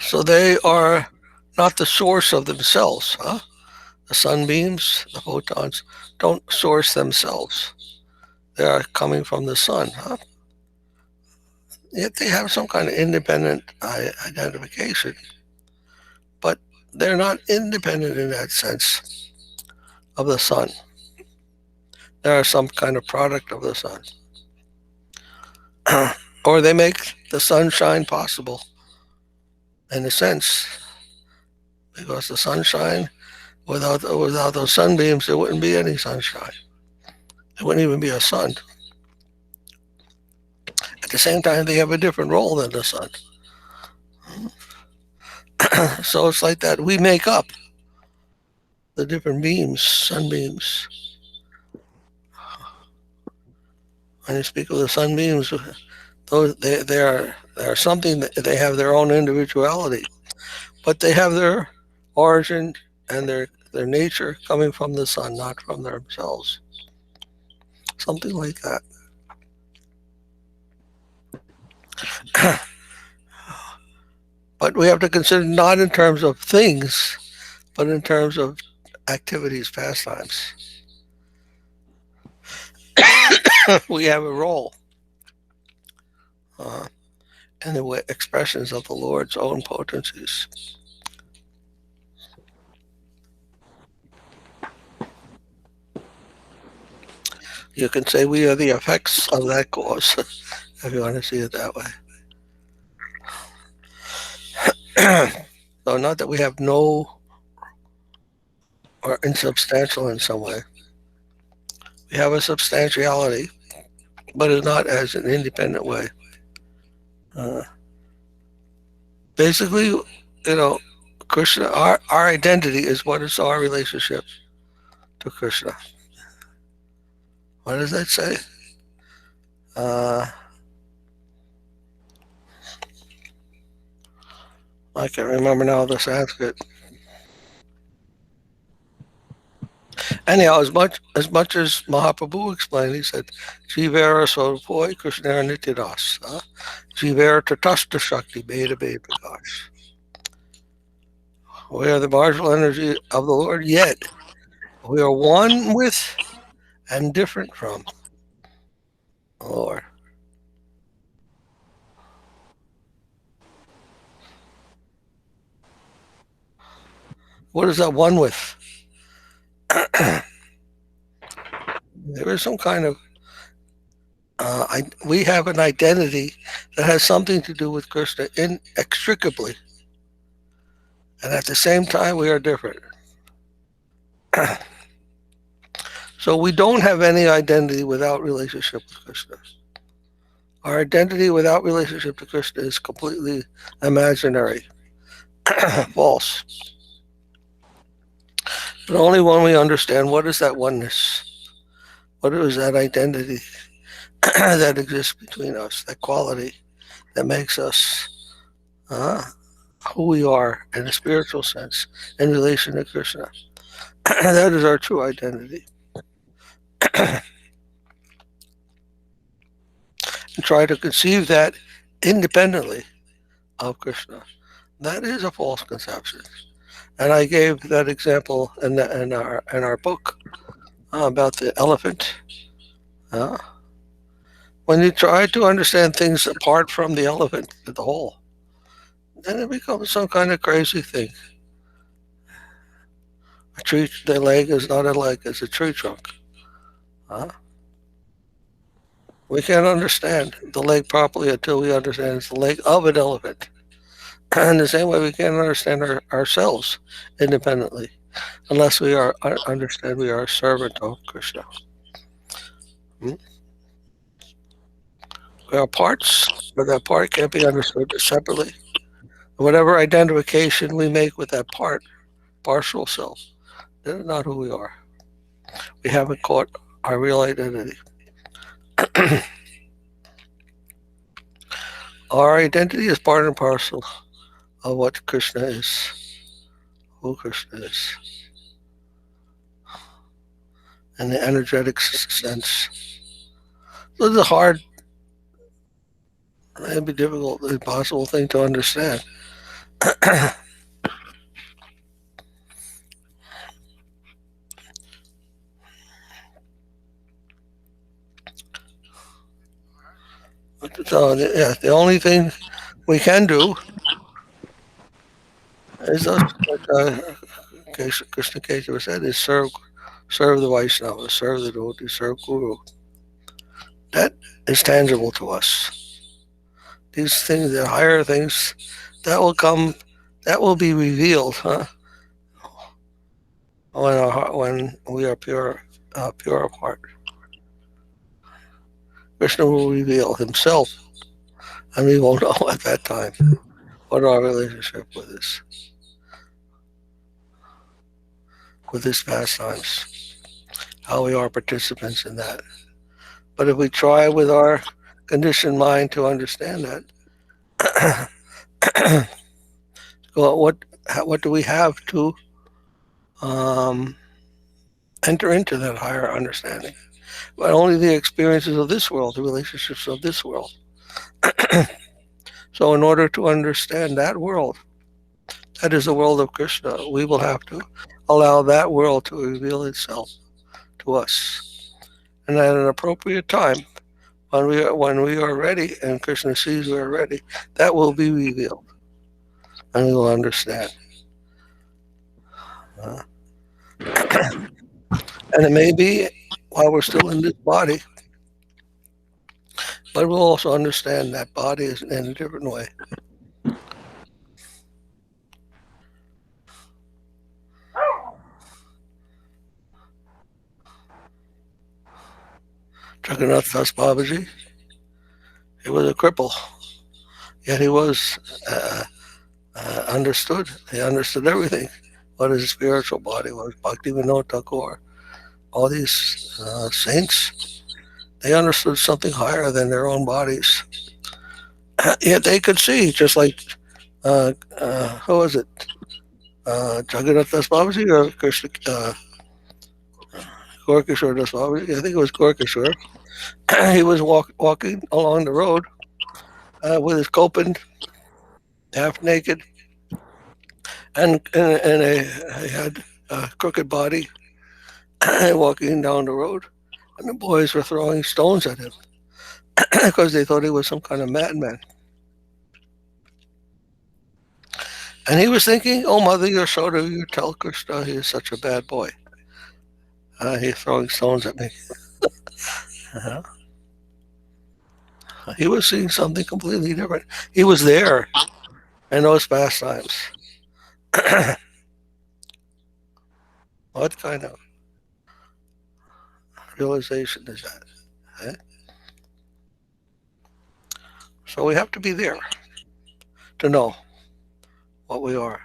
So they are not the source of themselves. The sunbeams, the photons, don't source themselves. They are coming from the sun. Yet they have some kind of independent identification. But they're not independent in that sense of the sun. They are some kind of product of the sun. Or they make the sunshine possible, in a sense, because the sunshine, without those sunbeams, there wouldn't be any sunshine. There wouldn't even be a sun. At the same time, they have a different role than the sun. So it's like that. We make up the different beams, sunbeams. When you speak of the sunbeams, those they are something that they have their own individuality, but they have their origin and their nature coming from the sun, not from themselves. Something like that. But we have to consider not in terms of things, but in terms of activities, pastimes. We have a role in the expressions of the Lord's own potencies. You can say we are the effects of that cause, if you want to see it that way. So not that we have no, or insubstantial in some way. We have a substantiality, but it's not as an independent way. Basically, Krishna, our identity is what is our relationship to Krishna. What does that say? I can't remember now the Sanskrit. Anyhow, as much as Mahaprabhu explained, he said, Jivera Sodapoi Krishnera Nityadas. Jivera Tatasta Shakti Beta Beta Prakash. We are the marginal energy of the Lord, yet we are one with and different from the Lord. What is that one with? There is some kind of we have an identity that has something to do with Krishna inextricably, and at the same time we are different. So we don't have any identity without relationship with Krishna. Our identity without relationship to Krishna is completely imaginary, false. But only when we understand what is that oneness, what is that identity that exists between us, that quality that makes us who we are in a spiritual sense in relation to Krishna. That is our true identity. And try to conceive that independently of Krishna. That is a false conception. And I gave that example in our book about the elephant. When you try to understand things apart from the elephant, the whole, then it becomes some kind of crazy thing. A tree, the leg is not a leg, it's a tree trunk. We can't understand the leg properly until we understand it's the leg of an elephant. In the same way, we can't understand ourselves independently unless we understand we are a servant of Krishna. We are parts, but that part can't be understood separately. Whatever identification we make with that part, partial self, that is not who we are. We haven't caught our real identity. Our identity is part and parcel of what Krishna is, who Krishna is, in the energetic sense. This is a hard, maybe difficult, impossible thing to understand. So, the only thing we can do is, like Krishna Kesava said, is serve the Vaishnava, serve the devotee, serve Guru. That is tangible to us. These things, the higher things, that will come, that will be revealed, when we are pure of heart. Krishna will reveal himself, and we won't know at that time what our relationship with his pastimes, how we are participants in that. But if we try with our conditioned mind to understand that, well, what do we have to enter into that higher understanding? But only the experiences of this world, the relationships of this world. So in order to understand that world, that is the world of Krishna, we will have to allow that world to reveal itself to us. And at an appropriate time, when we are ready and Krishna sees we are ready, that will be revealed. And we will understand. And it may be while we're still in this body, but we'll also understand that body is in a different way. Jagannath Das Babaji, he was a cripple, yet he was understood. He understood everything. What his spiritual body was. Bhakti Vinod Thakur, all these saints, they understood something higher than their own bodies. Yet they could see, just like, who was it? Jagannath Das Babaji or Krishna? Gorkashore, I think it was Gorkashore. He was walking along the road with his kopin, half naked, and he had a crooked body, walking down the road, and the boys were throwing stones at him because they thought he was some kind of madman. And he was thinking, "Oh, Mother Yashoda, you tell Krishna he is such a bad boy. He's throwing stones at me." Uh-huh. He was seeing something completely different. He was there in those pastimes. What kind of realization is that? Eh? So we have to be there to know what we are.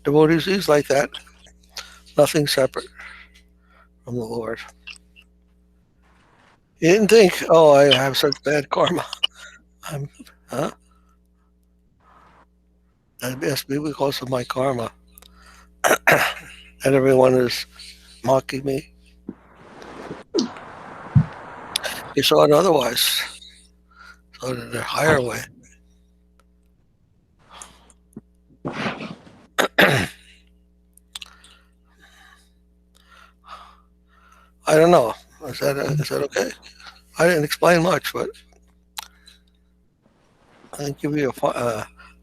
Devotees, he's like that. Nothing separate from the Lord. He didn't think, "Oh, I have such bad karma. That must be because of my karma. And everyone is mocking me." He saw it otherwise. So in a higher way. I don't know. Is that okay? I didn't explain much, but I didn't give you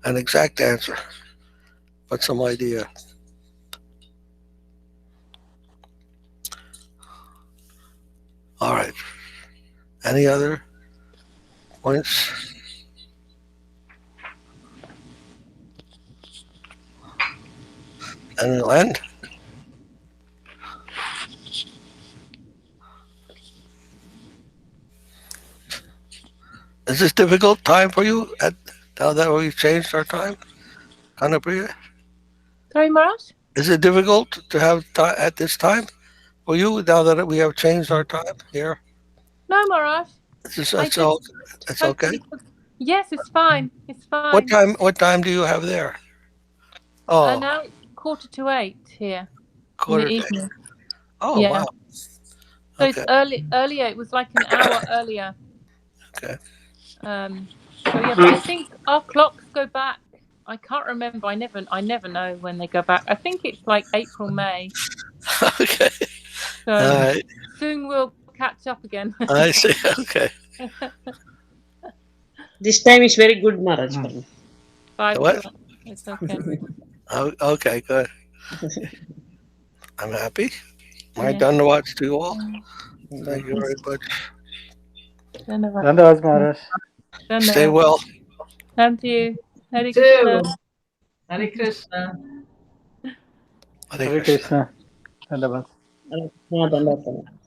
an exact answer, but some idea. All right. Any other points? And it'll end. Is this difficult time for you now that we've changed our time? Kanapriya? Sorry, Maharaj? Is it difficult to have at this time for you now that we have changed our time here? No, Maharaj. It's okay? Yes, it's fine. It's fine. What time do you have there? Oh, now it's 7:45 here. quarter in the day. evening. Oh, Yeah. wow. So Okay. it's earlier. It was like an hour earlier. Okay. So yeah, but I think our clocks go back. I can't remember. I never know when they go back. I think it's like April, May. Okay. So All right. soon we'll catch up again. I see. Okay. This time is very good, Maharaj. For me. 5 What? o'clock. It's okay. Oh, okay, good. I'm happy. My Yeah. Dhanawats to you all. Thank you very much. Dandavas, Maharaj. Stay well. Thank you. Hare Two. Krishna. Hare Krishna. Hare Hare Krishna. Krishna. Dandavas. Dandavats.